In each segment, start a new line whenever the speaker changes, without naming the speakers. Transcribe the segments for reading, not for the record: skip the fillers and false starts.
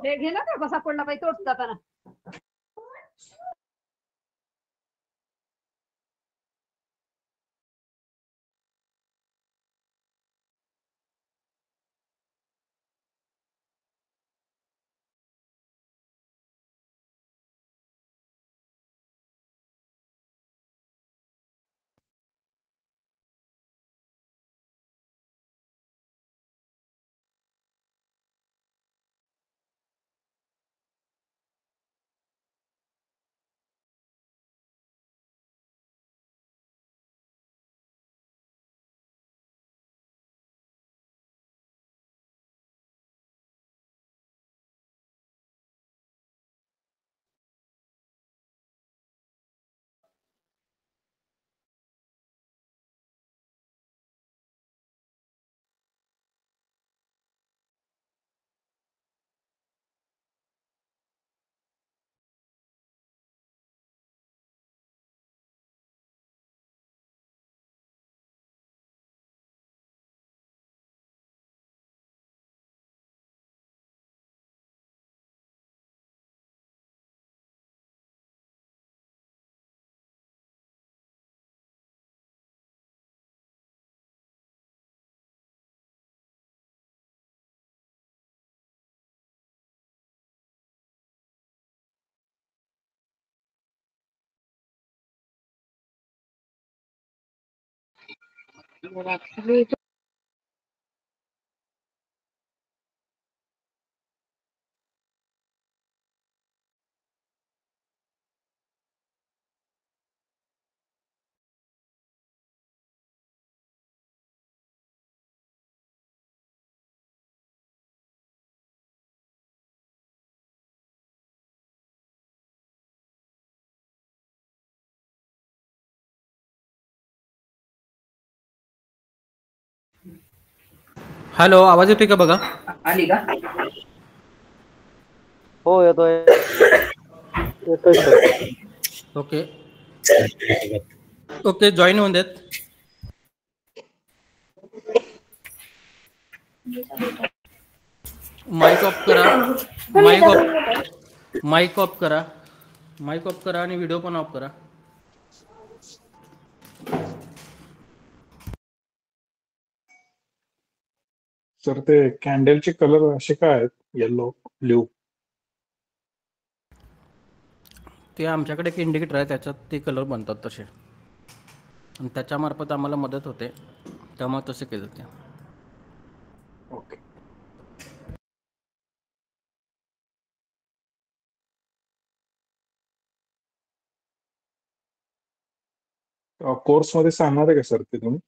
हे घे ना कसा पडला पाहिजे तोच जाताना.
हॅलो, आवाज येतोय का बघा?
आली का?
हो येतोय. येतोय सर.
ओके ओके, जॉईन होऊन देत. माईक ऑफ करा. माईक ऑफ करा. माईक ऑफ करा आणि व्हिडिओ पण ऑफ करा.
सर ते कॅन्डलचे कलर असे काय आहेत? Yellow, blue?
ते आमच्याकडे एक इंडिकेटर आहे, त्याच्यात ते कलर बनतात तसे, आणि त्याच्यामार्फत आम्हाला मदत होते, त्यामुळे तसे केलं ते.
ओके. कोर्समध्ये सांगणार आहे का सर ते तुम्ही?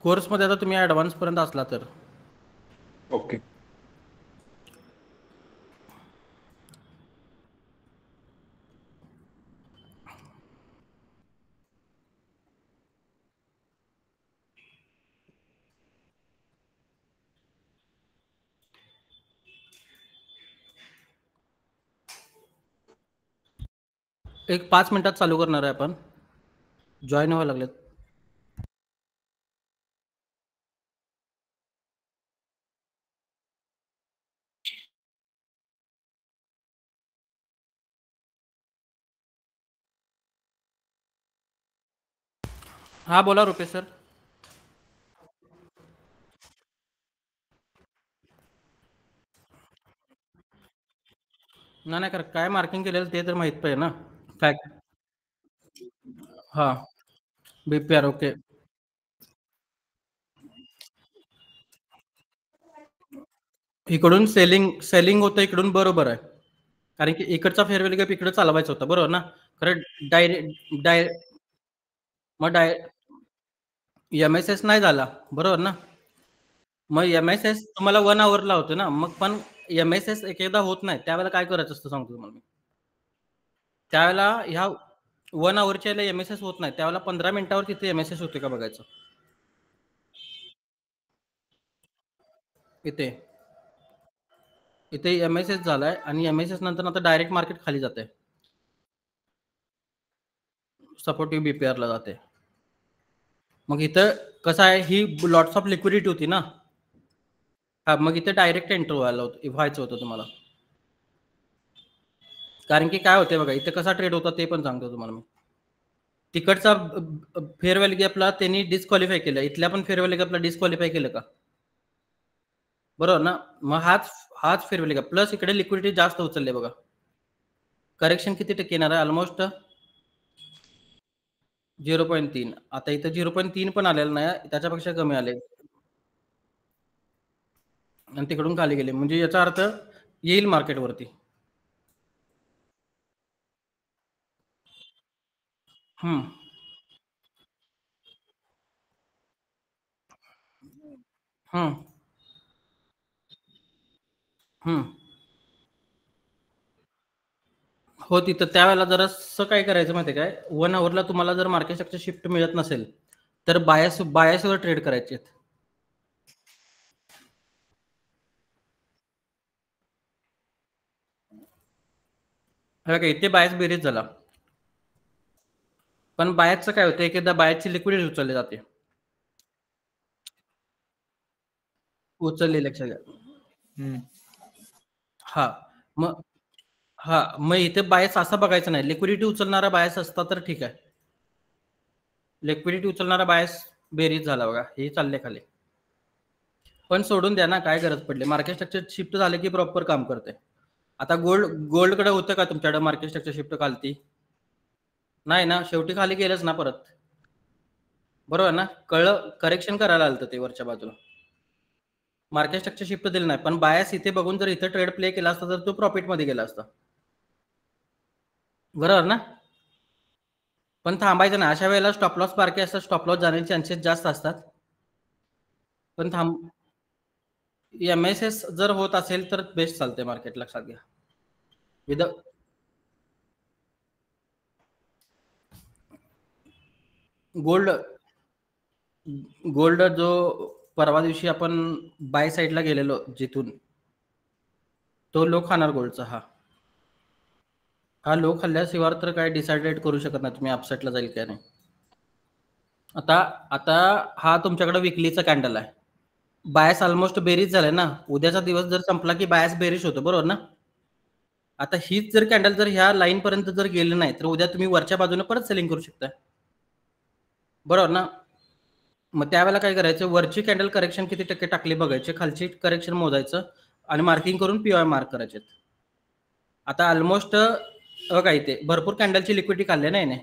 कोर्समध्ये आता तुम्ही ॲडव्हान्सपर्यंत असला तर.
ओके.
एक 5 मिनिटात चालू करणार आहे आपण. जॉईन व्हायला लागलेत. हां बोला रुपेश सर. नाही नाही, काय मार्किंग केलेलं ते तर माहीत पाहिजे ना. फॅक्ट. हां, BPR. ओके. इकडून सेलिंग होतं इकडून, बरोबर आहे. कारण की इकडचा फेअर व्हॅल्यू गॅप इकडे चालवायचा होता, बरोबर ना. खरं मग MSS नाही झाला, बरोबर ना. मग MSS तुम्हाला 1 आवरला होतो ना. मग पण MSS एक एकदा होत नाही, त्यावेळेला काय करायचं असतं सांगतो तुम्हाला मी. त्यावेळेला ह्या 1 आवरच्या MSS होत नाही, त्यावेळेला 15 मिनिटावर तिथे MSS होते का बघायचं. इथे MSS झालाय आणि MSS नंतर आता डायरेक्ट मार्केट खाली जाते, सपोर्टिव्ह BPR ला जाते. मग इथं कसं आहे, ही लॉट्स ऑफ लिक्विडिटी होती ना. हा, मग इथे डायरेक्ट एंटर व्हायचं होतं तुम्हाला. कारण की काय होते बघा, इथे कसा ट्रेड होता ते पण सांगतो तुम्हाला मी. तिकडचा फेअर व्हॅल्यू गॅपला त्यांनी डिस्क्वालिफाय केलं, इथल्या पण फेअर व्हॅल्यू गॅपला डिस्क्वालिफाय केलं का? बरोबर ना. मग हाच फेअर व्हॅल्यू गॅप प्लस इकडे लिक्विडिटी जास्त उचलले बघा. करेक्शन किती टक्के येणार आहे? ऑलमोस्ट 0.3. आता इथं 0.3 पण आलेलं नाही, त्याच्यापेक्षा कमी आले आणि तिकडून खाली गेले. म्हणजे याचा अर्थ येईल मार्केटवरती. हम्म हम्म हम्म हो, तिथं त्यावेळेला जरासं काय करायचं माहिती आहे काय, 1 आवरला तुम्हाला जर मार्केट स्ट्रक्चर शिफ्ट मिळत नसेल तर बायसवर ट्रेड करायचे. इथे बायस बेरीज झाला, पण बायसचं काय होतं, एकदा बायसची लिक्विडिटी उचलली जाते. उचलली लक्षात घ्या. हा मग मग इथे बायस असा बघायचा नाही. लिक्विडिटी उचलणारा बायस असता तर ठीक आहे. लिक्विडिटी उचलणारा बायस बेरीज झाला बघा, हे चालले खाली. पण सोडून द्या ना, काय गरज पडली. मार्केट स्ट्रक्चर शिफ्ट झाले की प्रॉपर काम करते. आता गोल्डकडे होतं का तुमच्याकडे मार्केट स्ट्रक्चर शिफ्ट खालती? नाही ना, शेवटी खाली गेलंच ना परत. बरोबर ना. कळलं, करेक्शन करायला आलं ते वरच्या बाजूला. मार्केट स्ट्रक्चर शिफ्ट दिलं नाही, पण बायस इथे बघून जर इथे ट्रेड प्ले केला असता तर तो प्रॉफिटमध्ये गेला असता. बरोबर ना. पण थांबायचं ना, अशा वेळेला स्टॉप लॉस बारके असतात, स्टॉप लॉस जाण्याचे चान्सेस जास्त असतात. पण MSS जर होत असेल तर बेस्ट चालते मार्केट, लक्षात घ्या. गोल्ड जो परवा दिवशी आपण बाय साईडला गेलेलो जिथून, तो लो खाणार गोल्डचा. हा लो खाल्ल्याशिवाय तर काय डिसाइडेड करू शकत नाही तुम्ही अपसाईडला जाईल काय नाही. आता हा तुमच्याकडे विकलीचा कॅन्डल आहे. बायस ऑलमोस्ट बेरीज झालाय ना. उद्याचा दिवस जर संपला की बायस बेरीज होतो, बरोबर ना. आता हीच जर कॅन्डल जर ह्या लाईन पर्यंत जर गेली नाही तर उद्या तुम्ही वरच्या बाजूने परत सेलिंग करू शकता, बरोबर ना. मग त्यावेळेला काय करायचं, वरची कॅन्डल करेक्शन किती टक्के टाकली बघायचे, खालची करेक्शन मोजायचं आणि मार्किंग करून POI मार्क करायचे. आता ऑलमोस्ट बघा इथे भरपूर कॅन्डलची लिक्विडिटी काढली नाही.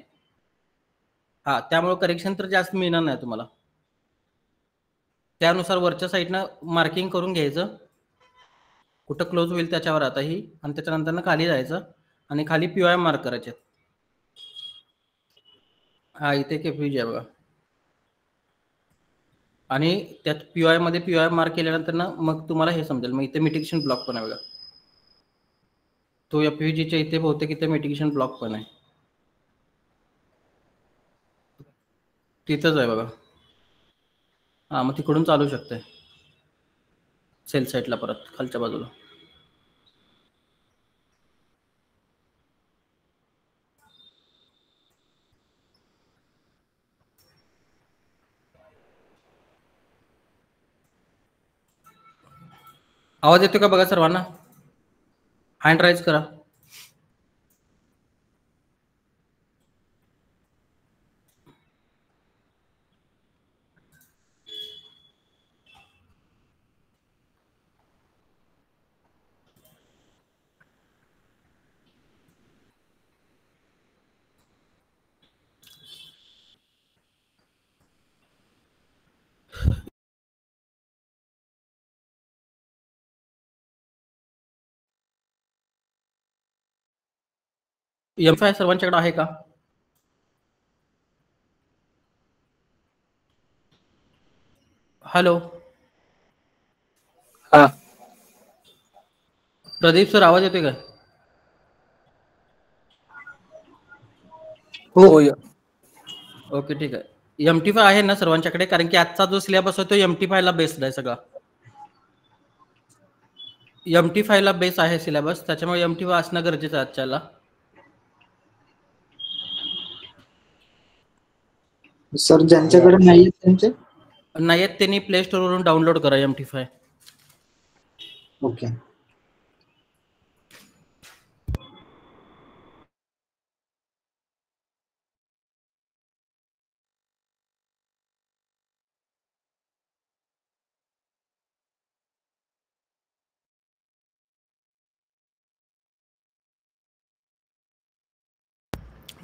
हा, त्यामुळे करेक्शन तर जास्त मिळणार नाही तुम्हाला. त्यानुसार वरच्या साईडनं मार्किंग करून घ्यायचं, कुठं क्लोज होईल त्याच्यावर आता ही, आणि त्याच्यानंतर खाली जायचं आणि खाली POI मार्क करायचे. हा, इथे KFG आहे बघा, आणि त्यात POI मध्ये POI मार्क केल्यानंतर ना मग तुम्हाला हे समजेल. मग इथे मिटिगेशन ब्लॉक पण आहे बघा, तो FVGच्या इथे बहुतेक इथे मिटिगेशन ब्लॉक पण आहे, तिथंच आहे बघा. हा, मग तिकडून चालू शकते सेल साईडला परत खालच्या बाजूला. आवाज येतो का बघा सर्वांना? हँड राईज करा. M5 सर्वांच्याकडे आहे का? हॅलो प्रदीप सर, आवाज येतोय का?
हो.
ओके, ठीक आहे. MT5 आहे ना सर्वांच्याकडे? कारण की आजचा जो सिलेबस आहे तो MT5 ला बेस्ड आहे सगळा. MT5 ला बेस आहे सिलेबस, त्याच्यामुळे MT5 असणं गरजेचं आहे आजच्याला.
सर ज्यांच्याकडे नाही आहेत त्यांचे
नाही आहेत त्यांनी प्ले स्टोअरवरून डाउनलोड करा MT5.
ओके.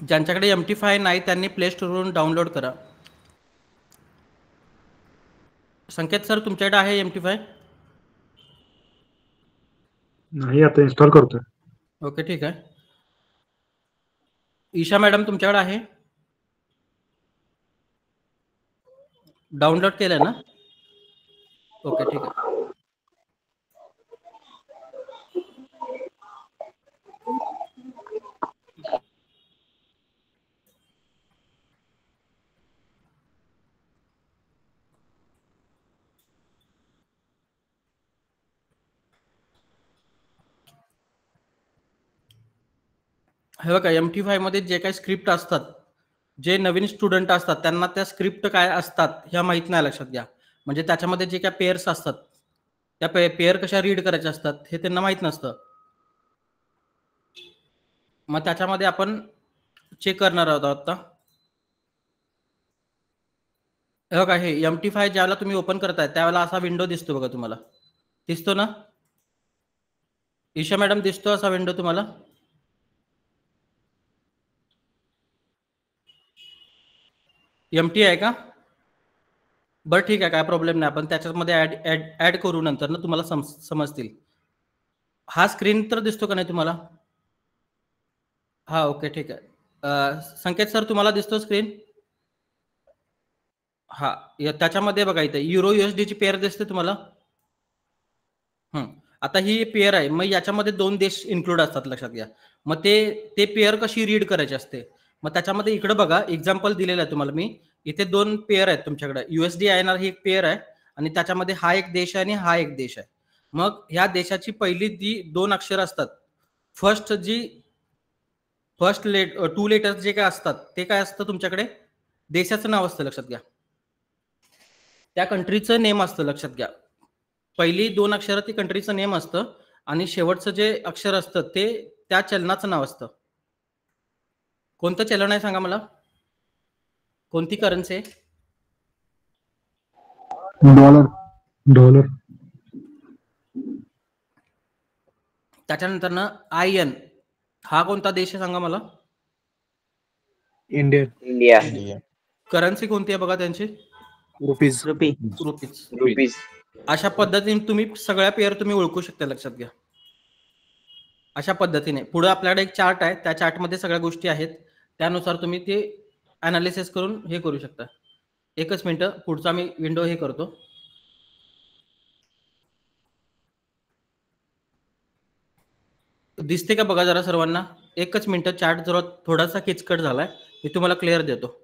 ज्यांच्याकडे MT5 नाही त्यांनी प्ले स्टोअरवरून डाउनलोड करा. संकेत सर तुमच्याकडे आहे MT5?
नाही, आता इन्स्टॉल करतोय.
ओके ठीक आहे. ईशा मॅडम तुमच्याकडे आहे? डाउनलोड केलंय ना? ओके ठीक आहे. हे बघा MT5 मध्ये जे काही स्क्रिप्ट असतात, जे नवीन स्टुडंट असतात त्यांना त्या स्क्रिप्ट काय असतात ह्या माहित नाही, लक्षात घ्या. म्हणजे त्याच्यामध्ये जे काय पेअर्स असतात त्या पेअर कशा रीड करायच्या असतात हे त्यांना माहित नसतं. मग त्याच्यामध्ये आपण चेक करणार आहोत आता. हे बघा हे MT5 ज्यावेळेला तुम्ही ओपन करताय त्यावेळेला असा विंडो दिसतो बघा, तुम्हाला दिसतो ना? ईशा मॅडम दिसतो असा विंडो तुम्हाला? MT आहे का? बरं ठीक आहे, काय प्रॉब्लेम नाही. आपण त्याच्यामध्ये ऍड करू नंतर ना, तुम्हाला समजतील. हा स्क्रीन तर दिसतो का नाही तुम्हाला? हा ओके ठीक आहे. संकेत सर तुम्हाला दिसतो स्क्रीन? हा, त्याच्यामध्ये बघा इथे युरो USD ची पेअर दिसते तुम्हाला? आता ही पेअर आहे, मग याच्यामध्ये 2 देश इन्क्लूड असतात, लक्षात घ्या. मग ते पेअर कशी रीड करायची असते, मग त्याच्यामध्ये इकडे बघा एक्झाम्पल दिलेलं आहे तुम्हाला मी. इथे 2 पेअर आहेत तुमच्याकडे. USD INR ही एक पेअर आहे आणि त्याच्यामध्ये हा एक देश आहे आणि हा एक देश आहे. मग ह्या देशाची पहिली जी 2 अक्षर असतात, फर्स्ट 2 लेटर्स जे काय असतात ते काय असतं तुमच्याकडे? देशाचं नाव असतं, लक्षात घ्या. त्या कंट्रीचं नेम असतं, लक्षात घ्या. पहिली 2 अक्षर ती कंट्रीचं नेम असतं आणि शेवटचं जे अक्षर असतं ते त्या चलनाचं नाव असतं. कोणतं चलन आहे सांगा मला? कोणती करन्सी आहे?
डॉलर.
त्याच्यानंतर ना IN हा कोणता देश आहे सांगा मला?
इंडिया.
करन्सी कोणती आहे बघा त्यांची?
रुपीज.
अशा पद्धतीने तुम्ही सगळ्या पेअर तुम्ही ओळखू शकता, लक्षात घ्या. अशा पद्धतीने पुढे आपल्याकडे एक चार्ट आहे, त्या चार्टमध्ये सगळ्या गोष्टी आहेत, त्यानुसार तुम्ही ते अनालिसिस करून हे करू शकता. एकच मिनिट, पुढचा मी विंडो हे करतो. दिसते का बघा जरा सर्वांना? एकच मिनिट, चार्ट जरा थोडासा किचकट झालाय, मी तुम्हाला क्लिअर देतो.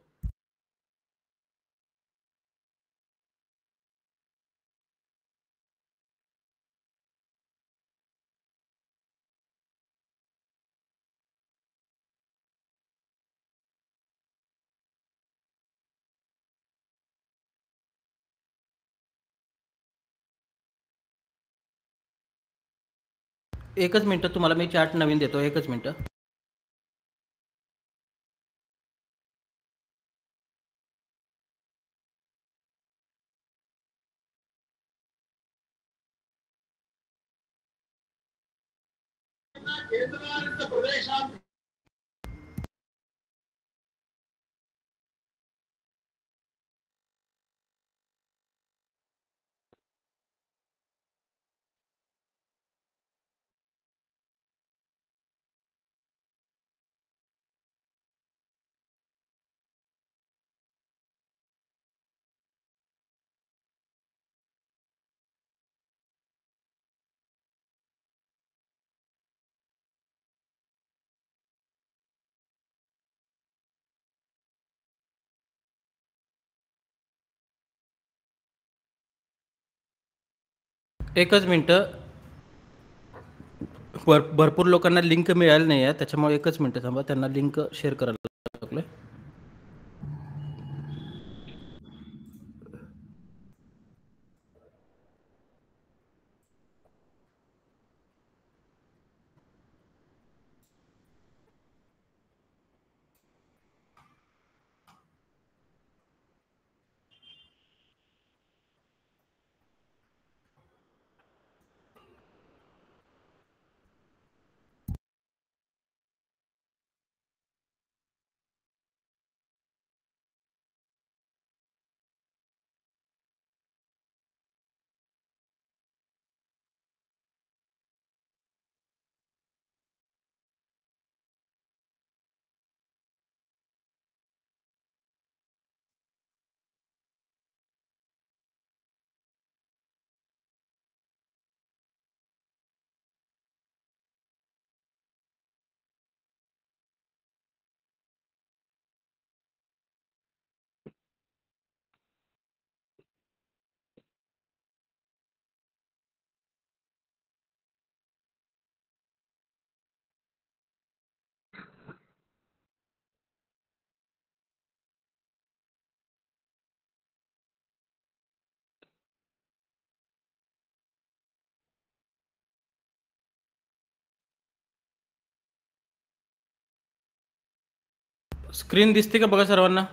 एकच मिनिट, तुम्हाला मी चार्ट नवीन देतो. एकच मिनिट. एकच मिनिट, भरपूर लोकांना लिंक मिळाली नाही आहे, त्याच्यामुळे एकच मिनिट थांबा, त्यांना लिंक शेअर करायला लागलोय. स्क्रीन दिसते का बघा सर्वांना?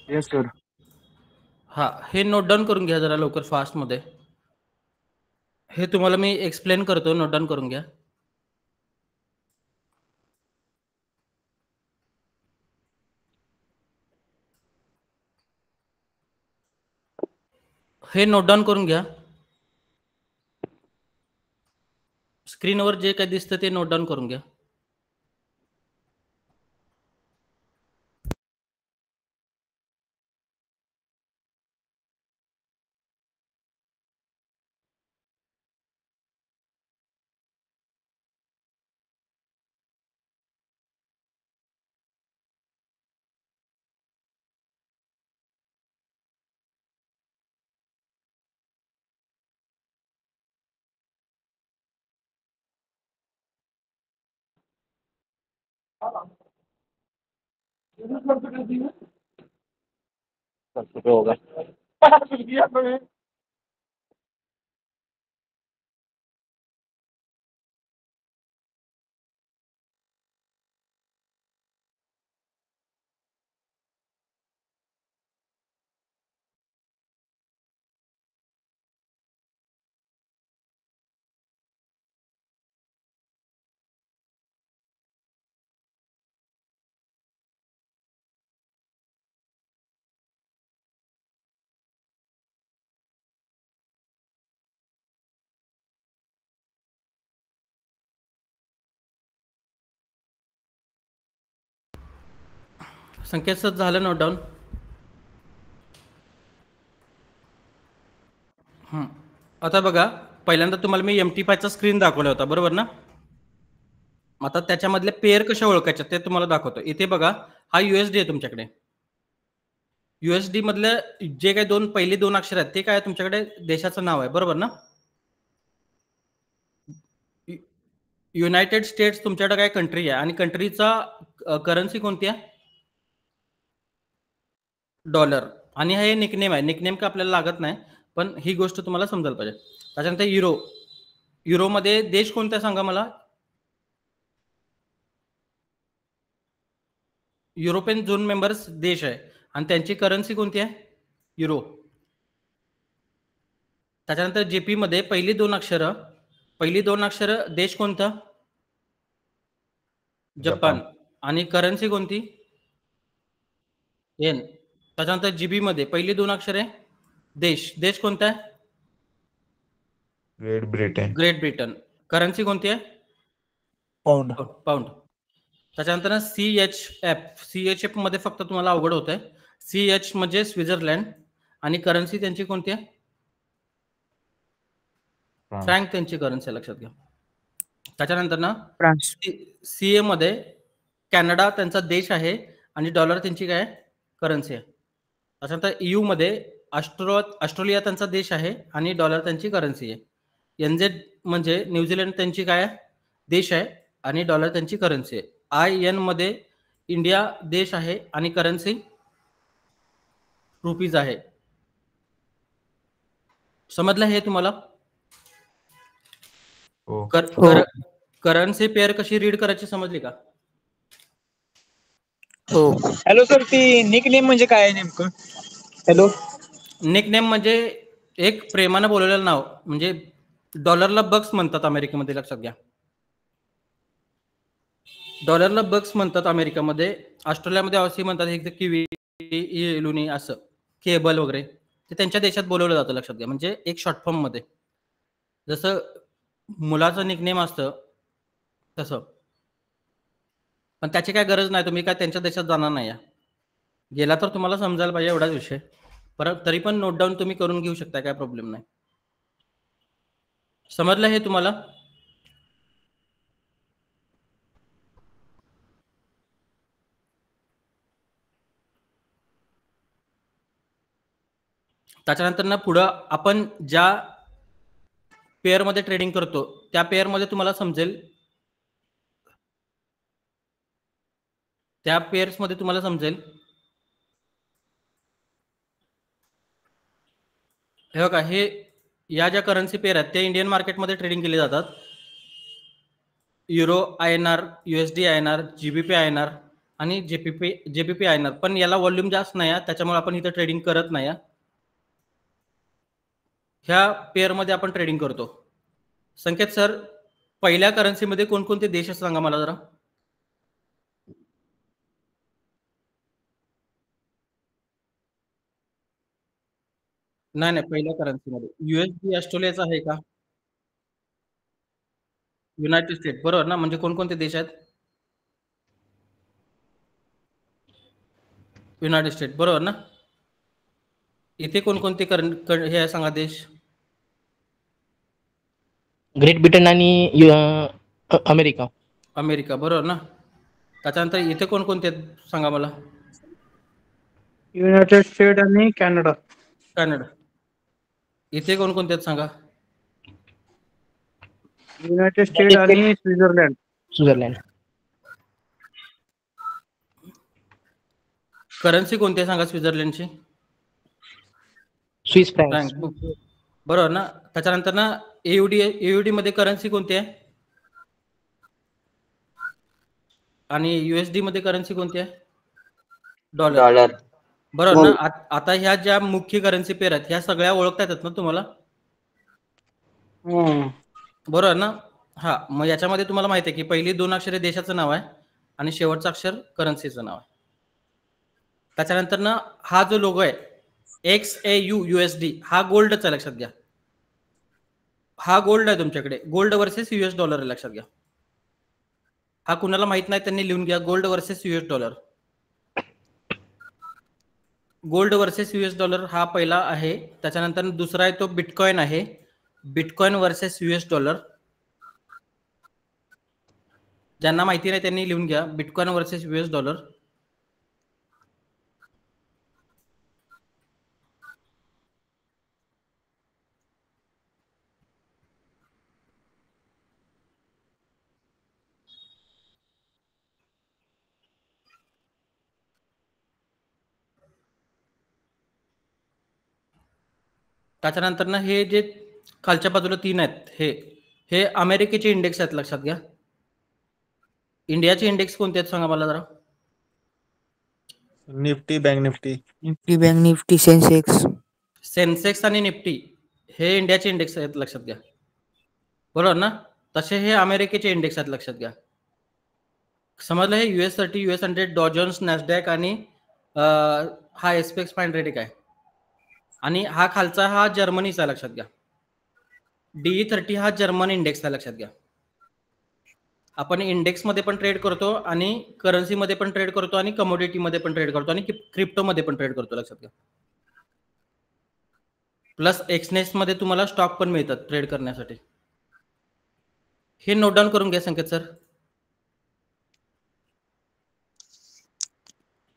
Yes sir.
हा, हे नोट डाऊन करून घ्या जरा लवकर फास्टमध्ये. हे तुम्हाला मी एक्सप्लेन करतो, नोट डाऊन करून घ्या. हे नोट डाऊन करून घ्या. स्क्रीनवर जे काही दिसतं ते नोट डाऊन करून घ्या.
होगा.
संकेतस्थळ झालं नोट डाऊन? आता बघा, पहिल्यांदा तुम्हाला मी MT5 चा स्क्रीन दाखवला होता, बरोबर ना? आता त्याच्यामधले पेअर कशा ओळखायच्या ते तुम्हाला दाखवतो. इथे बघा, हा USD आहे तुमच्याकडे. USD मधले जे काही पहिली दोन अक्षर आहेत ते काय तुमच्याकडे देशाचं नाव आहे, बरोबर ना? युनायटेड स्टेट्स तुमच्याकडे काय कंट्री आहे आणि कंट्रीचा करन्सी कोणती आहे? डॉलर. आणि हे निकनेम आहे. निकनेम का आपल्याला लागत नाही, पण ही गोष्ट तुम्हाला समजायला पाहिजे. त्याच्यानंतर युरो. युरोमध्ये देश कोणता सांगा मला? युरोपियन झोन मेंबर्स देश आहे आणि त्यांची करन्सी कोणती आहे? युरो. त्याच्यानंतर JP मध्ये पहिली दोन अक्षर देश कोणता? जपान. आणि करन्सी कोणती? येन. त्याच्यानंतर GB मध्ये पहिली दोन अक्षरे देश कोणता आहे? Great Britain. करन्सी कोणती आहे? पाऊंड. त्याच्यानंतर CHF मध्ये फक्त तुम्हाला अवघड होत आहे. CH म्हणजे स्वित्झर्लंड आणि करन्सी त्यांची कोणती आहे? फ्रँक त्यांची करन्सी लक्षात घ्या. त्याच्यानंतर ना
फ्रान्स.
CA मध्ये कॅनडा त्यांचा देश आहे आणि डॉलर त्यांची काय करन्सी आहे. त्याच्यानंतर EU मध्ये ऑस्ट्रेलिया त्यांचा देश आहे आणि डॉलर त्यांची करन्सी आहे. NZ म्हणजे न्यूझीलंड त्यांची काय देश आहे आणि डॉलर त्यांची करन्सी आहे. IN मध्ये इंडिया देश आहे आणि करन्सी रुपीज आहे. समजलं हे तुम्हाला? करन्सी पेअर कशी रीड करायची समजली का?
हो.
हॅलो सर, ती निक नेम म्हणजे काय आहे नेमकं? हॅलो.
निकनेम म्हणजे एक प्रेमानं बोलवलेलं नाव. म्हणजे डॉलरला बक्स म्हणतात अमेरिकेमध्ये, लक्षात घ्या. डॉलरला बक्स म्हणतात अमेरिकेमध्ये. ऑस्ट्रेलियामध्ये असे म्हणतात एक किवी, लुनी, असं केबल वगैरे ते त्यांच्या देशात बोलवलं जातं, लक्षात घ्या. म्हणजे एक शॉर्ट फॉर्म मध्ये जसं मुलाचं निकनेम असतं तसं. पण त्याची काय गरज नाही, तुम्ही काय त्यांच्या देशात जाणार नाही. गेला तर तुम्हाला समजायला पाहिजे एवढाच विषय. परत तरी पण नोट डाऊन तुम्ही करून घेऊ शकता, काय प्रॉब्लेम नाही. समजलं हे तुम्हाला? त्याच्यानंतर ना पुढं आपण ज्या पेअर मध्ये ट्रेडिंग करतो त्या पेअर मध्ये तुम्हाला समजेल, त्या पेअर्स मध्ये तुम्हाला समजेल हे बघा, हे या ज्या करन्सी पेअर आहेत त्या इंडियन मार्केटमध्ये ट्रेडिंग केले जातात. Euro INR, USD INR, GBP INR आणि JPP INR. पण याला व्हॉल्यूम जास्त नाही आहे, त्याच्यामुळे आपण इथं ट्रेडिंग करत नाही. ह्या पेअरमध्ये आपण ट्रेडिंग करतो. संकेत सर, पहिल्या करन्सीमध्ये कोणकोणते देश आहेत सांगा मला जरा. नाही, पहिल्या करन्सीमध्ये USD ऑस्ट्रेलियाचा आहे का? युनायटेड स्टेट, बरोबर ना. म्हणजे कोणकोणते देश आहेत? युनायटेड स्टेट, बरोबर ना. इथे कोणकोणते हे आहे सांगा देश?
ग्रेट ब्रिटन आणि अमेरिका.
अमेरिका, बरोबर ना. त्याच्यानंतर इथे कोणकोणते आहेत सांगा मला.
युनायटेड स्टेट आणि कॅनडा.
कॅनडा. इथे कोणकोणते आहेत सांगा.
युनायटेड स्टेट आणि स्वित्झर्लंड.
करन्सी कोणती आहे सांगा स्वित्झर्लंडची?
Swiss frank.
बरोबर ना. त्याच्यानंतर ना AUD मध्ये करन्सी कोणती आहे? आणि USD मध्ये करन्सी कोणती आहे? डॉलर. बरोबर ना. आता ह्या ज्या मुख्य करन्सी पेअर आहेत ह्या सगळ्या ओळखता येतात ना तुम्हाला? बरोबर ना. हा, मग याच्यामध्ये तुम्हाला माहिती आहे की पहिली 2 अक्षरे देशाचं नाव आहे आणि शेवटचं अक्षर करन्सीचं नाव आहे. त्याच्यानंतर ना हा जो लोगो आहे XAU USD हा गोल्डचा, लक्षात घ्या. हा गोल्ड आहे तुमच्याकडे. गोल्ड वर्सेस US डॉलर आहे, लक्षात घ्या. हा कुणाला माहित नाही त्यांनी लिहून घ्या. Gold versus US dollar. Gold versus US dollar हा पहिला आहे. त्याच्यानंतर दुसरा आहे तो बिटकॉइन आहे. Bitcoin versus US dollar. ज्यांना माहिती नाही त्यांनी लिहून घ्या. Bitcoin versus US dollar. त्याच्यानंतर ना हे जे खालच्या बाजूला 3 आहेत हे अमेरिकेचे इंडेक्स आहेत, लक्षात घ्या. इंडियाचे इंडेक्स कोणते आहेत सांगा मला जरा.
Nifty, bank Nifty.
Bank Nifty,
Sensex आणि निफ्टी हे इंडियाचे इंडेक्स आहेत, लक्षात घ्या. बरोबर ना. तसे हे अमेरिकेचे इंडेक्स आहेत, लक्षात घ्या. समजलं. हे US30, US100, डॉ जोन्स, नॅसडॅक आणि हा SPX 500 आहे. आणि हा खालचा हा जर्मनीचा, लक्षात घ्या. DE30 हा जर्मन इंडेक्स आहे, लक्षात घ्या. आपण इंडेक्स मध्ये पण ट्रेड करतो आणि करन्सी मध्ये पण ट्रेड करतो आणि कमोडिटी मध्ये पण ट्रेड करतो आणि क्रिप्टो मध्ये पण ट्रेड करतो, लक्षात घ्या. प्लस एक्सनेस मध्ये तुम्हाला स्टॉक पण मिळतात ट्रेड करण्यासाठी. हे नोट डाऊन करून घ्या संकेत सर.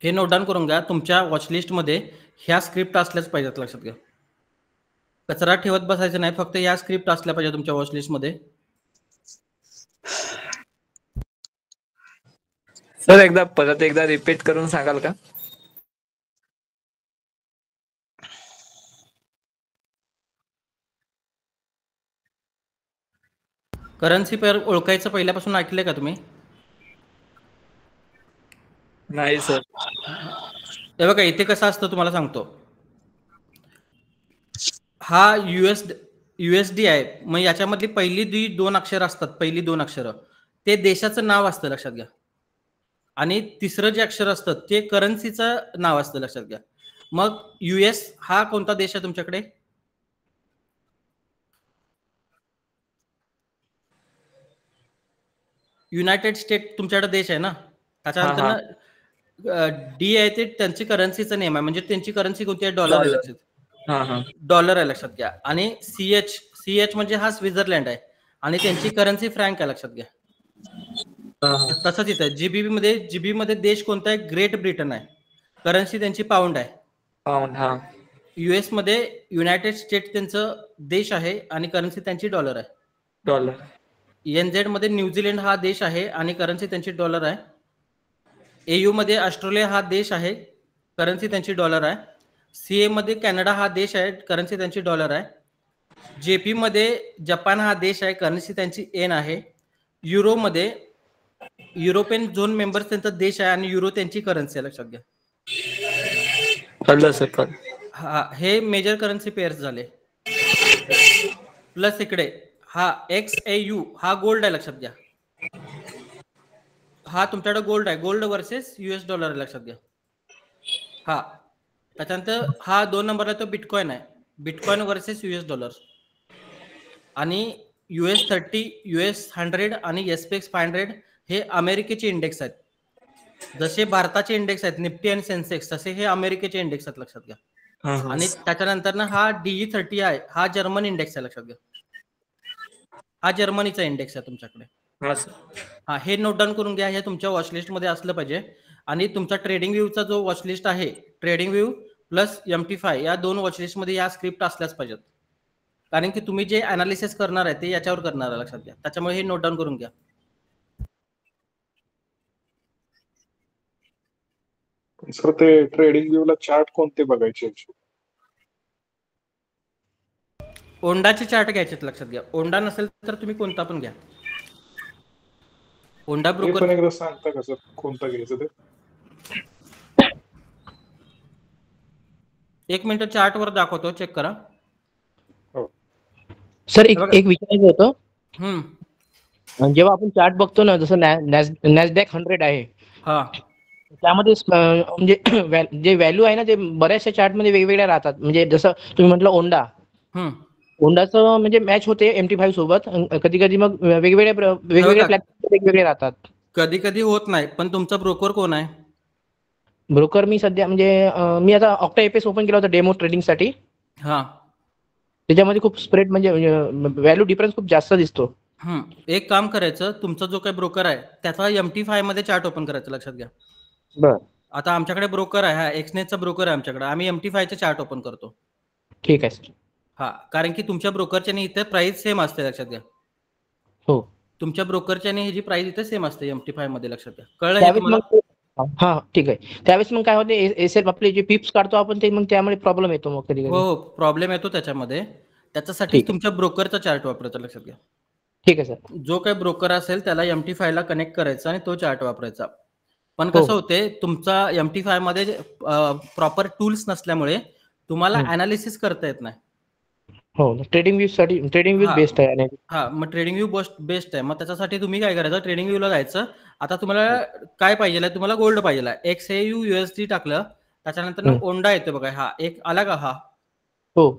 हे नोट डाऊन करून घ्या. तुमच्या वॉचलिस्ट मध्ये ह्या स्क्रिप्ट असल्याच पाहिजेत, लक्षात घ्या. कचरा ठेवत बसायचं नाही, फक्त या स्क्रिप्ट असल्या पाहिजे तुमच्या वॉचलिस्ट मध्ये.
सर परत एकदा रिपीट करून सांगाल का?
करन्सी पेअर ओळखायचं पहिल्यापासून ऐकलंय का तुम्ही?
नाही सर.
हे बघा इथे कसं असतं तुम्हाला सांगतो. हा USD आहे. मग याच्यामधली पहिली 2 अक्षर असतात, पहिली 2 अक्षर ते देशाचं नाव असतं, लक्षात घ्या. आणि तिसरं जे अक्षर असतं ते करन्सीचं नाव असतं, लक्षात घ्या. मग US हा कोणता देश आहे तुमच्याकडे? युनायटेड स्टेट तुमच्याकडे देश आहे ना. त्याच्यानंतर ना D आहे ते त्यांची करन्सीचं नेम आहे. म्हणजे त्यांची करन्सी कोणती आहे? डॉलर आहे, लक्षात. डॉलर आहे, लक्षात घ्या. आणि CH म्हणजे हा स्वित्झर्लंड आहे आणि त्यांची करन्सी फ्रँक आहे, लक्षात घ्या. तसंच इथं GB मध्ये देश कोणता आहे? ग्रेट ब्रिटन आहे. करन्सी त्यांची पाऊंड आहे. US मध्ये युनायटेड स्टेट त्यांचं देश आहे आणि करन्सी त्यांची डॉलर आहे. NZ मध्ये न्यूझीलंड हा देश आहे आणि करन्सी त्यांची डॉलर आहे. AU मध्ये ऑस्ट्रेलिया हा देश आहे, करन्सी त्यांची डॉलर आहे. CA मध्ये कॅनडा हा देश आहे, करन्सी त्यांची डॉलर आहे. JP मध्ये जपान हा देश आहे, करन्सी त्यांची येन आहे. युरोमध्ये युरोपियन झोन मेंबर्स त्यांचा देश आहे आणि युरो त्यांची करन्सी आहे, लक्षात घ्या.
कळलं सर कळलं.
हा, हे मेजर करन्सी पेअर्स झाले. प्लस इकडे हा XAU हा गोल्ड आहे, लक्षात घ्या. हा तुमच्याकडे गोल्ड आहे, गोल्ड वर्सेस US डॉलर आहे, लक्षात घ्या. हा त्याच्यानंतर हा 2 नंबरला तो बिटकॉइन आहे, बिटकॉइन वर्सेस US डॉलर. आणि US30, US100 आणि SPX 500 हे अमेरिकेचे इंडेक्स आहेत. जसे भारताचे इंडेक्स आहेत निफ्टी आणि सेन्सेक्स, तसे हे अमेरिकेचे इंडेक्स आहेत, लक्षात घ्या. आणि त्याच्यानंतर ना हा DE30 आहे, हा जर्मन इंडेक्स आहे, लक्षात घ्या. हा जर्मनीचा इंडेक्स आहे तुमच्याकडे. हा, हे नोट डाऊन करून घ्या, हे तुमच्या वॉचलिस्ट मध्ये असलं पाहिजे. आणि तुमचा ट्रेडिंग व्ह्यूचा जो वॉचलिस्ट आहे, ट्रेडिंग व्ह्यू प्लस MT5 या 2 वॉचलिस्ट मध्ये या स्क्रिप्ट असल्याच पाहिजेत. कारण की तुम्ही जे अनालिसिस करणार आहे ते याच्यावर करणार आहे, लक्षात घ्या. त्याच्यामुळे हे नोट डाऊन करून घ्या.
सर ते ट्रेडिंग व्ह्यूला चार्ट कोणते बघायचे?
ओंडाचे चार्ट घ्यायचे, लक्षात घ्या. ओंडा नसेल तर तुम्ही कोणता पण घ्या. ओंडा
ते
ब्रोकर
पण एकदा सांगता का सर कोणता घ्यायचं ते?
1 मिनिट चार्ट वर दाखवतो, चेक करा.
सर एक विचारायचं होतं. जेव्हा आपण चार्ट बघतो ना, जसं नॅसडॅक 100 आहे,
हा,
त्यामध्ये म्हणजे जे व्हॅल्यू आहे ना ते बऱ्याचशा चार्टमध्ये वेगवेगळ्या राहतात. म्हणजे जसं तुम्ही म्हटलं ओंडाचं म्हणजे मॅच होते MT5 सोबत, कधी कधी मग वेगवेगळे प्लॅटफॉर्म वेगवेगळे राहतात.
कधी कधी होत नाही. पण तुमचा ब्रोकर कोण आहे?
ब्रोकर मी सध्या म्हणजे मी आता ऑक्टा ओपन केला होता डेमो ट्रेडिंग साठी.
हा,
त्याच्यामध्ये खूप स्प्रेड म्हणजे व्हॅल्यू डिफरन्स खूप जास्त दिसतो.
एक काम करायचं, तुमचा जो काही ब्रोकर आहे त्याचा MT5 मध्ये चार्ट ओपन करायचा, लक्षात घ्या.
बर,
आता आमच्याकडे ब्रोकर आहे, हा एक्सनेटचा ब्रोकर आहे आमच्याकडे, आम्ही MT5 चे चार्ट ओपन करतो.
ठीक आहे सर.
हा, कारण की तुमच्या ब्रोकरच्या आणि इथे प्राइस सेम असते, लक्षात घ्या.
हो,
तुमच्या ब्रोकरच्या आणि ह्याची प्राइस इथे सेम असते MT5 मध्ये, लक्षात घ्या. कळलं हे तुम्हाला?
हा, ठीक आहे. त्यावेळेस मग काय होते, एसएल आपले जे पिप्स काढतो आपण ते, मग त्यामुळे प्रॉब्लेम येतो मग कधी.
हो, प्रॉब्लेम येतो त्याच्यामध्ये. त्याच्यासाठी तुमच्या ब्रोकरचा चार्ट वापरायचा, लक्षात घ्या.
ठीक आहे सर.
जो काही ब्रोकर असेल त्याला MT5 ला कनेक्ट करायचा आणि तो चार्ट वापरायचा. पण कसं होते, तुमचा MT5 मध्ये प्रॉपर टूल्स नसल्यामुळे तुम्हाला अनालिसिस करता येत नाही.
हो, ट्रेडिंग व्यू साठी ट्रेडिंग व्यू बेस्ट आहे.
हा, मग ट्रेडिंग व्यू बेस्ट आहे. मग त्याच्यासाठी तुम्ही काय करायचं, ट्रेडिंग व्ह्यूला जायचं. आता तुम्हाला काय पाहिजे, तुम्हाला गोल्ड पाहिजे. XAU USD टाकलं, त्याच्यानंतर ओंडा येतो बघा, हा एक आला का, हा
हो,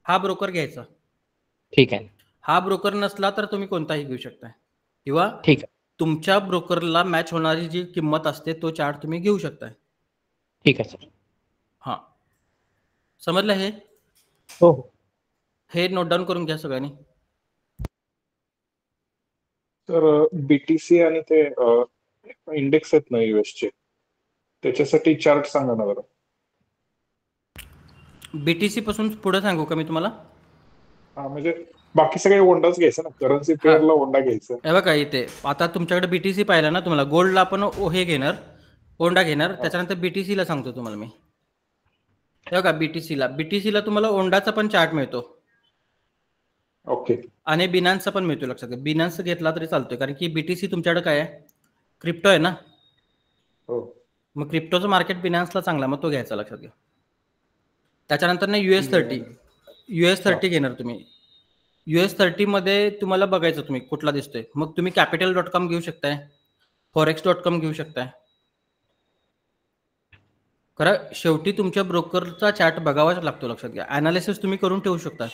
हा ब्रोकर घ्यायचा.
ठीक आहे.
हा ब्रोकर नसला तर तुम्ही कोणताही घेऊ शकता, किंवा
ठीक आहे,
तुमच्या ब्रोकरला मॅच होणारी जी किंमत असते तो चार्ट तुम्ही घेऊ शकता.
ठीक आहे सर.
हा, समजलं हे?
हो,
हे नोट डाऊन करून घ्या सगळ्यांनी.
तर BTC आणि ते इंडेक्स आहेत ना US चे, त्याच्यासाठी चार्ट सांगा ना जरा.
BTC पासून पुढे सांगू का मी तुम्हाला?
हा, म्हणजे बाकी सगळे ओंडाच घ्यायचं ना, करन्सी पेअरला ओंडा घ्यायचं.
हे बघा इथे आता तुमच्याकडे BTC पाहिला ना, तुम्हाला गोल्डला आपण हे घेणार, ओंडा घेणार. त्याच्यानंतर BTC ला सांगतो तुम्हाला मी. हे बघा BTC ला तुम्हाला ओंडाचा पण चार्ट मिळतो.
ओके.
आणि बिनान्सचा पण मिळतो, लक्षात घ्या. बिनान्स घेतला तरी चालतोय, कारण की BTC तुमच्याकडे काय आहे, क्रिप्टो आहे ना.
हो,
मग क्रिप्टोचं मार्केट बिनान्सला चांगला, मग तो घ्यायचा, लक्षात घ्या. त्याच्यानंतर ना US30 घेणार तुम्ही. US30 मध्ये तुम्हाला बघायचं तुम्ही कुठला दिसतोय. मग तुम्ही capital.com घेऊ शकताय, forex.com घेऊ शकताय. कारण शेवटी तुमच्या ब्रोकरचा चार्ट बघावाच लागतो, लक्षात घ्या. अनालिसिस तुम्ही करून ठेवू शकता.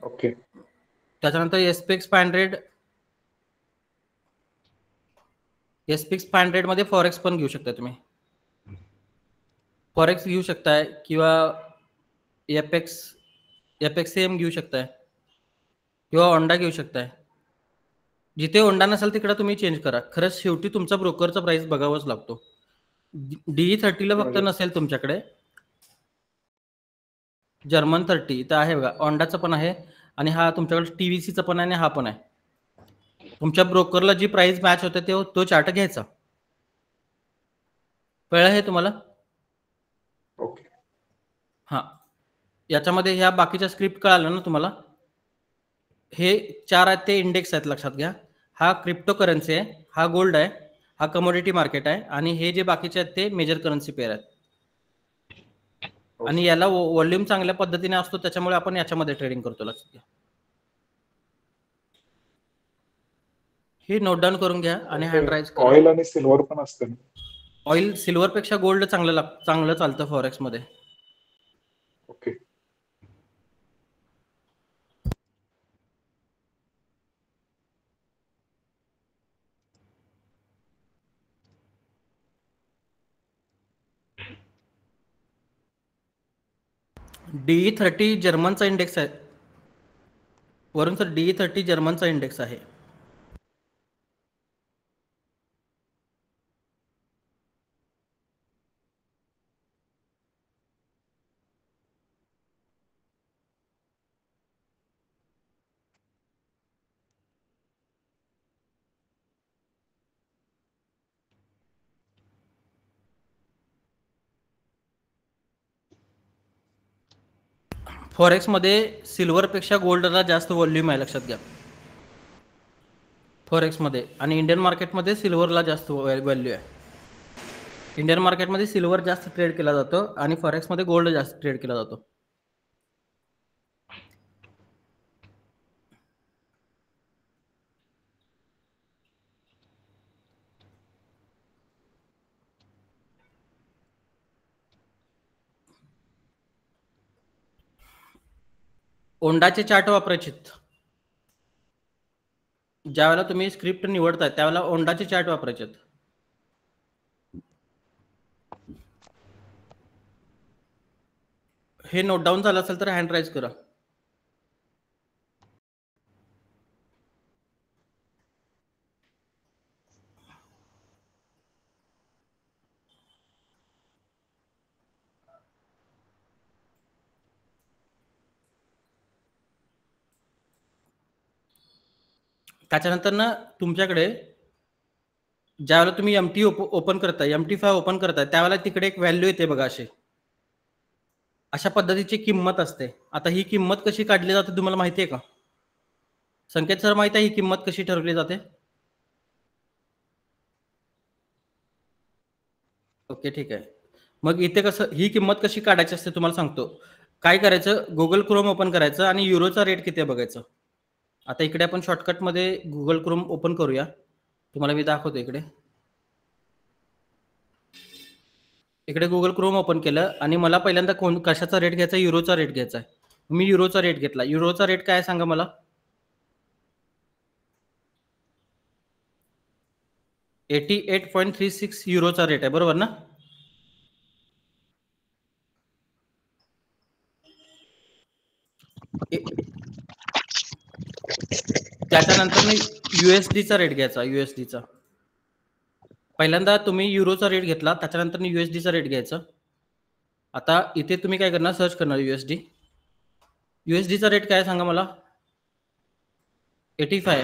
ओके.
त्याच्यानंतर SPX 500 मध्ये फॉरेक्स पण घेऊ शकता तुम्ही. फॉरेक्स घेऊ शकताय, किंवा FXCM घेऊ शकताय, किंवा ओंडा घेऊ शकताय. जिथे ओंडा नसेल तिकडे तुम्ही चेंज करा. खरंच शेवटी तुमचा ब्रोकरचा प्राइस बघावाच लागतो. DE30 ला फक्त नसेल तुमच्याकडे, जर्मन 30 इथं आहे बघा, ओंडाचं पण आहे, आणि हा तुमच्याकडे TVCचा पण आहे, आणि हा पण आहे. तुमच्या ब्रोकरला जी प्राइस मॅच होते तो चार्ट घ्यायचा. कळलं हे तुम्हाला?
ओके.
हा, याच्यामध्ये ह्या बाकीच्या स्क्रिप्ट कळाल्या ना तुम्हाला? हे 4 आहेत ते इंडेक्स आहेत लक्षात घ्या. हा क्रिप्टो करन्सी आहे, हा गोल्ड आहे, हा कमोडिटी मार्केट आहे आणि हे जे बाकीचे आहेत ते मेजर करन्सी पेअर आहेत. आणि याला व्हॉल्यूम चांगल्या पद्धतीने असतो त्याच्यामुळे आपण याच्यामध्ये ट्रेडिंग करतो लक्षात घ्या. हे नोट डाऊन करून घ्या आणि हँड राईज करा.
ऑइल आणि सिल्वर पण असते ना?
ऑइल सिल्वर पेक्षा गोल्ड चांगलं चालतं फॉरेक्स मध्ये.
ओके.
DE30 जर्मनचा इंडेक्स आहे. वरून सर DE30 जर्मनचा इंडेक्स आहे. फॉरेक्स मध्ये सिल्वर पेक्षा गोल्डला जास्त व्हॉल्यूम आहे लक्षात घ्या फॉरेक्स मध्ये. आणि इंडियन मार्केटमध्ये सिल्वरला जास्त व्हॅल्यू आहे. इंडियन मार्केटमध्ये सिल्वर जास्त ट्रेड केला जातो आणि फॉरेक्स मध्ये गोल्ड जास्त ट्रेड केला जातो. ओंडाचे चार्ट वापरायचे. ज्यावेळेला तुम्ही स्क्रिप्ट निवडताय त्यावेळेला ओंडाचे चार्ट वापरायचे. हे नोट डाऊन झालं असेल तर हँड राईज करा. त्याच्यानंतर ना तुमच्याकडे ज्यावेळेला तुम्ही MT ओपन करताय, MT5 ओपन करताय त्यावेळेला तिकडे एक व्हॅल्यू येते बघा. अशा पद्धतीची किंमत असते. आता ही किंमत कशी काढली जाते तुम्हाला माहिती आहे का? संकेत सर माहिती आहे ही किंमत कशी ठरवली जाते? ओके ठीक आहे. मग इथे कसं ही किंमत कशी काढायची असते तुम्हाला सांगतो. काय करायचं, गुगल क्रोम ओपन करायचं आणि युरोचा रेट किती आहे बघायचं. आता इकडे आपण शॉर्टकटमध्ये गुगल क्रोम ओपन करूया. तुम्हाला मी दाखवतो. इकडे गुगल क्रोम ओपन केलं आणि मला पहिल्यांदा कशाचा रेट घ्यायचा, युरोचा रेट घ्यायचा आहे. मी युरोचा रेट घेतला. युरोचा रेट काय सांगा मला. 88.36 युरोचा रेट आहे बरोबर ना. त्याच्यानंतर मी USDचा रेट घ्यायचा. USDचा पहिल्यांदा तुम्ही युरोचा रेट घेतला त्याच्यानंतर USDचा रेट घ्यायचा. आता इथे तुम्ही काय करणार, सर्च करणार USDचा रेट काय सांगा मला. 85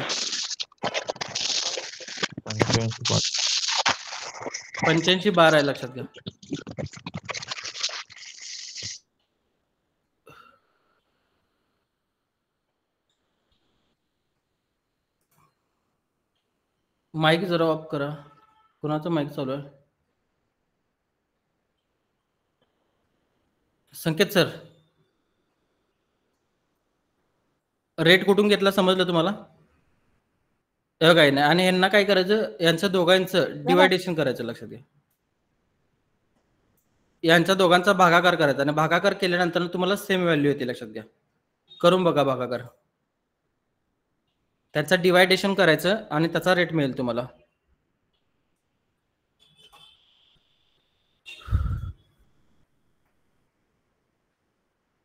85.12 आहे लक्षात घ्या. माईक जरा ऑफ करा. कोणाचं माईक चालू आहे? संकेत सर रेट कुठून घेतला समजलं तुम्हाला? काय नाही. आणि यांना काय करायचं, यांचं दोघांचं डिवायडेशन करायचं लक्षात घ्या. यांच्या दोघांचा भागाकार करायचा आणि भागाकार केल्यानंतर तुम्हाला सेम व्हॅल्यू येते लक्षात घ्या. करून बघा भागाकार. त्याचं डिवायडेशन करायचं आणि त्याचा रेट मिळेल तुम्हाला.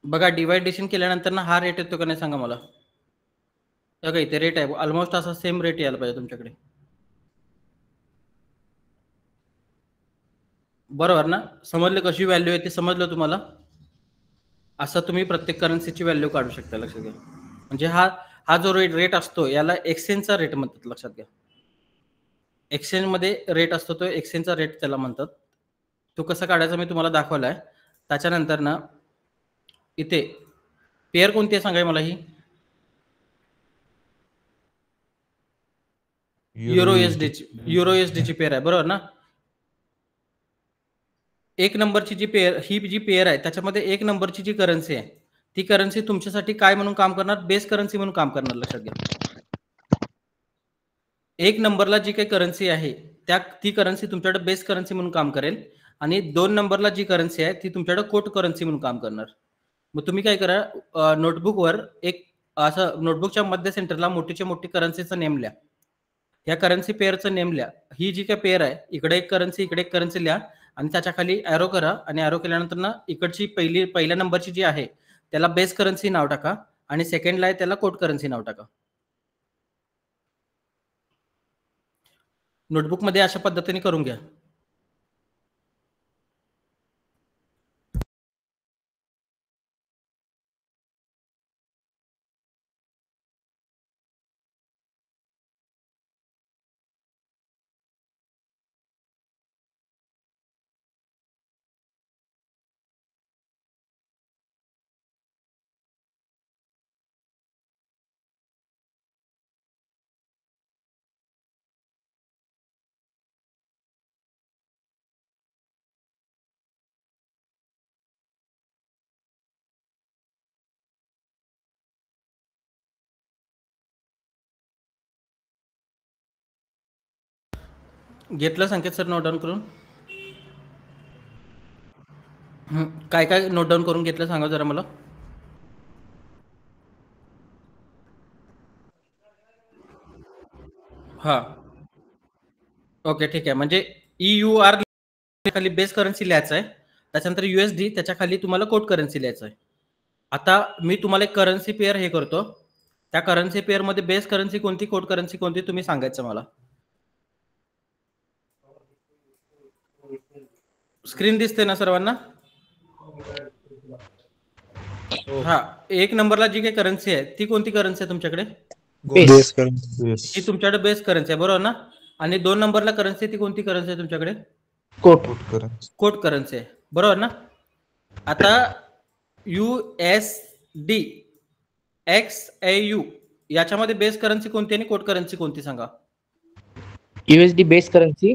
बघा डिवायडेशन केल्यानंतर ना हा रेट येतो का नाही सांगा मला. बघा इथे रेट आहे ऑलमोस्ट असा सेम रेट यायला पाहिजे तुमच्याकडे बरोबर ना. समजलं कशी व्हॅल्यू येते, समजलं तुम्हाला. असं तुम्ही प्रत्येक करन्सीची व्हॅल्यू काढू शकता लक्षात घ्या. म्हणजे हा जो रेट असतो याला एक्सचेंजचा रेट म्हणतात लक्षात घ्या. एक्सचेंज मध्ये रेट असतो तो एक्सचेंजचा रेट त्याला म्हणतात. तो कसा काढायचा मी तुम्हाला दाखवलाय. त्याच्यानंतर ना इथे पेअर कोणती आहे सांगाय मला. ही युरो USD ची पेअर आहे, बरोबर ना? एक नंबरची जी पेअर, ही जी पेअर आहे त्याच्यामध्ये एक नंबरची जी करन्सी आहे ती करन्सी तुमच्यासाठी काय म्हणून काम करणार? बेस करन्सी म्हणून काम करणार, लक्षात घ्या. एक नंबरला जी काही करन्सी आहे ती करन्सी तुमच्याकडे बेस करन्सी म्हणून काम करेल आणि 2 नंबरला जी करन्सी आहे ती तुमच्याकडे कोट करन्सी म्हणून काम करणार. मग तुम्ही काय करा, नोटबुकवर एक असं नोटबुकच्या मध्य सेंटरला मोठीच्या मोठी करन्सीचं नेम लिहा. या करन्सी पेअरचं नेम लिहा. ही जी काही पेअर आहे, इकडे एक करन्सी इकडे एक करन्सी लिहा आणि त्याच्या खाली ॲरो करा आणि ॲरो केल्यानंतर ना इकडची पहिल्या नंबरची जी आहे त्याला बेस करन्सी नाव टाका आणि सेकंडला आहे त्याला कोट करन्सी नाव टाका. नोटबुकमध्ये अशा पद्धतीने करून घ्या. घेतलं संकेत सर नोट डाऊन करून? काय काय नोट डाऊन करून घेतलं सांगा जरा मला. हा, ओके ठीक आहे. म्हणजे EUR खाली बेस करन्सी लिहायचं आहे, त्याच्यानंतर USD त्याच्या खाली तुम्हाला कोट करन्सी लिहायचं आहे. आता मी तुम्हाला एक करन्सी पेअर हे करतो, त्या करन्सी पेअर मध्ये बेस करन्सी कोणती कोट करन्सी कोणती तुम्ही सांगायचं मला. स्क्रीन दिसते ना सर्वांना? हा, एक नंबरला जी काही करन्सी आहे ती कोणती करन्सी आहे तुमच्याकडे?
Base currency.
ही तुमच्याकडे बेस करन्सी आहे, बरोबर ना? आणि 2 नंबरला करन्सी ती कोणती करन्सी आहे तुमच्याकडे? कोट करन्सी आहे, बरोबर ना? आता USD XAU याच्यामध्ये बेस करन्सी कोणती आणि कोट करन्सी कोणती सांगा.
USD base currency.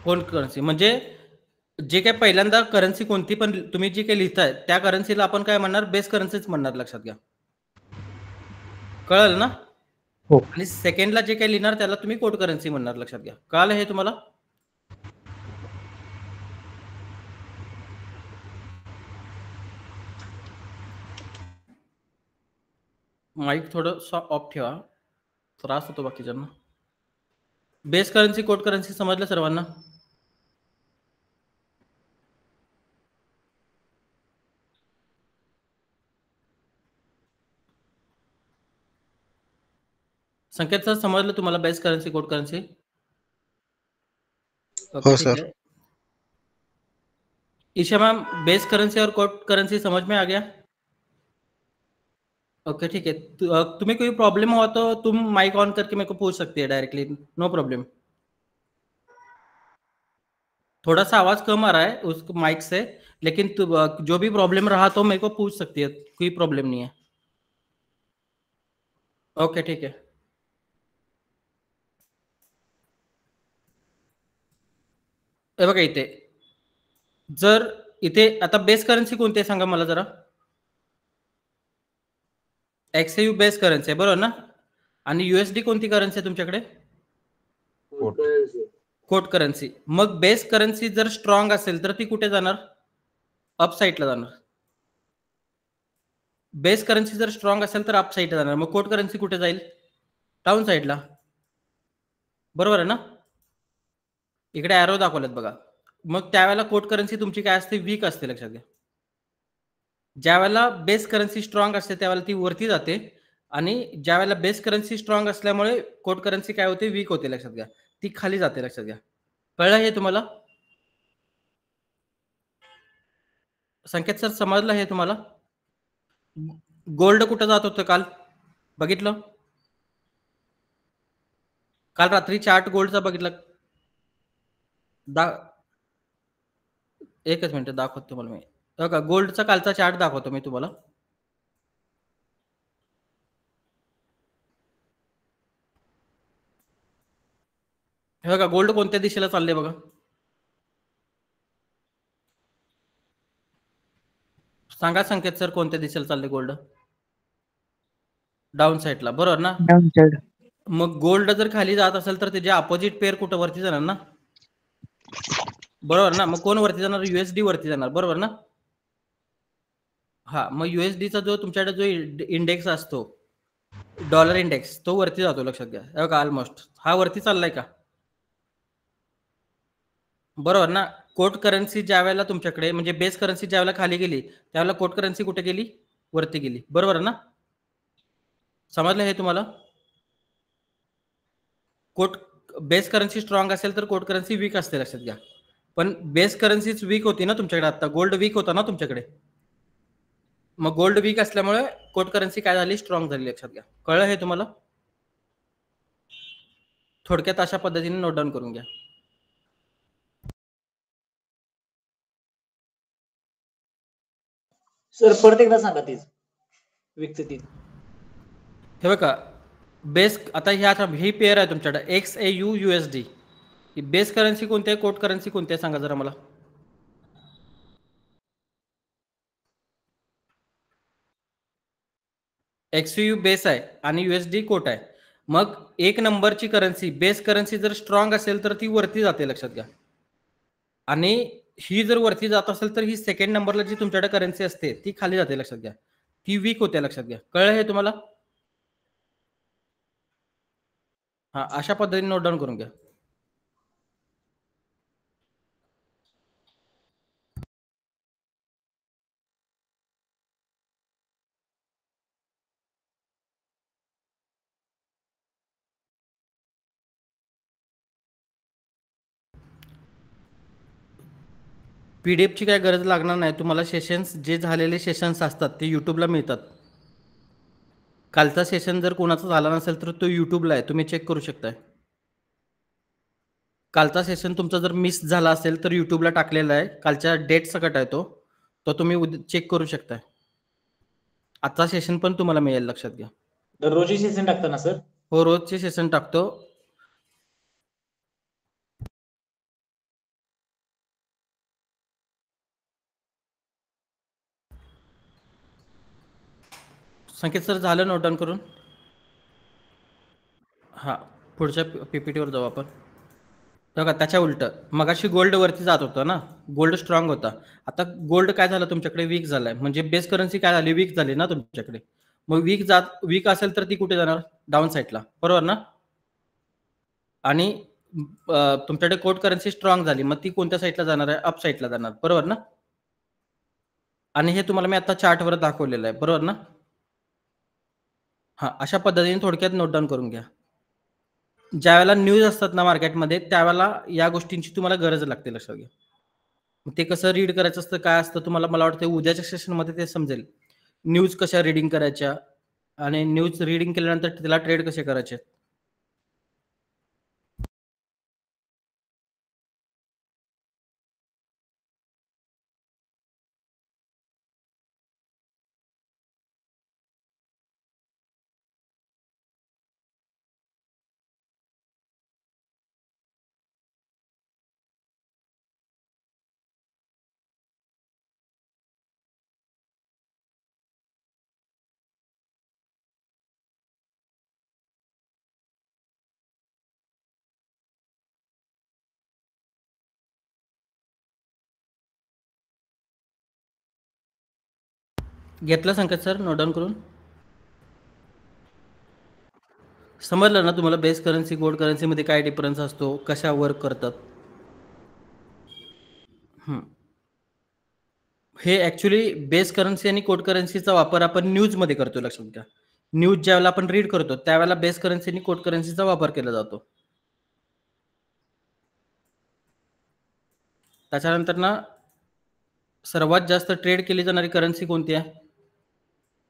Quote currency म्हणजे जे काही पहिल्यांदा करन्सी कोणती पण तुम्ही जी काही लिहिताय त्या करन्सीला आपण काय म्हणणार? बेस करन्सीच म्हणणार, लक्षात घ्या. कळलं ना?
हो.
आणि सेकंडला जे काही लिहिणार त्याला तुम्ही कोट करन्सी म्हणणार, लक्षात घ्या. कळलं हे तुम्हाला? माईक थोडं ऑफ ठेवा, त्रास होतो बाकीच्यांना. बेस करन्सी कोट करन्सी समजलं सर्वांना? संकेत सर समझ तुम्हाला बेस करन्सी कोट करन्सी?
हो sir.
Isha ma'am, base currency और कोट करेंसी समझ में आ गया? ओके ठीक है. तुम्हें कोई प्रॉब्लम हुआ तो तुम माइक ऑन करके मेरे को पूछ सकती है डायरेक्टली, नो प्रॉब्लम. थोड़ा सा आवाज कम आ रहा है उस माइक से, लेकिन जो भी प्रॉब्लम रहा तो मेरे को पूछ सकती है, कोई प्रॉब्लम नहीं है. ओके ठीक है. हे बघा इथे, जर इथे आता बेस करन्सी कोणती आहे सांगा मला जरा. XAU बेस करन्सी आहे, बरोबर ना? आणि USD कोणती करन्सी आहे तुमच्याकडे? Quote currency. मग बेस करन्सी जर स्ट्रॉंग असेल तर ती कुठे जाणार? अप साईडला जाणार. बेस करन्सी जर स्ट्रॉंग असेल तर अप साईडला जाणार. मग कोट करन्सी कुठे जाईल? डाऊन साईडला, बरोबर आहे ना? इकडे ॲरो दाखवलेत बघा. मग त्यावेळेला कोट करन्सी तुमची काय असते? वीक असते, लक्षात घ्या. ज्यावेळेला बेस करन्सी स्ट्रॉंग असते त्यावेळेला ती वरती जाते आणि ज्यावेळेला बेस करन्सी स्ट्रॉंग असल्यामुळे कोट करन्सी काय होते? वीक होते, लक्षात घ्या. ती खाली जाते, लक्षात घ्या. कळलं हे तुम्हाला? संकेत सर समजलं हे तुम्हाला? गोल्ड कुठं जात होतं काल? बघितलं? काल रात्री चार्ट गोल्डचा बघितलं? एकच मिनिट दाखवतो तुम्हाला मी. बघा गोल्डचा कालचा चार्ट दाखवतो मी तुम्हाला. हे बघा गोल्ड कोणत्या दिशेला चाललंय बघा. सांगा संकेत सर, कोणत्या दिशेला चालले गोल्ड? डाऊन साईडला, बरोबर ना?
Down side.
मग गोल्ड जर खाली जात असेल तर त्याचे अपोजिट पेअर कुठं वरती जाणार ना, बरोबर ना? मग कोण वरती जाणार? युएसडी वरती जाणार, बरोबर ना? हा, मग युएसडीचा जो तुमच्याकडे जो इंडेक्स असतो, डॉलर इंडेक्स, तो वरती जातो, लक्षात घ्या. हे बघा ऑलमोस्ट हा वरती चाललाय का, बरोबर ना? कोट करन्सी ज्या वेळेला तुमच्याकडे म्हणजे बेस करन्सी ज्या वेळेला खाली गेली त्यावेळेला कोट करन्सी कुठे गेली? वरती गेली, बरोबर ना? समजलं हे तुम्हाला? कोट बेस करन्सी स्ट्रॉंग असेल तर कोट करन्सी वीक असते, लक्षात घ्या. पण बेस करन्सीच वीक होती ना तुमच्याकडे, आता गोल्ड वीक होता ना तुमच्याकडे, मग गोल्ड वीक असल्यामुळे कोट करन्सी काय झाली? स्ट्रॉंग झाली, लक्षात घ्या. कळलं हे तुम्हाला? थोडक्यात अशा पद्धतीने नोट डाऊन करून घ्या.
सर परत एकदा सांगा तीच विकत ती.
हे बघा बेस, आता ही पेअर आहे तुमच्याकडे XAU USD. ही बेस करन्सी कोणती आहे, कोट करन्सी कोणती आहे, सांगा जरा मला. XAU बेस आहे आणि USD कोट आहे. मग एक नंबरची करन्सी, बेस करन्सी जर स्ट्रॉंग असेल तर ती वरती जाते, लक्षात घ्या. आणि ही जर वरती जात असेल तर ही सेकंड नंबरला जी तुमच्याकडे करन्सी असते ती खाली जाते, लक्षात घ्या. ती वीक होते, लक्षात घ्या. कळलं हे तुम्हाला? हा, अशा पद्धतीने नोट डाऊन करून घ्या. PDF ची काय गरज लागणार नाही तुम्हाला. सेशन्स जे झालेले सेशन्स असतात ते यूट्यूबला मिळतात. कालचा सेशन जर कोणाचा झाला नसेल तर तो यूट्यूबला आहे, तुम्ही चेक करू शकताय. कालचा सेशन तुमचा जर मिस झाला असेल तर यूट्यूबला टाकलेला आहे, कालच्या डेट सकट आहे तो तुम्ही चेक करू शकताय. आजचा सेशन पण तुम्हाला मिळेल, लक्षात घ्या.
दररोजची सेशन टाकता ना सर?
हो, रोजचे सेशन टाकतो. संकेत सर झालं नोट डाऊन करून? हा, पुढच्या PPT वर जाऊ आपण. बघा त्याच्या उलट मगाशी गोल्ड वरती जात होता ना, गोल्ड स्ट्रॉंग होता. आता गोल्ड काय झालं तुमच्याकडे? वीक झालाय. म्हणजे बेस करन्सी काय झाली? वीक झाली ना तुमच्याकडे. मग वीक असेल तर ती कुठे जाणार? डाऊन साईडला, बरोबर ना? आणि तुमच्याकडे कोट करन्सी स्ट्रॉंग झाली, मग ती कोणत्या साईडला जाणार आहे? अप साईडला जाणार, बरोबर ना? आणि हे तुम्हाला मी आता चार्टवर दाखवलेलं आहे, बरोबर ना? हा, अशा पद्धतीने थोडक्यात नोट डाऊन करून घ्या. ज्या वेळेला न्यूज असतात ना मार्केटमध्ये त्यावेळेला या गोष्टींची तुम्हाला गरज लागते, लक्षात घ्या. ते कसं रीड करायचं असतं, काय असतं तुम्हाला, मला वाटतं उद्याच्या सेशनमध्ये ते समजेल. न्यूज कशा रीडिंग करायच्या आणि न्यूज रीडिंग केल्यानंतर त्याला ट्रेड कसे करायचे. घेतलं संकेत सर नोट डाऊन करून? समजलं ना तुम्हाला बेस करन्सी कोड करन्सीमध्ये काय डिफरन्स असतो, कशा वर्क करतात? हे ॲक्च्युली बेस करन्सी आणि कोड करन्सीचा वापर आपण न्यूजमध्ये करतो, लक्षात घ्या. न्यूज ज्यावेळेला आपण रीड करतो त्यावेळेला बेस करन्सी आणि कोड करन्सीचा वापर केला जातो. त्याच्यानंतर ना सर्वात जास्त ट्रेड केली जाणारी करन्सी कोणती आहे?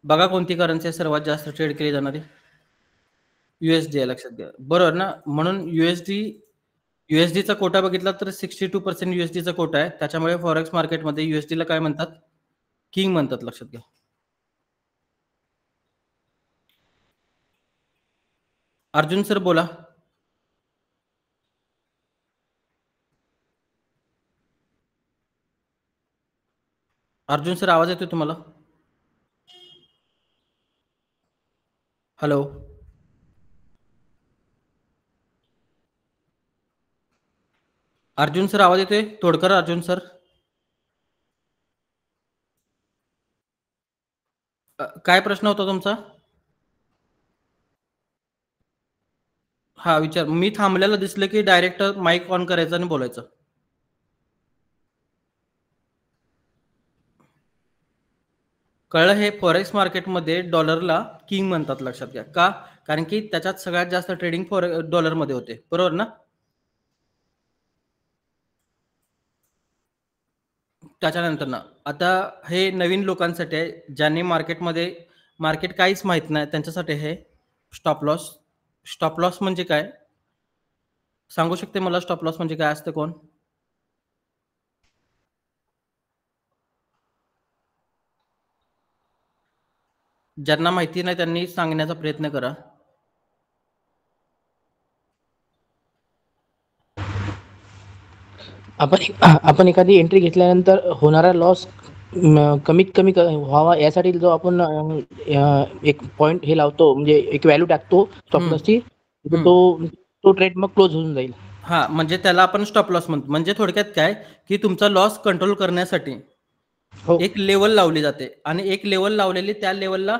बघा कोणती करन्सी आहे सर्वात जास्त ट्रेड केली जाणारी? USD आहे, लक्षात घ्या, बरोबर ना? म्हणून USDचा कोटा बघितला तर 62% USDचा कोटा आहे. त्याच्यामुळे फॉरेक्स मार्केटमध्ये USDला काय म्हणतात? किंग म्हणतात, लक्षात घ्या. अर्जुन सर बोला. अर्जुन सर आवाज येतोय तुम्हाला? हॅलो. अर्जुन सर आवाज येतोय? तोडकर अर्जुन सर. काय प्रश्न होता तुमचा? हा विचार. मी थांबलेलं दिसलं की डायरेक्ट माईक ऑन करायचं आणि बोलायचं. कळलं? हे फॉरेक्स मार्केटमध्ये डॉलरला किंग म्हणतात, लक्षात घ्या. का? कारण की त्याच्यात सगळ्यात जास्त ट्रेडिंग डॉलरमध्ये होते, बरोबर ना? त्याच्यानंतर ना आता हे नवीन लोकांसाठी आहे, ज्यांनी मार्केट काहीच माहित नाही त्यांच्यासाठी हे स्टॉप लॉस. स्टॉप लॉस म्हणजे काय सांगू शकते मला? स्टॉप लॉस म्हणजे काय असतं कोण? ज्यांना माहिती नाही त्यांनी सांगण्याचा प्रयत्न करा.
आपण एखादी एंट्री घेतल्यानंतर होणारा लॉस कमीत कमी व्हावा यासाठी जो आपण एक पॉइंट हे लावतो, म्हणजे एक व्हॅल्यू टाकतो स्टॉप लॉसची, तो ट्रेड मग क्लोज होऊन जाईल.
हा, म्हणजे त्याला आपण स्टॉप लॉस म्हणतो. म्हणजे थोडक्यात काय की तुमचा लॉस कंट्रोल करण्यासाठी एक लेवल लावली जाते आणि एक लेवल लावलेली त्या लेवलला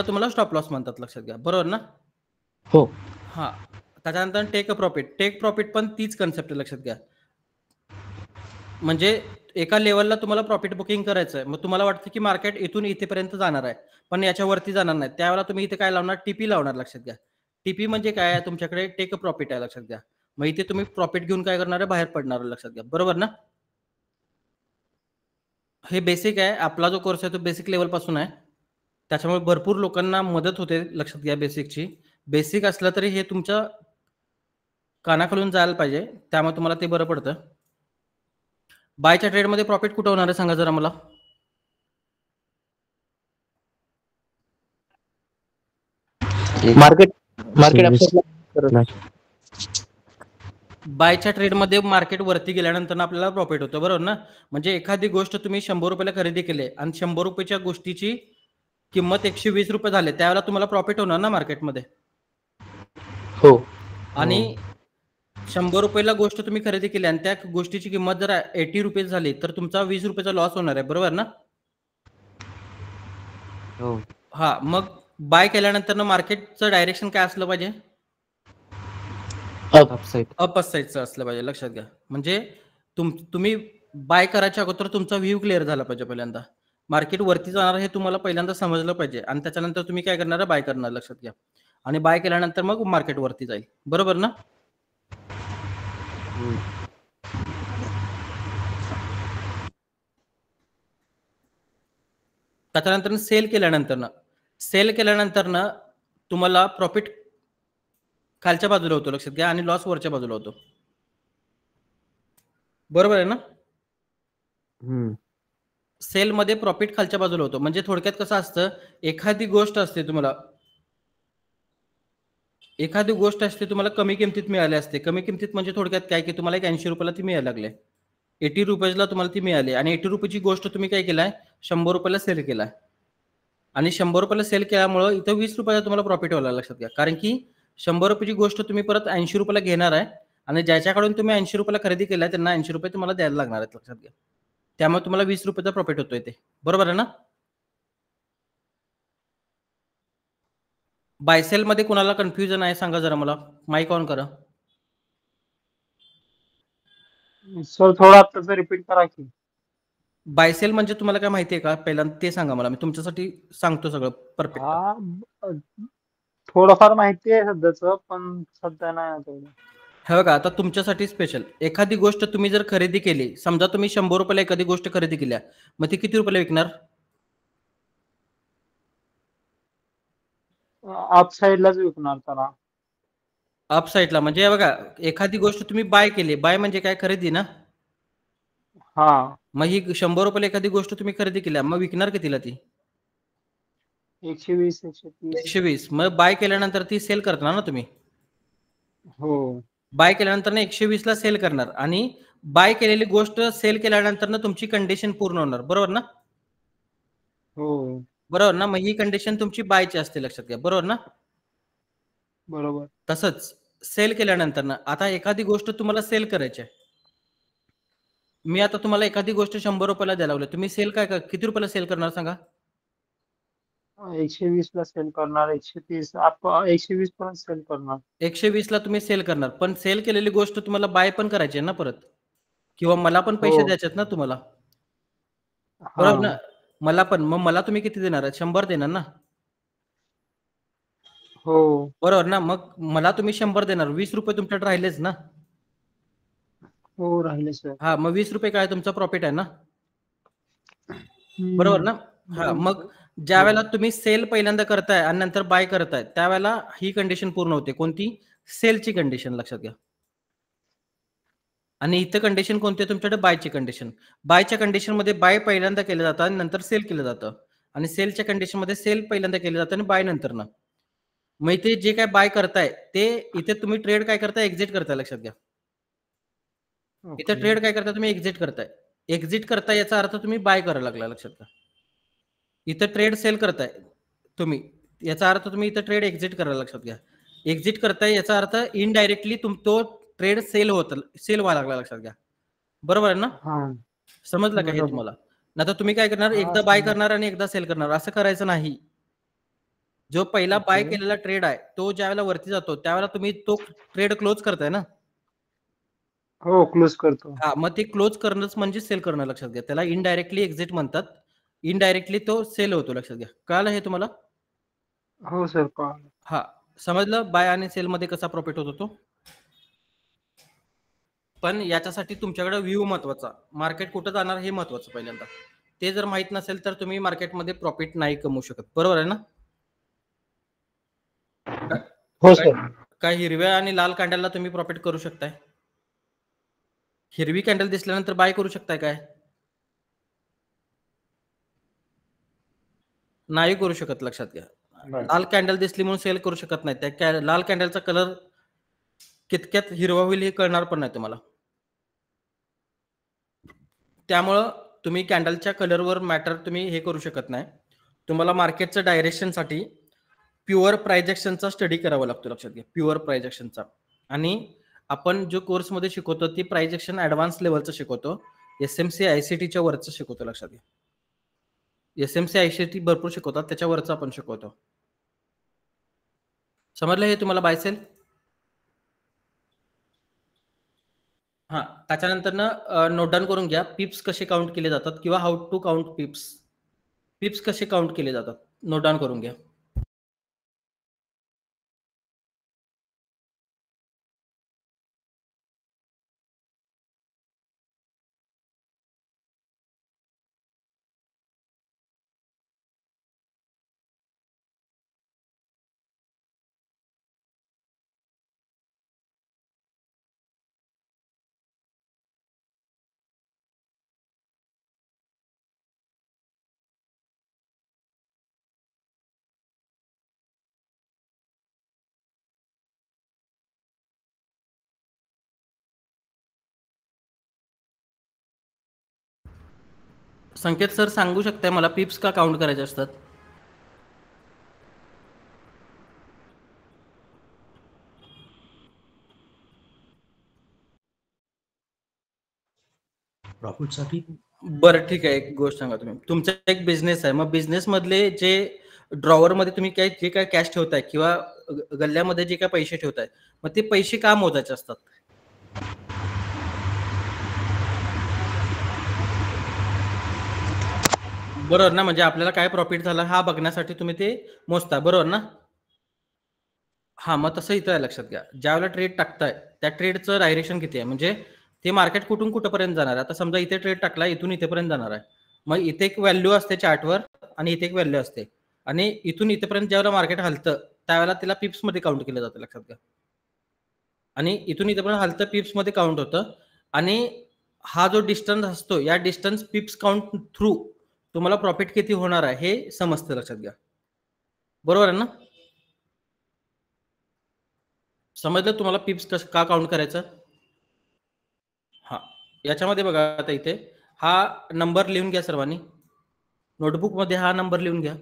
तुम्हाला स्टॉप लॉस म्हणतात, लक्षात घ्या. बरोबर ना?
हो.
हा. त्याच्यानंतर टेक प्रॉफिट पण तीच कन्सेप्ट आहे, लक्षात घ्या. म्हणजे एका लेवलला तुम्हाला प्रॉफिट बुकिंग करायचं आहे. मग तुम्हाला वाटतं की मार्केट इथून इथेपर्यंत जाणार आहे, पण याच्यावरती जाणार नाही. त्यावेळेला तुम्ही इथे काय लावणार? टीपी लावणार, लक्षात घ्या. टीपी म्हणजे काय आहे? तुमच्याकडे टेक प्रॉफिट आहे, लक्षात घ्या. मग इथे तुम्ही प्रॉफिट घेऊन काय करणार आहे? बाहेर पडणार, लक्षात घ्या. बरोबर ना? हे बेसिक आहे. आपला जो कोर्स आहे तो बेसिक लेवल पासून आहे, त्याच्यामुळे भरपूर लोकांना मदत होते, लक्षात घ्या. बेसिकची बेसिक असलं तरी हे तुमच्या कानाखालून जायला पाहिजे, त्यामुळे तुम्हाला ते बरं पडतं. बायच्या ट्रेडमध्ये प्रॉफिट कुठं होणार आहे सांगा जरा मला?
मार्केट
बायच्या ट्रेडमध्ये मार्केट वरती गेल्यानंतर आपल्याला प्रॉफिट होतं, बरोबर ना? म्हणजे एखादी गोष्ट तुम्ही 100 रुपयाला खरेदी केली आणि 100 रुपयाच्या गोष्टीची किंमत 120 रुपये झाले, त्यावेळेला तुम्हाला प्रॉफिट होणार ना मार्केटमध्ये?
हो.
आणि 100 रुपयाला गोष्ट तुम्ही खरेदी केली आणि त्या गोष्टीची किंमत जर 80 रुपये झाली तर तुमचा 20 रुपयाचा लॉस होणार आहे, बरोबर ना?
हो.
हा. मग बाय केल्यानंतर मार्केटचं डायरेक्शन काय असलं पाहिजे? अप साईडचं असलं पाहिजे, लक्षात घ्या. म्हणजे तुम्ही बाय करायच्या अगोदर तुमचा व्ह्यू क्लिअर झाला पाहिजे. पहिल्यांदा मार्केट वरती जाणार हे तुम्हाला पहिल्यांदा समजलं पाहिजे आणि त्याच्यानंतर तुम्ही काय करणार? बाय करणार, लक्षात घ्या. आणि बाय केल्यानंतर मग मार्केट वरती जाईल, बरोबर ना? त्याच्यानंतर सेल केल्यानंतर तुम्हाला प्रॉफिट खालच्या बाजूला होतो, लक्षात घ्या, आणि लॉस वरच्या बाजूला होतो, बरोबर आहे ना? सेल मध्ये प्रॉफिट खालच्या बाजूला होतो. म्हणजे थोडक्यात कसं असतं, एखादी गोष्ट असते तुम्हाला कमी किमतीत मिळाली असते. कमी किमतीत म्हणजे थोडक्यात काय की तुम्हाला 80 रुपयाला ती मिळायला लागले, 80 रुपयाला तुम्हाला ती मिळाली आणि 80 रुपयाची गोष्ट तुम्ही काय केलाय? 100 रुपयाला सेल केलाय आणि 100 रुपयाला सेल केल्यामुळे इथं 20 रुपयाला तुम्हाला प्रॉफिट व्हायला, लक्षात घ्या. कारण की 100 रुपयाची गोष्ट तुम्ही परत 80 रुपयाला घेणार आहे आणि ज्याच्याकडून तुम्ही 80 रुपयाला खरेदी केलाय त्यांना 80 रुपये तुम्हाला द्यायला लागणार आहेत, लक्षात घ्या. त्यामुळे तुम्हाला 20 रुपयाचा प्रॉफिट होतोय ते, बरोबर आहे ना? बायसेल मध्ये कुणाला कन्फ्युजन आहे सांगा जरा मला, माईक ऑन करा.
सर थोडा आत्ताचं रिपीट करा की.
बायसेल म्हणजे तुम्हाला काय माहिती आहे का? पहिल्यांदा ते सांगा मला, मी तुमच्यासाठी सांगतो सगळं परफेक्ट.
हा, थोडंफार माहिती आहे सध्याचं, पण सध्या नाही तेवढं.
हे बघा, आता तुमच्यासाठी स्पेशल एखादी गोष्ट तुम्ही जर खरेदी केली, समजा तुम्ही 100 रुपयाला एखादी गोष्ट खरेदी केली, मग ती किती रुपयाला विकणार?
अप साईडलाच विकणार त्याला.
अप साईडला म्हणजे बघा, एखादी गोष्ट तुम्ही बाय केली, बाय म्हणजे काय? खरेदी ना.
हा.
मग ही 100 रुपयाला एखादी गोष्ट तुम्ही खरेदी केली, मग विकणार कितीला ती?
120, 130.
120. मग बाय केल्यानंतर ती सेल करणार ना तुम्ही.
हो.
बाय केल्यानंतर 120 ला सेल करणार आणि बाय केलेली गोष्ट सेल केल्यानंतर तुमची कंडिशन पूर्ण होणार, बरोबर ना?
हो
बरोबर ना? मग ही कंडिशन तुमची बायची असते, लक्षात घ्या, बरोबर ना?
बरोबर.
तसंच सेल केल्यानंतर ना आता एखादी गोष्ट तुम्हाला सेल करायची आहे. मी आता तुम्हाला एखादी गोष्ट 100 रुपयाला द्यायला लागलो, तुम्ही सेल किती रुपयाला सेल करणार सांगा?
120 ला सेल करणार, 130 आपण 120 पर्यंत सेल करणार.
120 ला तुम्ही सेल करणार, पण सेल केलेली गोष्ट तुम्हाला बाय पण करायची आहे ना परत, किंवा मला पण पैसे
हो.
द्यायचे आहेत ना तुम्हाला,
हा
बरोबर ना? मला पण, मग मला तुम्ही किती देणार आहे? 100 देणार ना,
हो
बरोबर ना? मग मला तुम्ही 100 देणार, 20 रुपये तुमच्याकडे राहिलेच ना.
हो राहिले सर.
हा, मग 20 रुपये काय तुमचा प्रॉफिट आहे ना, बरोबर ना? हा, मग ज्या वेळेला तुम्ही सेल पहिल्यांदा करताय आणि नंतर बाय करताय त्यावेळेला ही कंडिशन पूर्ण होते, कोणती? सेलची कंडिशन, लक्षात घ्या. आणि इथं कंडिशन कोणती आहे तुमच्याकडे? बायची कंडिशन. बायच्या कंडिशन मध्ये बाय पहिल्यांदा केलं जातं आणि नंतर सेल केलं जातं, आणि सेलच्या कंडिशन मध्ये सेल पहिल्यांदा केलं जातं आणि बाय नंतर ना. मग इथे जे काय बाय करताय ते इथे तुम्ही ट्रेड काय करताय? एक्झिट करताय, लक्षात घ्या. इथे ट्रेड काय करताय? तुम्ही एक्झिट करताय. एक्झिट करताय याचा अर्थ तुम्ही बाय करायला लागला, लक्षात घ्या. इथं ट्रेड सेल करताय तुम्ही, याचा अर्थ तुम्ही इथं ट्रेड एक्झिट करायला, लक्षात घ्या. एक्झिट करताय याचा अर्थ इनडायरेक्टली तो ट्रेड सेल व्हायला लागला, लक्षात घ्या, बरोबर आहे ना?
हा
समजलं का हे
बरोबर.
तुम्हाला? आता तुम्ही काय करणार?
हा,
एकदा बाय
समजलं.
करणार आणि एकदा सेल करणार, असं करायचं नाही. जो पहिला बाय
ओके.
केलेला ट्रेड आहे तो ज्या वेळेला वरती जातो त्यावेळेला तुम्ही तो ट्रेड क्लोज करताय ना.
हो क्लोज करतो.
हा, मग ते क्लोज करणंच म्हणजे सेल करणं, लक्षात घ्या. त्याला इनडायरेक्टली एक्झिट म्हणतात, इनडायरेक्टली तो सेल होतो, लक्षात घ्या. कळालं हे तुम्हाला?
हो सर कळालं.
हा, समजलं बाय आणि सेल मध्ये कसा प्रॉफिट होतो तो. पण याच्यासाठी तुमच्याकडे व्ह्यू महत्वाचा, मार्केट कुठं जाणार हे महत्वाचं पहिल्यांदा. ते जर माहित नसेल तर तुम्ही मार्केटमध्ये प्रॉफिट नाही कमवू शकत, बरोबर आहे ना?
हो सर.
काय हिरव्या आणि लाल कॅन्डलला तुम्ही प्रॉफिट करू शकताय? हिरवी कॅन्डल दिसल्यानंतर बाय करू शकताय काय? नाही करू शकत, लक्षात घ्या.
नाही.
लाल कॅन्डल दिसली म्हणून सेल करू शकत नाही. त्या लाल कॅन्डलचा कलर कितक्यात हिरवा होईल हे कळणार पण नाही तुम्हाला. त्यामुळं तुम्ही कॅन्डलच्या कलरवर मॅटर तुम्ही हे करू शकत नाही. तुम्हाला मार्केटच्या डायरेक्शनसाठी प्युअर प्राइजेक्शनचा स्टडी करावा लागतो, लक्षात घ्या. प्युअर प्राइजेक्शनचा. आणि आपण जो कोर्समध्ये शिकवतो ती प्राइजेक्शन ऍडव्हान्स लेवलचं शिकवतो, SMC ICTच्या वरचं शिकवतो, लक्षात घ्या. SMC ICT भरपूर शिकवतात, त्याच्यावरचं आपण शिकवतो. समजलं हे तुम्हाला? Buy sell. हा, त्याच्यानंतर नोट डाऊन करून घ्या, पिप्स कसे काउंट केले जातात किंवा how to count pips. Pips कसे काउंट केले जातात नोट डाऊन करून घ्या. संकेत सर सांगू शकताय मला पिप्स का काउंट करायचे असतात?
प्रॉफिटसाठी.
बरं ठीक आहे, एक गोष्ट सांगा तुम्ही. तुमचा एक बिझनेस आहे, मग बिझनेस मधले जे ड्रॉवर मध्ये तुम्ही जे काय कॅश ठेवताय किंवा गल्ल्यामध्ये जे काय पैसे ठेवताय, मग ते पैसे का मोजायचे असतात? बरोबर ना? म्हणजे आपल्याला काय प्रॉफिट झाला हा बघण्यासाठी तुम्ही ते मोजता, बरोबर ना? हा, मग तसं इथं आहे, लक्षात घ्या. ज्यावेळेला ट्रेड टाकताय त्या ट्रेडचं डायरेक्शन किती आहे, म्हणजे ते मार्केट कुठून कुठपर्यंत जाणार आहे. आता समजा इथे ट्रेड टाकला, इथून इथेपर्यंत जाणार आहे. मग इथे एक व्हॅल्यू असते चार्टवर आणि इथे एक व्हॅल्यू असते, आणि इथून इथेपर्यंत ज्यावेळेला मार्केट हलतं त्यावेळेला तिला पिप्स मध्ये काउंट केलं जातं, लक्षात घ्या. आणि इथून इथेपर्यंत हलतं पिप्स मध्ये काउंट होतं, आणि हा जो डिस्टन्स असतो या डिस्टन्स पिप्स काउंट थ्रू तुम्हाला प्रॉफिट किती होणार आहे हे समजतं, लक्षात घ्या. बरोबर आहे ना? समजलं तुम्हाला पिप्स का काउंट करायचं? हा, याच्यामध्ये बघा आता इथे हा नंबर लिहून घ्या सर्वांनी, नोटबुक मध्ये हा नंबर लिहून घ्या.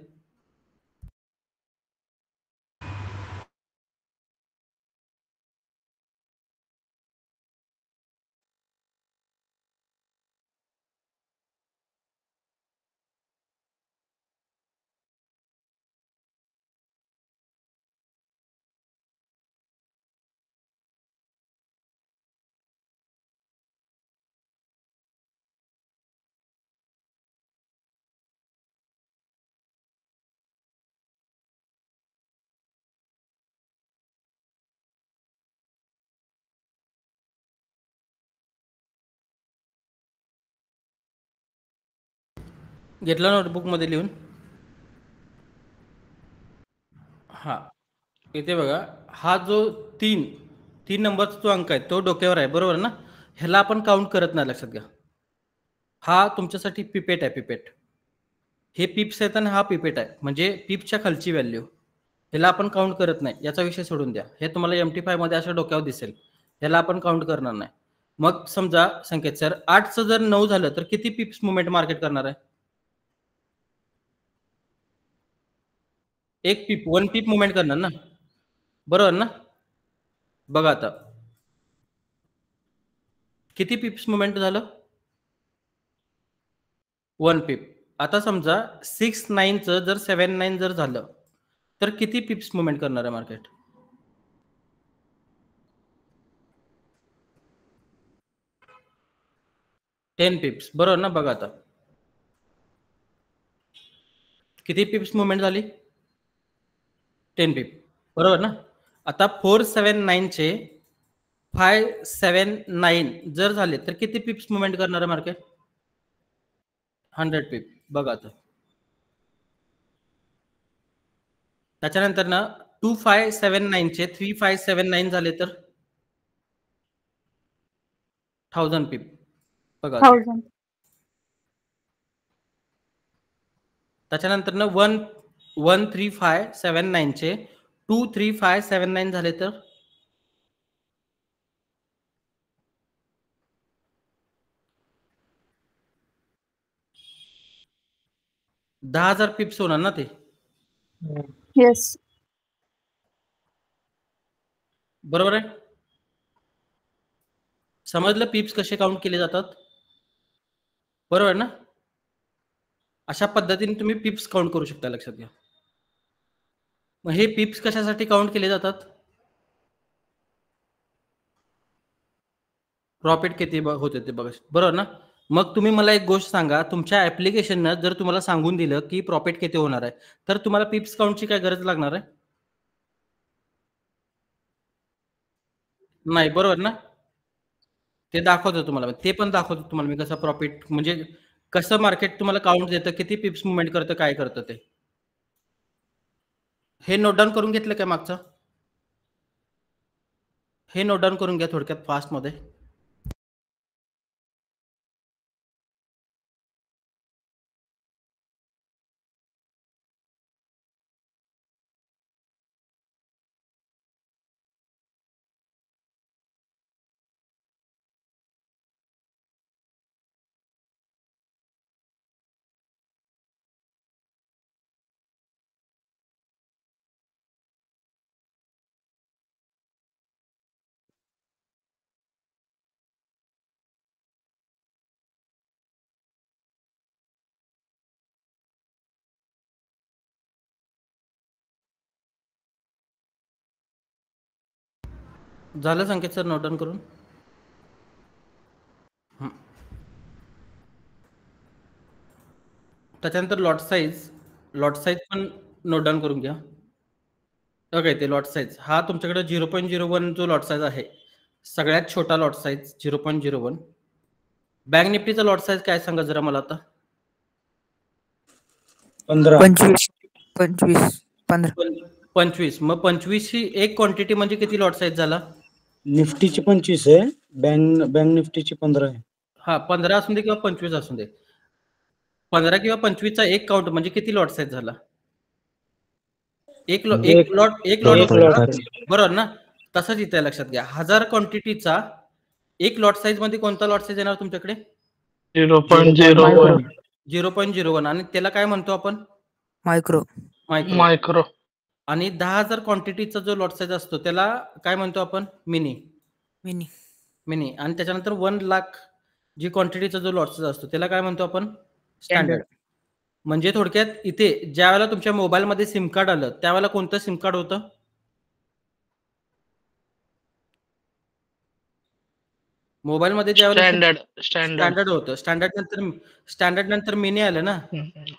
घेतला नोटबुक मध्ये लिहून? हा, इथे बघा हा जो तीन नंबरचा जो अंक आहे तो डोक्यावर आहे, बरोबर ना? ह्याला आपण काउंट करत नाही, लक्षात घ्या. हा तुमच्यासाठी पिपेट आहे, पिपेट. हे पिप्स आहेत आणि हा पिपेट आहे, म्हणजे पिपच्या खालची व्हॅल्यू. ह्याला आपण काउंट करत नाही, याचा विषय सोडून द्या. हे तुम्हाला MT5 मध्ये अशा डोक्यावर दिसेल, ह्याला आपण काउंट करणार नाही. मग समजा संकेत सर 8चं जर 9 झालं तर किती पिप्स मुवमेंट मार्केट करणार आहे? एक पिप, 1 पिप मुवमेंट करणार ना, बरोबर ना? बघा आता किती पिप्स मुवमेंट झालं? 1 पिप. आता समजा 6-9चं जर 7-9 जर झालं तर किती पिप्स मुवमेंट करणार आहे मार्केट? 10 पिप्स, बरोबर ना? बघा आता किती पिप्स मुवमेंट झाली? 10 पिप, बरोबर ना? आता 4-7-9 चे 5-7-9 जर झाले तर किती पिप्स मुवमेंट करणार आहे मार्केट? 100 पिप. बघा आता त्याच्यानंतर ना 2-5-7-9 चे 3-5-7-9 झाले तर 1000 पिप. बघा
1000.
त्याच्यानंतर ना 1-3-5-7-9 चे 2-3-5-7-9 झाले तर 10,000 पिप्स होणार ना ते,
Yes.
बरोबर आहे? समजलं पिप्स कसे काउंट केले जातात, बरोबर ना? अशा पद्धतीने तुम्ही पिप्स काउंट करू शकता, लक्षात घ्या. मग हे पिप्स कशासाठी काउंट केले जातात? प्रॉफिट किती होते ते बघा, बरोबर ना? मग तुम्ही मला एक गोष्ट सांगा, तुमच्या ऍप्लिकेशननं जर तुम्हाला सांगून दिलं की प्रॉफिट किती होणार आहे तर तुम्हाला पिप्स काउंटची काय गरज लागणार आहे? नाही, बरोबर ना? ते दाखवतो तुम्हाला, ते पण दाखवतो तुम्हाला मी कसं प्रॉफिट, म्हणजे कसं मार्केट तुम्हाला काउंट देतं, किती पिप्स मुवमेंट करतं, काय करतं ते. हे नोट डाऊन करून घेतलं काय मागचं? हे नोट डाऊन करून घ्या थोडक्यात फास्ट मध्ये. झालं संकेत सर नोट डाऊन करून? त्याच्यानंतर लॉट साईज पण नोट डाऊन करून घ्या. ओके, ते लॉट साईज हा तुमच्याकडे 0.01 जो लॉट साईज आहे, सगळ्यात छोटा लॉट साईज 0.01. बँक निफ्टीचा लॉट साईज काय सांगा जरा मला आता? 25. मग 25 ही एक क्वांटिटी म्हणजे किती लॉट साईज झाला?
निफ्टीची 25 आहे, बँक निफ्टीची 15 आहे.
हा, 15 असून दे किंवा 25 असून दे, 15 किंवा 25 चा एक काउंट म्हणजे किती लॉट साईज झाला? एक लॉट, बरोबर ना? तसंच इथे आहे, लक्षात घ्या. 1000 क्वांटिटीचा एक लॉट साईज मध्ये कोणता लॉट साईज येणार तुमच्याकडे?
0.01
0.01 आणि त्याला काय म्हणतो आपण?
मायक्रो.
मायक्रो. आणि 10,000 क्वांटिटीचा जो लॉट साईज असतो त्याला काय म्हणतो आपण? मिनी. मिनी. आणि त्याच्यानंतर 1,00,000 जी क्वांटिटीचा जो लॉट साईज असतो त्याला काय म्हणतो आपण? स्टँडर्ड. म्हणजे थोडक्यात इथे ज्या वेळेला तुमच्या मोबाईलमध्ये सिम कार्ड आलं त्यावेळेला कोणतं सिम कार्ड होतं? मोबाईलमध्ये ज्यावेळेला स्टँडर्ड होतं. स्टँडर्ड नंतर मिनी आलं ना.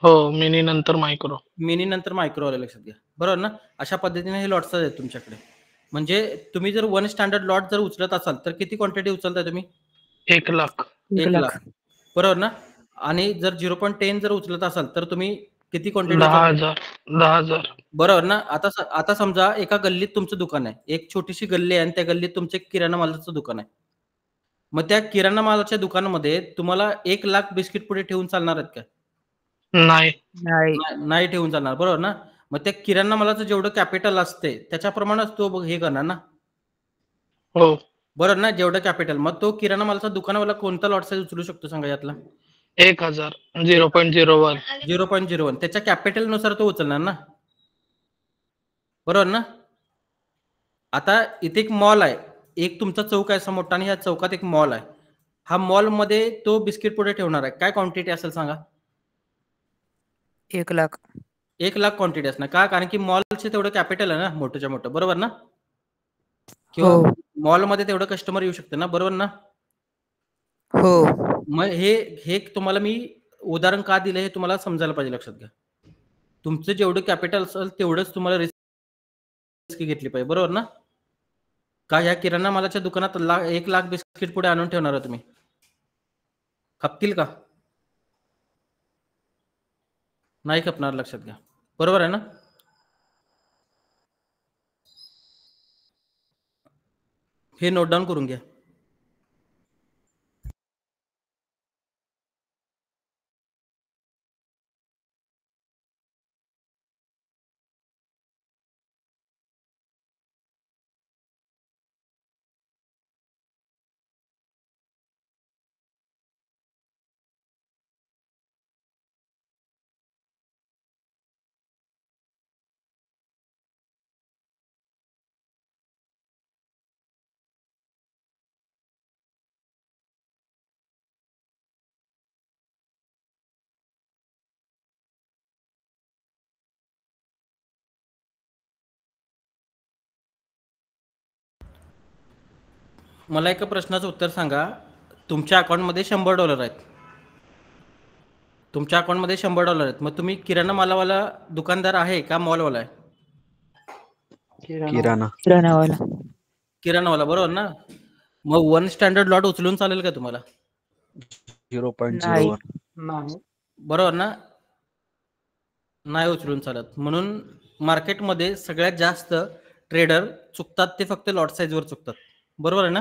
हो, मिनी नंतर मायक्रो.
मिनी नंतर मायक्रो आलं, लक्षात घ्या. बरोबर ना. अशा पद्धतीने हे लॉट्स आहेत तुमच्याकडे. म्हणजे तुम्ही जर 1 स्टँडर्ड लॉट जर उचलत असाल तर किती क्वांटिटी उचलताय तुम्ही?
1,00,000.
1,00,000. बरोबर ना. आणि जर 0.10 जर उचलत असाल तर तुम्ही किती क्वांटिटी?
10,000.
बरोबर ना. आता समजा एका गल्लीत तुमचं दुकान आहे, एक छोटीशी गल्ली आहे आणि त्या गल्लीत तुमचं किराणा मालाचं दुकान आहे. मग त्या किराणा मालाच्या दुकानामध्ये तुम्हाला 1,00,000 बिस्किट पुढे ठेवून चालणार आहेत का? नाही ठेवून चालणार. बरोबर ना. मग त्या किराणा मालाचं जेवढं कॅपिटल असते त्याच्याप्रमाणेच तो हे करणार ना.
हो.
बरोबर ना. जेवढं कॅपिटल, मग तो किराणा मालाचा दुकानवाला कोणता लॉट साईज उचलू शकतो सांगा यातला?
1,000. 0.01.
0.01 त्याच्या कॅपिटल नुसार तो उचलणार ना. बरोबर ना. आता इथे एक मॉल आहे, एक तुमचा चौक आहे असा मोठा आणि ह्या चौकात एक मॉल आहे. हा मॉल मध्ये तो बिस्किट पुढे ठेवणार आहे, काय क्वांटिटी असेल सांगा?
1,00,000.
1,00,000 क्वांटिटी असणार. का? कारण की मॉलचे तेवढं कॅपिटल आहे ना, मोठ्याच्या मोठं. बरोबर ना. किंवा मॉलमध्ये तेवढं कस्टमर येऊ शकते ना. बरोबर ना.
हो.
मग हे तुम्हाला मी उदाहरण का दिलं हे तुम्हाला समजायला पाहिजे, लक्षात घ्या. तुमचं जेवढं कॅपिटल असेल तेवढंच तुम्हाला रिस्क घेतली पाहिजे. बरोबर ना. का ह्या किराणा मालाच्या दुकानात 1,00,000 बिस्किट पुढे आणून ठेवणार तुम्ही? खपतील का? नाही खपणार, लक्षात घ्या. बरोबर आहे ना. हे नोट डाऊन करून घ्या. मला एका प्रश्नाचं उत्तर सांगा. तुमच्या अकाउंटमध्ये $100 आहेत. तुमच्या अकाउंटमध्ये $100 आहेत. मग तुम्ही किराणा मालावाला दुकानदार आहे का मॉलवाला आहे? किराणावाला. बरोबर ना. मग 1 स्टँडर्ड लॉट उचलून चालेल का तुम्हाला?
0.01.
बरोबर ना. नाही उचलून चालत. म्हणून मार्केटमध्ये सगळ्यात जास्त ट्रेडर चुकतात ते फक्त लॉट साईजवर चुकतात. बरोबर आहे ना.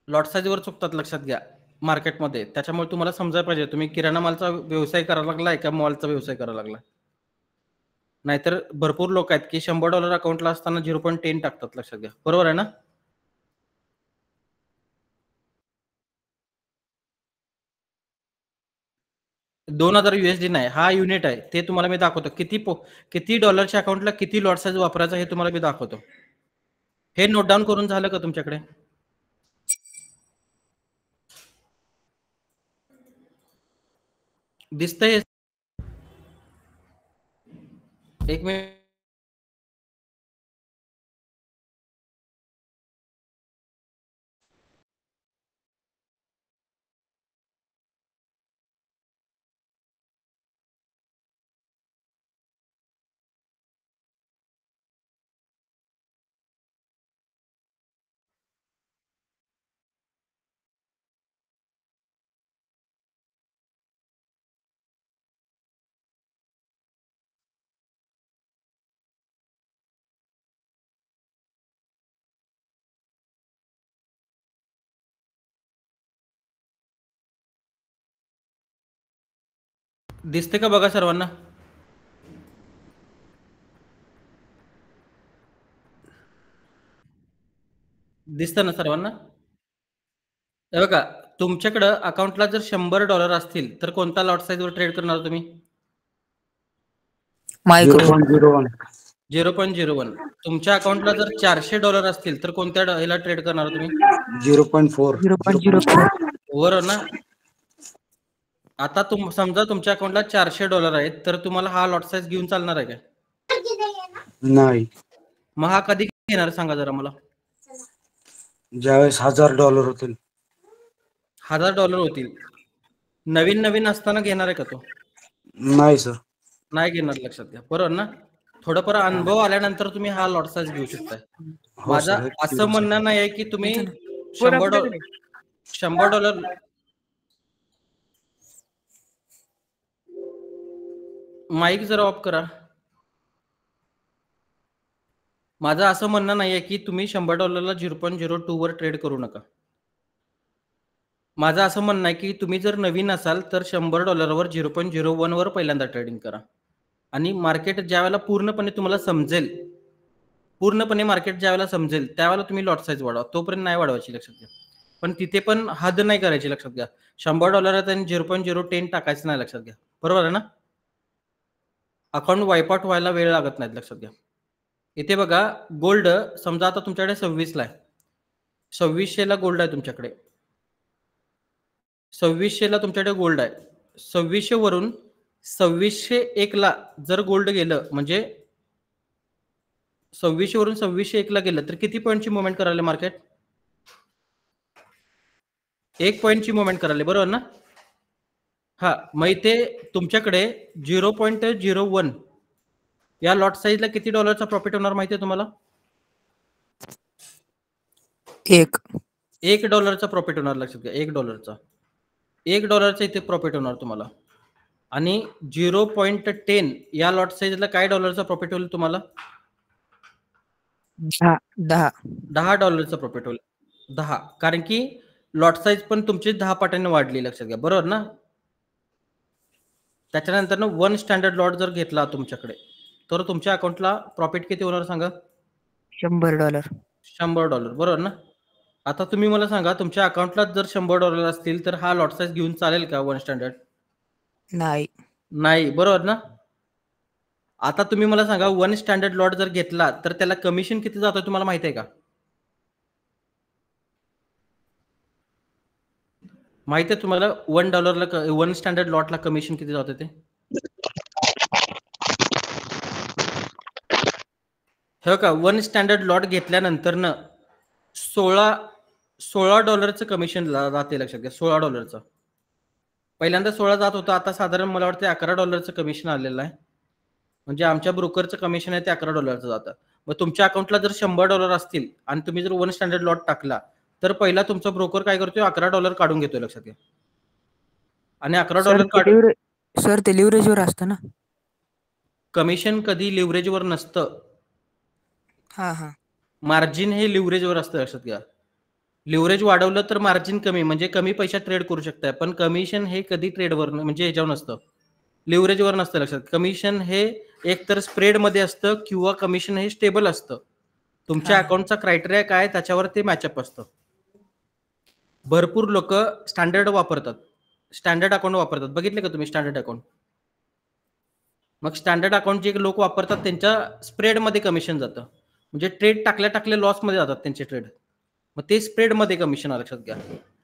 लॉट साईजवर चुकतात, लक्षात घ्या मार्केटमध्ये. त्याच्यामुळे तुम्हाला समजायला पाहिजे तुम्ही किराणा मालचा व्यवसाय करायला लागलाय का मॉलचा व्यवसाय करायला लागलाय. नाहीतर भरपूर लोक आहेत की $100 अकाउंटला असताना 0.10 टाकतात, लक्षात घ्या. बरोबर आहे ना. $2,000 नाही, हा युनिट आहे. ते तुम्हाला मी दाखवतो. किती डॉलरच्या अकाउंटला किती लॉट साईज वापरायचा हे तुम्हाला मी दाखवतो. हे नोट डाऊन करून झालं का तुमच्याकडे? दिसतंय? एक मिनिट. दिसते का बघा सर्वांना? दिसतं ना सर्वांना? हे बघा, तुमच्याकडं अकाउंटला जर $100 असतील तर कोणता लॉट साईजवर ट्रेड करणार तुम्ही?
0.01.
0.01. तुमच्या अकाउंटला जर $400 असतील तर कोणत्या ह्याला ट्रेड करणार तुम्ही?
0.4.
0.04.
बरोबर ना? आता समजा तुमच्या अकाउंटला $400 आहेत तर तुम्हाला हा लॉट साईज घेऊन चालणार आहे का?
नाही.
मग हा कधी घेणार सांगा जरा मला.
ज्यावेळेस $1000 होतील.
$1000 होतील. नवीन असताना घेणार आहे का तो?
नाही सर.
नाही घेणार, लक्षात घ्या. बरोबर ना? थोडंफार अनुभव आल्यानंतर तुम्ही हा लॉट साईज घेऊ शकताय.
हो
माझा
सर.
असं म्हणणं नाही आहे की तुम्ही $100 माईक जरा ऑफ करा. माझं असं म्हणणं नाही आहे की तुम्ही $100 0.02 वर ट्रेड करू नका. माझं असं म्हणणं आहे की तुम्ही जर नवीन असाल तर $100 वर 0.01 वर पहिल्यांदा ट्रेडिंग करा आणि मार्केट ज्यावेळेला पूर्णपणे तुम्हाला समजेल, ज्यावेळेला समजेल त्यावेळेला तुम्ही लॉट साईज वाढवा. तोपर्यंत नाही वाढवायची, लक्षात घ्या. पण तिथे पण हद नाही करायची, लक्षात घ्या. $100 आणि 0.010 टाकायचं नाही, लक्षात घ्या. बरोबर आहे ना? अकाउंट वाईपआउट व्हायला वेळ लागत नाही, लक्षात घ्या. इथे बघा, गोल्ड समजा आता तुमच्याकडे 26ला आहे. 2600ला गोल्ड आहे तुमच्याकडे. 2600ला तुमच्याकडे गोल्ड आहे. 2600 वरून 2601ला जर गोल्ड गेलं, म्हणजे 2600 वरून 2601ला गेलं तर किती पॉईंटची मुवमेंट करायला मार्केट? 1 पॉईंटची मुवमेंट करायला, बरोबर ना? हा, मग इथे तुमच्याकडे 0.01 या लॉट साईजला किती डॉलरचा प्रॉफिट होणार माहिती आहे तुम्हाला? 1 डॉलरचा प्रॉफिट होणार, लक्षात घ्या. $1 इथे प्रॉफिट होणार तुम्हाला. आणि 0.10 या लॉट साईजला काय डॉलरचा प्रॉफिट होईल तुम्हाला? 10 डॉलरचा प्रॉफिट होईल. 10, कारण की लॉट साईज पण तुमची 10 पटाने वाढली, लक्षात घ्या. बरोबर ना? त्याच्यानंतर 1 स्टँडर्ड लॉट जर घेतला तुमच्याकडे तर तुमच्या अकाउंटला प्रॉफिट किती होणार सांगा? $100. बरोबर ना? आता तुम्ही मला सांगा, तुमच्या अकाउंटला जर $100 असतील तर हा लॉट साईज घेऊन चालेल का 1 स्टँडर्ड? नाही, बरोबर ना? आता तुम्ही मला सांगा, 1 स्टँडर्ड लॉट जर घेतला तर त्याला कमिशन किती जातोय तुम्हाला माहिती आहे का? माहिती आहे तुम्हाला $1ला 1 स्टँडर्ड लॉटला कमिशन किती जातं ते? हे का, 1 स्टँडर्ड लॉट घेतल्यानंतर ना $16 कमिशन जाते, लक्षात घ्या. $16. पहिल्यांदा 16 जात होतं, आता साधारण मला वाटतं $11 कमिशन आलेलं आहे. म्हणजे आमच्या ब्रोकरचं कमिशन आहे ते $11 जातं. मग तुमच्या अकाउंटला जर $100 असतील आणि तुम्ही जर 1 स्टँडर्ड लॉट टाकला तर पहिला तुमचा ब्रोकर काय करतोय? $11 काढून घेतोय, लक्षात घ्या. आणि $11 काढून
सर ते लिव्हरेजवर असतं ना?
कमिशन कधी लिव्हरेजवर नसतं. मार्जिन हे लिव्हरेजवर असतं, लक्षात घ्या. लिव्हरेज वाढवलं तर मार्जिन कमी, म्हणजे कमी पैशात ट्रेड करू शकताय. पण कमिशन हे कधी ट्रेडवर म्हणजे ह्याच्यावर नसतं, लिव्हरेजवर नसतं, लक्षात. कमिशन हे एकतर स्प्रेड मध्ये असतं किंवा कमिशन हे स्टेबल असतं. तुमच्या अकाउंटचा क्रायटेरिया काय त्याच्यावर ते मॅचअप असतं. भरपूर लोक स्टँडर्ड अकाउंट वापरतात. बघितले का तुम्ही स्टँडर्ड अकाउंट? मग स्टँडर्ड अकाउंट जे लोक वापरतात त्यांच्या स्प्रेडमध्ये कमिशन जातं, म्हणजे ट्रेड टाकल्या लॉसमध्ये जातात त्यांचे ट्रेड. मग ते स्प्रेडमध्ये कमिशन, लक्षात घ्या.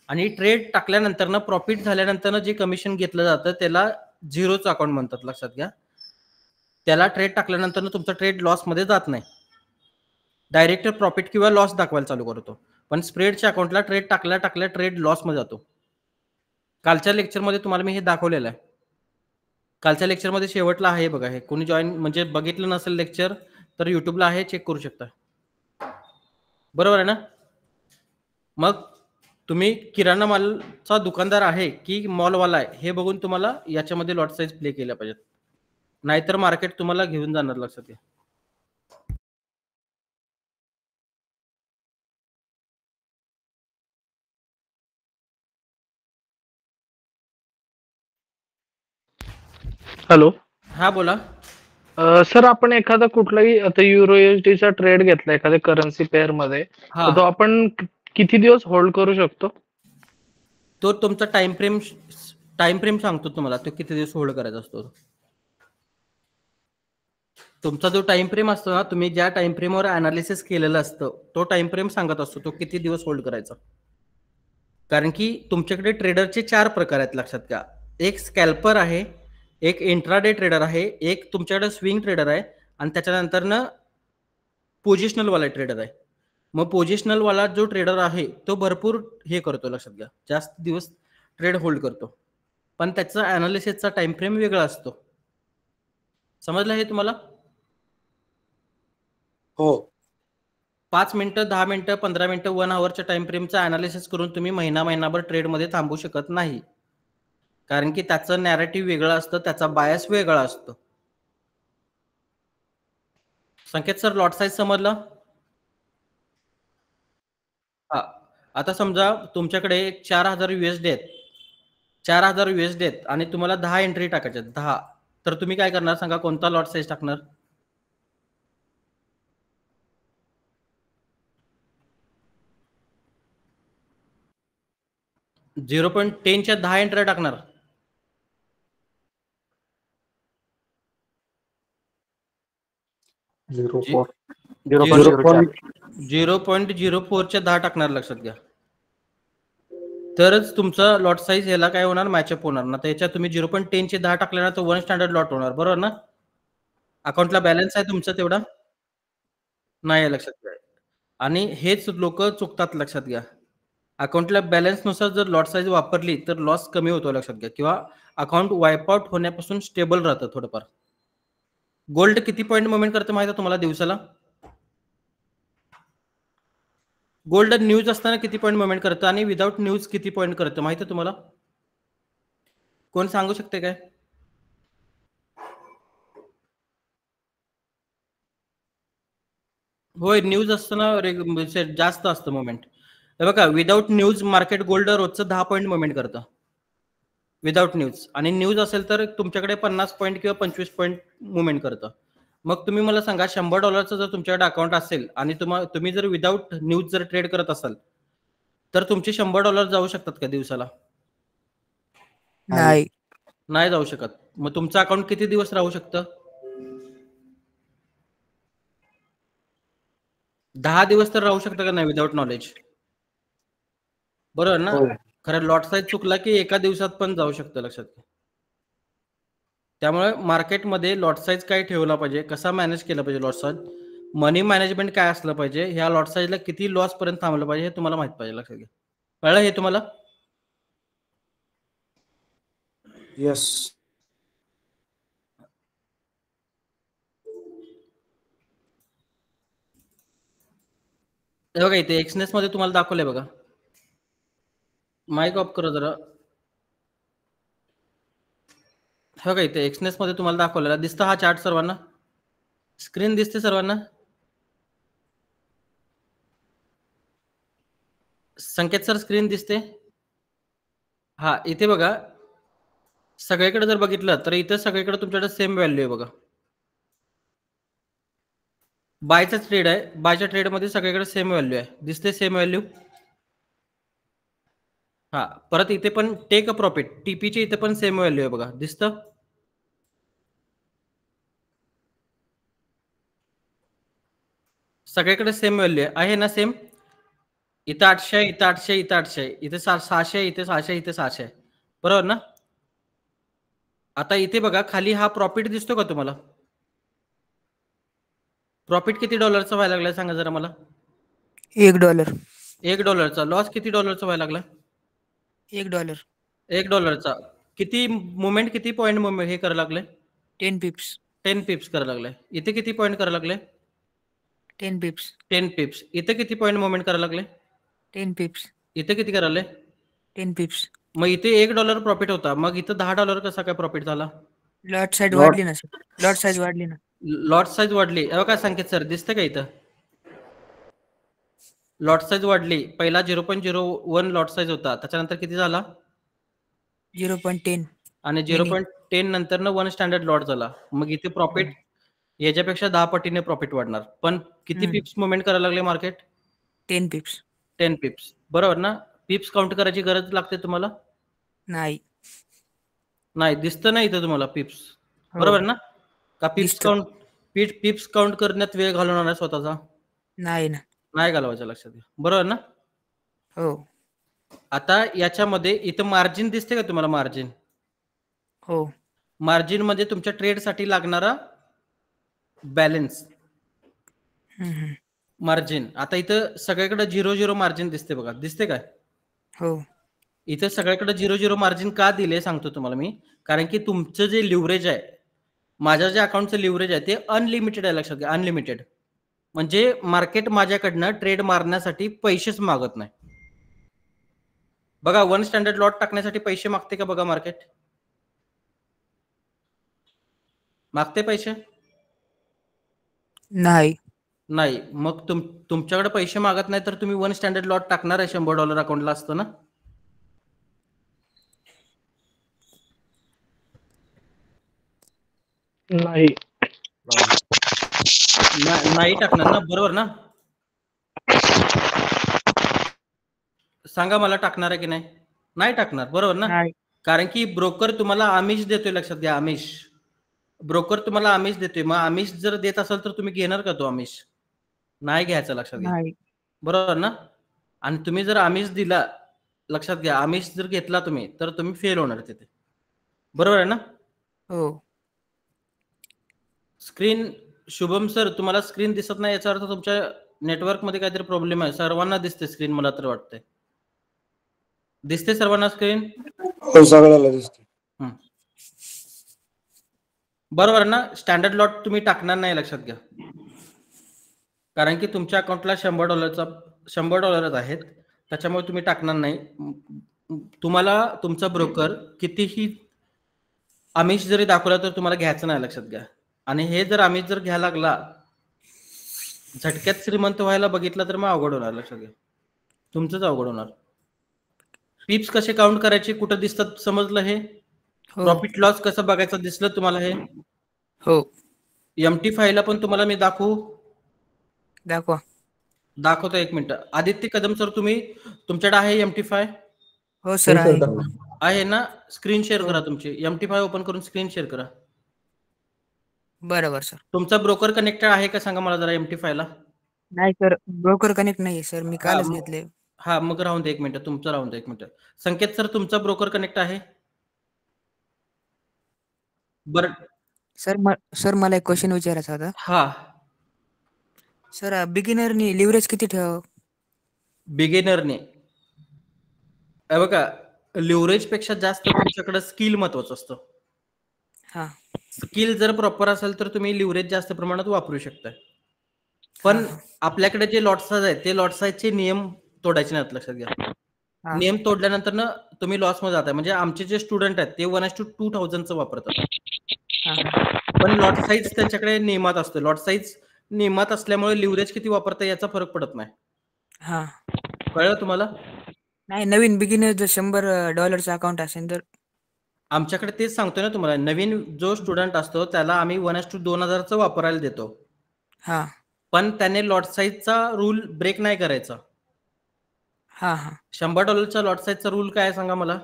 आणि ट्रेड टाकल्यानंतर ना प्रॉफिट झाल्यानंतर जे कमिशन घेतलं जातं त्याला झिरोचं अकाउंट म्हणतात, लक्षात घ्या. त्याला ट्रेड टाकल्यानंतर तुमचा ट्रेड लॉसमध्ये जात नाही, डायरेक्ट प्रॉफिट किंवा लॉस दाखवायला चालू करतो. पण स्प्रेडच्या अकाउंटला ट्रेड टाकल्या ट्रेड लॉसमध्ये जातो. कालच्या लेक्चरमध्ये तुम्हाला मी हे दाखवलेलं आहे. कालच्या लेक्चरमध्ये शेवटला आहे बघा. हे कोणी जॉईन म्हणजे बघितलं नसेल लेक्चर तर युट्यूबला आहे, चेक करू शकता. बरोबर आहे ना? मग तुम्ही किराणा मालचा दुकानदार आहे की मॉलवाला आहे हे बघून तुम्हाला याच्यामध्ये लॉट साईज प्ले केल्या पाहिजेत, नाहीतर मार्केट तुम्हाला घेऊन जाणार, लक्षात घ्या.
हॅलो,
हा बोला.
सर आपण एखादा कुठलाही आता युरो चा ट्रेड घेतला एखाद्या करन्सी पेअर मध्ये
हा
तर तो आपण किती दिवस होल्ड करू शकतो?
तो तुमचा टाइम फ्रेम सांगतो तुम्हाला, तो किती दिवस होल्ड करायचा असतो. तुमचा जो टाइम फ्रेम असतो ना, तुम्ही ज्या टाइम फ्रेमवर अनालिसिस केलेलं असतं तो टाइम फ्रेम सांगत असतो तो किती दिवस होल्ड करायचा. कारण की तुमच्याकडे ट्रेडरचे 4 प्रकार आहेत, लक्षात घ्या. एक स्कॅल्पर आहे, एक इंट्राडे ट्रेडर आहे, एक तुमच्याकडे स्विंग ट्रेडर आहे आणि त्याच्यानंतर ना पोझिशनल वाला ट्रेडर आहे. मग पोझिशनल वाला जो ट्रेडर आहे तो भरपूर हे करतो, लक्षात घ्या, जास्त दिवस ट्रेड होल्ड करतो, पण त्याचा अनालिसिसचा टाइम फ्रेम वेगळा असतो. समजलं हे तुम्हाला?
हो.
5 मिनिटं, 10 मिनिटं, 15 मिनिटं, 1 आवरच्या टाइम फ्रेमचा अनालिसिस करून तुम्ही महिनाभर ट्रेडमध्ये थांबू शकत नाही. कारण की त्याचं नॅरेटिव्ह वेगळं असतं, त्याचा बायस वेगळा असतो. संकेत सर, लॉट साईज समजलं? हा. आता समजा तुमच्याकडे 4000 USD आहेत, 4000 USD आहेत आणि तुम्हाला 10 एंट्री टाकायच्या, 10, तर तुम्ही काय करणार सांगा, कोणता लॉट साईज टाकणार? 0.10च्या 10 एंट्री टाकणार. 0.04च्या 10 टाकणार, लक्षात घ्या. तरच तुमचं लॉट साईज याला काय होणार, मॅचअप होणार ना. त्याच्यात तुम्ही 0.10चे 10 टाकले ना तर 1 स्टँडर्ड लॉट होणार, बरोबर ना. अकाउंटला बॅलन्स आहे तुमचं तेवढा नाही, लक्षात घ्या. आणि हेच लोक चुकतात, लक्षात घ्या. अकाउंटला बॅलन्स नुसार जर लॉट साईज वापरली तर लॉस कमी होतो, लक्षात घ्या, किंवा अकाउंट वाईपआउट होण्यापासून स्टेबल राहतं थोडंफार. गोल्ड किती पॉईंट मुवमेंट करते माहिती आहे तुम्हाला दिवसाला? गोल्ड न्यूज असताना किती पॉईंट मुवमेंट करतं आणि विदाउट न्यूज किती पॉईंट करतं माहिती आहे तुम्हाला? कोण सांगू शकते काय? होय, न्यूज असताना जास्त असतं मुवमेंट. हे बघा, विदाउट न्यूज मार्केट गोल्ड रोजचं 10 पॉईंट मुवमेंट करतं विदाउट न्यूज, आणि न्यूज असेल तर तुमच्याकडे 50 पॉईंट किंवा 25 पॉईंट मुवमेंट करतं. मग तुम्ही मला सांगा, $100 जर तुमच्याकडे अकाउंट असेल आणि तुम्ही जर विदाउट न्यूज जर ट्रेड करत असाल तर तुमचे $100 जाऊ शकतात का दिवसाला? नाही जाऊ शकत. मग तुमचं अकाउंट किती दिवस राहू शकतं? 10 दिवस तर राहू शकतं का नाही विदाउट नॉलेज, बरोबर ना. खरं लॉट साईज चुकला की एका दिवसात पण जाऊ शकतं, लक्षात घ्या. त्यामुळे मार्केटमध्ये लॉट साईज काय ठेवला पाहिजे, कसा मॅनेज केला पाहिजे लॉट साईज, मनी मॅनेजमेंट काय असलं पाहिजे, ह्या लॉट साईजला किती लॉस पर्यंत थांबलं पाहिजे हे तुम्हाला माहित पाहिजे, लक्षात घ्या. कळलं हे तुम्हाला?
यस.
बघा इथे एक्सनेस मध्ये तुम्हाला दाखवलंय बघा. माईक ऑफ करा जरा. बघा इथे एक्सनेस मध्ये तुम्हाला दाखवलेला दिसतं हा चार्ट सर्वांना? स्क्रीन दिसते सर्वांना? संकेत सर, स्क्रीन दिसते? हा, इथे बघा, सगळीकडे जर बघितलं तर इथे सगळीकडे तुमच्याकडे सेम व्हॅल्यू आहे बघा. बायचा ट्रेड आहे, बायच्या ट्रेडमध्ये सगळीकडे सेम व्हॅल्यू आहे, दिसते सेम व्हॅल्यू. हा, परत इथे पण टेक अ प्रॉफिट, टीपीची इथे पण सेम व्हॅल्यू आहे बघा, दिसतं? सगळीकडे सेम व्हॅल्यू आहे ना, सेम. इथं 800, इथं 800, इथं 800, इथे 600, इथे 600, इथे 600, बरोबर ना. आता इथे बघा खाली हा प्रॉफिट दिसतो का तुम्हाला? प्रॉफिट किती डॉलरचा व्हायला लागलाय सांगा जरा मला.
$1.
$1. लॉस किती डॉलरचा व्हायला लागला?
$1.
$1. किती मुवमेंट, किती पॉईंट मुवमेंट हे करायला लागले?
10 pips.
10 पिप्स करायला लागले. इथे किती पॉईंट करायला लागले?
10 pips.
10 पिप्स. इथे किती पॉईंट मुवमेंट करायला लागले?
10 pips.
इथे किती करायला?
10 pips.
मग इथे $1 प्रॉफिट होता, मग इथं $10 कसा काय प्रॉफिट झाला?
लॉट साईज वाढली ना सर, लॉट साईज वाढली ना.
लॉट साईज वाढली, काय संकेत सर दिसतं का इथं? लॉट साईज वाढली. पहिला 0.01 लॉट साईज होता, त्याच्यानंतर किती झाला?
0.10.
आणि 0.10 नंतर 1 स्टँडर्ड लॉट झाला. मग इथे प्रॉफिट याच्यापेक्षा 10 पटीने प्रॉफिट वाढणार. पण किती पिप्स मुवमेंट करायला लागले मार्केट?
10 पिप्स.
10 पिप्स. बरोबर ना? पिप्स काउंट करायची गरज लागते तुम्हाला?
नाही.
नाही, दिसतं नाही इथं तुम्हाला पिप्स.
हो.
बरोबर ना? का पिप्स
दिसतं.
पिप्स काउंट करण्यात वेळ घालवणार आहे स्वतःचा?
नाही ना.
नाही घालवायचं, लक्षात घ्या. बरोबर ना?
हो.
आता याच्यामध्ये इथं मार्जिन दिसते का तुम्हाला? मार्जिन.
हो.
मार्जिन म्हणजे तुमच्या ट्रेडसाठी लागणारा बॅलन्स. मार्जिन. आता इथं सगळीकडे 0-0 मार्जिन दिसते बघा. दिसते काय?
हो.
इथं सगळ्याकडे 0-0 मार्जिन का दिले सांगतो तुम्हाला मी. कारण की तुमचं जे लिव्हरेज आहे, माझ्या जे अकाउंटचं लिव्हरेज आहे ते अनलिमिटेड आहे, लक्षात घ्या. अनलिमिटेड. म्हणजे मार्केट माझ्याकडनं ट्रेड मारण्यासाठी पैसेच मागत नाही. बघा, 1 स्टँडर्ड लॉट टाकण्यासाठी पैसे मागते का बघा मार्केट? मागते पैसे?
नाही.
नाही. मग तुमच्याकडे पैसे मागत नाही तर तुम्ही 1 स्टँडर्ड लॉट टाकणार आहे $100 अकाउंटला असतं ना?
नाही.
नाही टाकणार ना? बरोबर ना? सांगा मला, टाकणार आहे की नाही? नाही टाकणार. बरोबर ना?
नाही.
कारण की ब्रोकर तुम्हाला आमिष देतोय, लक्षात घ्या. आमिष. ब्रोकर तुम्हाला आमिष देतोय. मग आमिष जर देत असेल तर तुम्ही घेणार का तो आमिष? नाही घ्यायचं, लक्षात घ्या.
नाही.
बरोबर ना? आणि तुम्ही जर आमिष दिला, लक्षात घ्या, आमिष जर घेतला तुम्ही तर तुम्ही फेल होणार तिथे. बरोबर आहे ना?
हो.
स्क्रीन, शुभम सर तुम्हाला स्क्रीन दिसत नाही याचा अर्थ तुमच्या नेटवर्क मध्ये काहीतरी प्रॉब्लेम आहे. सर्वांना दिसते स्क्रीन, मला तर वाटतंय. दिसते सर्वांना स्क्रीन?
हो, सगळ्याला दिसते.
बरोबर ना? स्टँडर्ड लॉट तुम्ही टाकणार नाही, लक्षात घ्या. कारण की तुमच्या अकाउंटला $100 आहेत, त्याच्यामुळे तुम्ही टाकणार नाही. तुम्हाला तुमचा ब्रोकर कितीही आमिष जरी दाखवला तर तुम्हाला घ्यायचं नाही, लक्षात घ्या. आणि हे जर आमिष जर घ्यायला लागला, झटक्यात श्रीमंत व्हायला बघितलं तर मग अवघड होणार, लक्षात घ्या. तुमचंच अवघड होणार. पिप्स कसे काउंट करायचे, कुठं दिसतात समजलं हे? प्रॉफिट लॉस कसं बघायचं दिसलं तुम्हाला हे?
हो.
MT5 ला पण तुम्हाला मी दाखवू?
दाखवा.
दाखवतो, 1 मिनिट. आदित्य कदम सर, तुमच्याकडे आहे MT5?
हो सर,
आहे ना? स्क्रीन शेअर करा तुमची. MT5 ओपन करून स्क्रीन शेअर करा.
बरोबर सर.
तुमचा ब्रोकर कनेक्टेड आहे का सांगा मला जरा MT5 ला?
नाही सर, ब्रोकर कनेक्ट नाही सर, मी कालच घेतले.
हा, मग राहून दे 1 मिनिट. तुमचं राहून दे 1 मिनिट. संकेत सर, तुमचा ब्रोकर कनेक्ट आहे? बरं
सर मला एक क्वेश्चन विचारायचा होता.
हा.
सर, बिगिनरनी लिव्हरेज किती ठेवावं?
बिगिनरने बघा, लिव्हरेज पेक्षा जास्त तुमच्याकडे स्किल महत्वाचं असतं.
हा.
स्किल जर प्रॉपर असेल तर तुम्ही लिव्हरेज जास्त प्रमाणात वापरू शकता. पण आपल्याकडे जे लॉट साइज आहेत ते लॉट साइजचे नियम तोडायचे नाहीत, लक्षात घ्या. नियम तोडल्यानंतर ना तुम्ही लॉस मध्ये जाताय. म्हणजे आमचे जे स्टुडंट आहेत ते 1:2000 वापरतात. पण लॉट साइज त्यांच्याकडे नियमात असतो. लॉट साइज नियमात असल्यामुळे लिव्हरेज किती वापरता याचा फरक पडत नाही. कळलं तुम्हाला?
नाही, नवीन बिगिनर जर $100 अकाउंट असेल तर?
आमच्याकडे तेच सांगतोय ना तुम्हाला. नवीन जो स्टुडंट असतो त्याला आम्ही 1:2000 वापरायला देतो. पण त्याने लॉट साइजचा रूल ब्रेक नाही करायचा. $100 लॉट साइजचा रूल काय सांगा मला?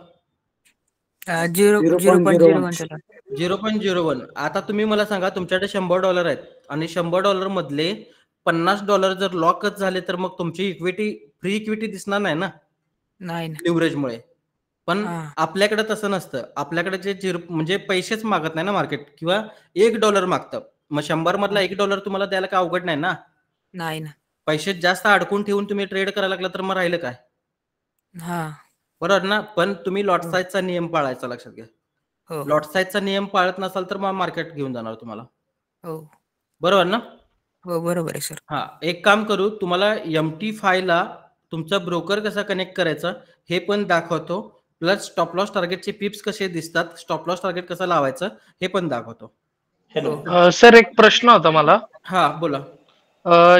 0.01. आता तुम्ही मला सांगा, तुमच्याकडे $100 आहेत आणि $100 मधले $50 जर लॉकच झाले तर मग तुमची इक्विटी, फ्री इक्विटी दिसणार नाही ना लिव्हरेजमुळे. पण आपल्याकडे तसं नसतं. आपल्याकडे जे म्हणजे पैसेच मागत नाही ना मार्केट, किंवा $1 मागतं. मग 100 मधला $1 तुम्हाला द्यायला काय अवघड नाही ना?
नाही ना.
पैसे जास्त अडकून ठेवून तुम्ही ट्रेड करायला लागला तर मग राहिलं काय? बरोबर ना? पण तुम्ही लॉट साइजचा नियम पाळायचा, लक्षात घ्या. लॉट साइजचा नियम पाळत नसाल तर मग मार्केट घेऊन जाणार तुम्हाला. बरोबर ना?
हो, बरोबर आहे सर.
हा, एक काम करू, तुम्हाला MT5 ला तुमचा ब्रोकर कसा कनेक्ट करायचा हे पण दाखवतो. प्लस स्टॉप लॉस टार्गेटचे पिप्स कसे दिसतात, स्टॉप लॉस टार्गेट कसं लावायचं हे पण दाखवतो.
सर, एक प्रश्न होता मला.
हा, बोला.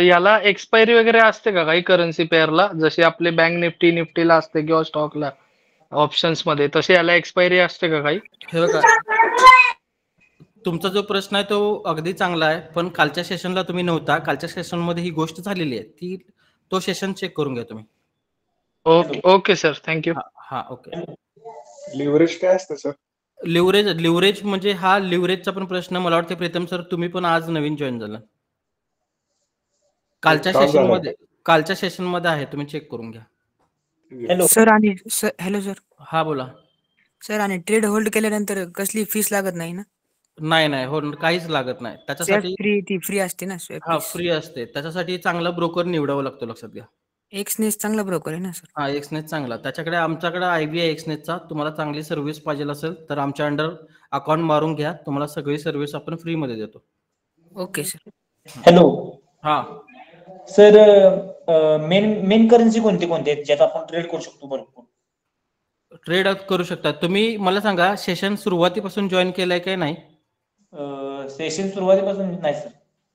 याला एक्सपायरी वगैरे असते का काही करन्सी पेअरला, जसे आपले बँक निफ्टीला असते किंवा स्टॉकला ऑप्शन्स मध्ये, तसे याला एक्सपायरी असते का काही?
हे बघा, तुमचा जो प्रश्न आहे तो अगदी चांगला आहे, पण कालच्या सेशनला तुम्ही नव्हता. कालच्या सेशनमध्ये ही गोष्ट झालेली आहे. तो सेशन चेक करून घ्या तुम्ही.
Okay sir, thank you.
हा ओके.
लिव्हरेज काय असतं सर?
लिव्हरेज म्हणजे हा लिव्हरेजचा पण प्रश्न मला वाटतं प्रीतम सर तुम्ही पण आज नवीन जॉईन झाला. कालच्या सेशन मध्ये आहे, तुम्ही चेक करून घ्या.
हॅलो
सर आणि हॅलो सर.
हा बोला.
सर आणि ट्रेड होल्ड केल्यानंतर कसली फीस लागत नाही ना?
नाही हो, काहीच लागत नाही त्याच्यासाठी.
ती फ्री असते ना?
हा फ्री असते. त्याच्यासाठी चांगला ब्रोकर निवडावा लागतो, लक्षात घ्या.
एक्सनेस चांगला ब्रोकर आहे ना सर?
हा एक्सनेस चांगला. त्याच्याकडे आमच्याकडे IB आहे एक्सनेसचा. तुम्हाला चांगली सर्व्हिस पाहिजे असेल तर आमच्या अंडर अकाउंट मारून घ्या, तुम्हाला सगळी सर्व्हिस आपण फ्री मध्ये देतो.
Okay sir.
हॅलो
हा
सर, मेन करन्सी कोणते आहेत ज्यात आपण ट्रेड करू शकतो भरपूर?
ट्रेड करू शकता तुम्ही. मला सांगा, सेशन सुरुवातीपासून जॉईन केलंय काय नाही?
सेशन सुरुवातीपासून नाही सर.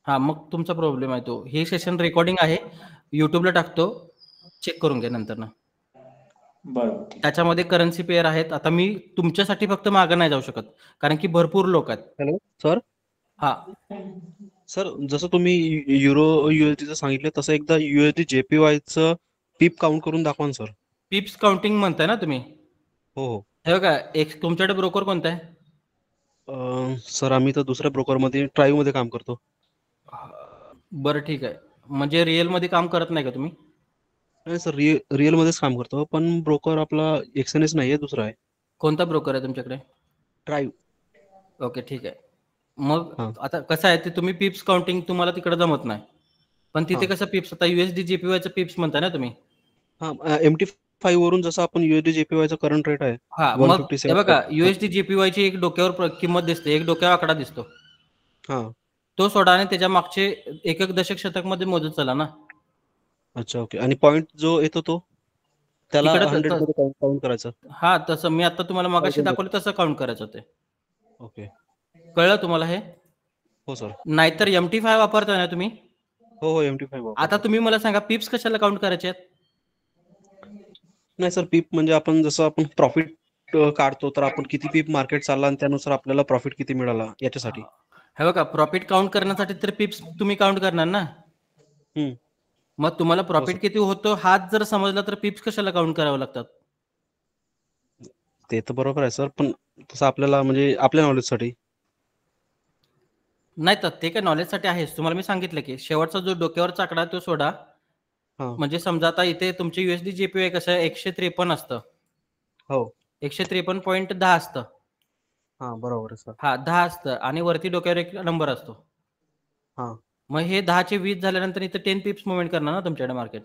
हा मग तुमचा प्रॉब्लेम आहे तो. हे सेशन रेकॉर्डिंग आहे, युट्यूबला टाकतो, चेक करून घ्या नंतर ना.
बरं.
त्याच्यामध्ये करन्सी पेअर आहेत. आता मी तुमच्यासाठी फक्त मागं नाही जाऊ शकत, कारण की भरपूर लोक आहेत.
Hello sir.
हा
सर, जसं तुम्ही युरो USD सांगितलं तसं एकदा USD JPY पीप काउंट करून दाखवा ना सर.
पिप्स काउंटिंग म्हणताय ना तुम्ही?
हो.
हे बघा, एक तुमच्याकडे ब्रोकर कोणता आहे?
सर आम्ही तर दुसऱ्या ब्रोकरमध्ये मध्ये काम करतो.
बरं ठीक आहे. म्हणजे रिअल मध्ये काम करत नाही का तुम्ही?
नाही सर, रिअल मध्येच काम करतो, पण ब्रोकर आपला एक्सएनएस नाहीये, दुसरा आहे.
कोणता ब्रोकर आहे तुमच्याकडे?
ट्राईव्ह.
ओके ठीक आहे. मग आता कसं आहे ते, तुम्ही पिप्स काउंटिंग तुम्हाला तिकडे जमत नाही, पण तिथे कसं पिप्स, आता USD JPY पिप्स म्हणताय ना तुम्ही?
हा, MT5 वरून जसं आपण USD JPY चा करंट रेट आहे.
हा मग हे बघा, USD JPY ची एक डोक्यावर किंमत दिसते, एक डोक्यावर आकडा दिसतो.
हा,
तो सोडा आणि त्याच्या मागचे एक दशक शतक मध्ये मोजत चला ना.
अच्छा ओके. आणि पॉइंट जो येतो तो त्याला 100 मध्ये काउंट करायचं?
हा, तसं मी आता तुम्हाला मगाशी दाखवलं तसं काउंट करायचं ते.
ओके,
कळलं तुम्हाला हे?
हो सर.
नाहीतर MT5 वापरताय ना तुम्ही?
हो MT5.
आता तुम्ही मला सांगा, पिप्स कशाला काउंट करायचे आहेत?
नाही सर, पीप म्हणजे आपण जसं आपण प्रॉफिट काढतो, तर आपण किती पीप मार्केट चालला आणि त्यानुसार आपल्याला प्रॉफिट किती मिळाला याच्यासाठी.
हे बघा, प्रॉफिट काउंट करण्यासाठी तर पिप्स तुम्ही काउंट करणार ना. मग तुम्हाला प्रॉफिट किती होतो हाच जर समजला तर पिप्स कशाला काउंट करावं लागतात?
ते तर बरोबर आहे सर, पण तसं आपल्याला म्हणजे आपल्या नॉलेजसाठी.
नाही तर ते काय नॉलेजसाठी आहेच. तुम्हाला मी सांगितलं की शेवटचा जो डोक्यावरचा आकडा तो सोडा. म्हणजे समजा आता इथे तुमचे USD JPY कसं 153 असतं.
हो,
153.10 असतं.
हा बरोबर आहे सर.
हा 10 असतं आणि वरती डोक्यावर एक नंबर असतो.
हा,
मग हे 10 चे 20 झाल्यानंतर इथं 10 पिप्स मुवमेंट करणार ना तुमच्याकडे मार्केट.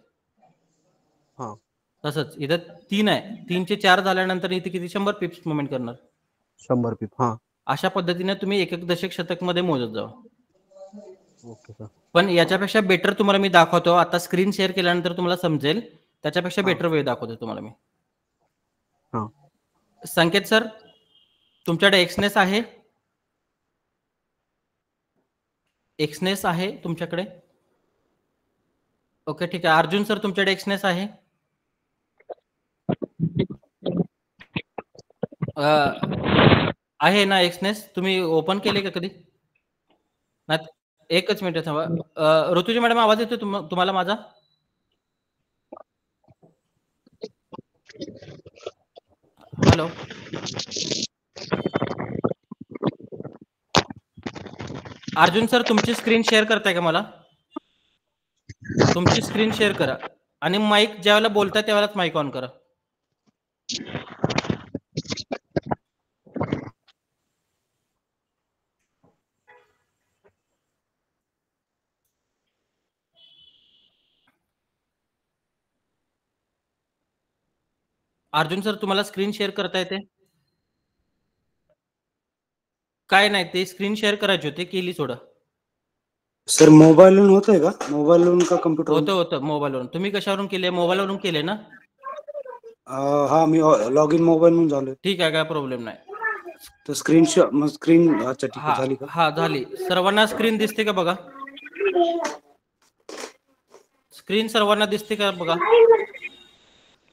हा,
तसंच इथं 3 आहे, 3 चे 4 झाल्यानंतर इथे किती 100 पिप्स मुवमेंट करणार.
100 पीप. हा,
अशा पद्धतीने तुम्ही एक दशक शतक मध्ये मोजत जावा.
Okay sir.
पण याच्यापेक्षा बेटर तुम्हाला मी दाखवतो. आता स्क्रीन शेअर केल्यानंतर तुम्हाला समजेल. त्याच्यापेक्षा बेटर वे दाखवतो तुम्हाला मी. संकेत सर, तुमच्याकडे एक्सनेस आहे? एक्सनेस आहे तुमच्याकडे? ओके ठीक आहे. अर्जुन सर, तुमच्याकडे एक्सनेस आहे? आहे ना एक्सनेस? तुम्ही ओपन केले का कधी? नाही, एकच मिनिट थांबा. ऋतुजा मॅडम, आवाज येतो तुम्हाला माझा? हॅलो. अर्जुन सर, तुमची स्क्रीन शेअर करताय का मला? तुमची स्क्रीन शेअर करा आणि माईक ज्यावेळेला बोलताय त्यावेळेलाच माईक ऑन करा. अर्जुन सर, तुम्हाला स्क्रीन शेअर करता येते? काय नाही, ते स्क्रीन शेअर करायची होती, केली सोडा.
सर मोबाईलवरून होतंय का? मोबाईलवरून का कम्प्युटर?
होतं मोबाईलवरून. तुम्ही कशावरून केले? मोबाईलवरून केले ना?
हा, मी लॉग इन मोबाईल म्हणून झालोय.
ठीक आहे, काय प्रॉब्लेम नाही.
तर स्क्रीन अच्छा ठीक आहे, झाली का?
हा झाली. सर्वांना स्क्रीन दिसते का बघा? स्क्रीन सर्वांना दिसते का बघा?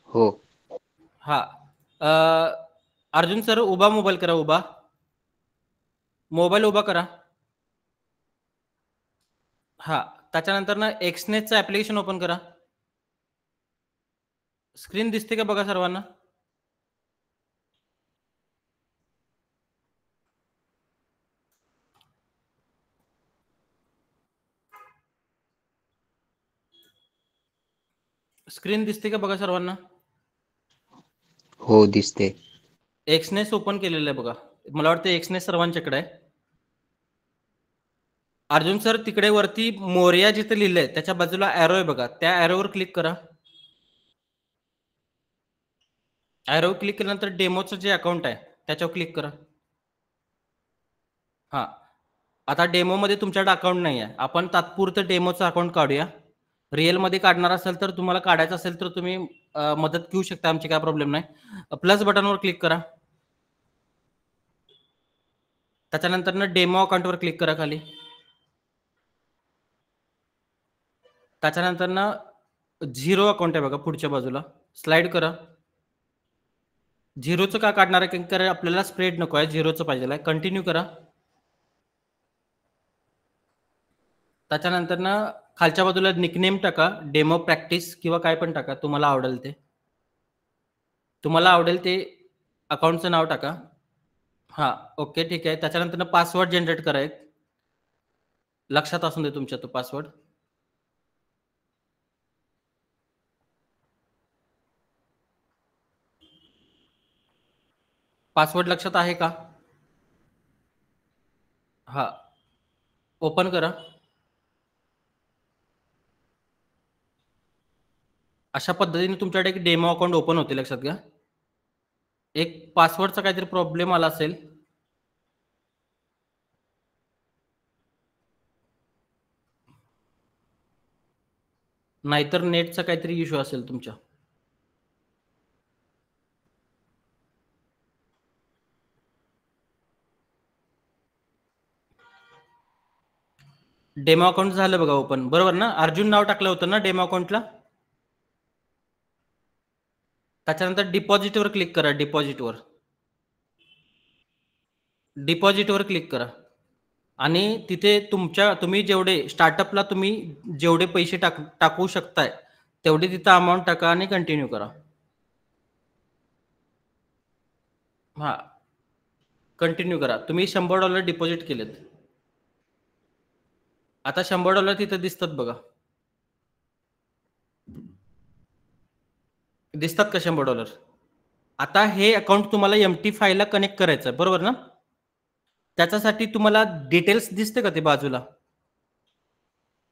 हो.
हा, अर्जुन सर, उभा मोबाईल करा, उभा. मोबाईल उभा करा. हा, त्याच्यानंतर ना एक्सनेसचं ऍप्लिकेशन ओपन करा. स्क्रीन दिसते का बघा सर्वांना? स्क्रीन दिसते का बघा सर्वांना?
हो दिसते.
एक्सनेस ओपन केलेलं आहे बघा. मला वाटतं एक्सनेस सर्वांच्याकडे आहे. अर्जुन सर तिकडे वरती मोरिया जिथे लिहिलंय त्याच्या बाजूला ॲरो आहे बघा, त्या ॲरोवर क्लिक करा. ॲरो क्लिक केल्यानंतर डेमोचं जे अकाउंट आहे त्याच्यावर क्लिक करा. हा, आता डेमोमध्ये तुमच्याकडे अकाउंट नाही आहे. आपण तात्पुरतं डेमोचं अकाउंट काढूया. रिअलमध्ये काढणार असेल तर तुम्हाला काढायचं असेल तर तुम्ही मदत घेऊ शकता, आमची काय प्रॉब्लेम नाही. प्लस बटनवर क्लिक करा. त्याच्यानंतर ना डेमो अकाउंटवर क्लिक करा खाली. त्याच्यानंतर ना 0 अकाउंट आहे बघा पुढच्या बाजूला, स्लाइड करा. 0चं का काढणार आहे? कारण आपल्याला स्प्रेड नको आहे, 0चं पाहिजे आहे. कंटिन्यू करा. त्याच्यानंतर ना खालच्या बाजूला निकनेम टाका, डेमो प्रॅक्टिस किंवा काय पण टाका, तुम्हाला आवडेल ते. तुम्हाला आवडेल ते अकाउंटचं नाव टाका. हा, ओके ठीक आहे. त्याच्यानंतर पासवर्ड जनरेट करा एक. लक्षात असून दे तुमच्या तो पासवर्ड. पासवर्ड लक्षात आहे का? हा, ओपन करा. अशा पद्धतीने तुमच्याकडे एक डेमो अकाउंट ओपन होते. लक्षात घ्या. एक पासवर्डचा काहीतरी प्रॉब्लेम आला असेल. नाहीतर नेटचा काहीतरी इश्यू असेल तुमच्या. डेमो अकाउंट झालं बघा ओपन, बरोबर ना? अर्जुन नाव टाकलं होतं ना डेमो अकाउंटला. त्याच्यानंतर डिपॉझिटवर क्लिक करा. डिपॉझिटवर क्लिक करा आणि तिथे तुम्ही जेवढे स्टार्टअपला तुम्ही जेवढे पैसे टाकू शकताय तेवढे तिथं अमाऊंट टाका आणि कंटिन्यू करा. हा, कंटिन्यू करा. तुम्ही $100 डिपॉझिट केलेत. आता $100 तिथे दिसतात बघा. दिसतात का $100? आता हे अकाउंट तुम्हाला MT5 ला कनेक्ट करायचं आहे, बरोबर ना? त्याच्यासाठी तुम्हाला डिटेल्स दिसते का ते बाजूला?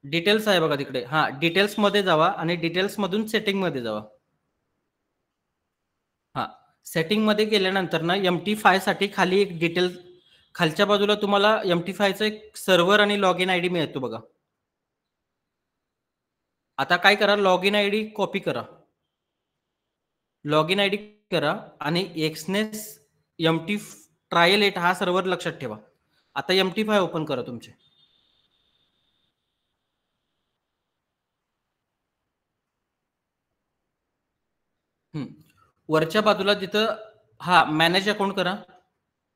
डिटेल्स आहे बघा तिकडे. हा, डिटेल्स मध्ये जावा आणि डिटेल्स मधून सेटिंग मध्ये जावा. हा, सेटिंग मध्ये गेल्यानंतर ना MT5 साठी खाली एक डिटेल, खालच्या बाजूला तुम्हाला MT5चा एक सर्व्हर आणि लॉग इन आयडी मिळतो बघा. आता काय करा, लॉग इन आयडी कॉपी करा. लॉग इन आयडी करा आणि एक्सनेस MT ट्रायल 8 हा सर्व्हर लक्षात ठेवा. आता MT5 ओपन करा तुमचे. वरच्या बाजूला जिथं हा मॅनेज अकाउंट करा,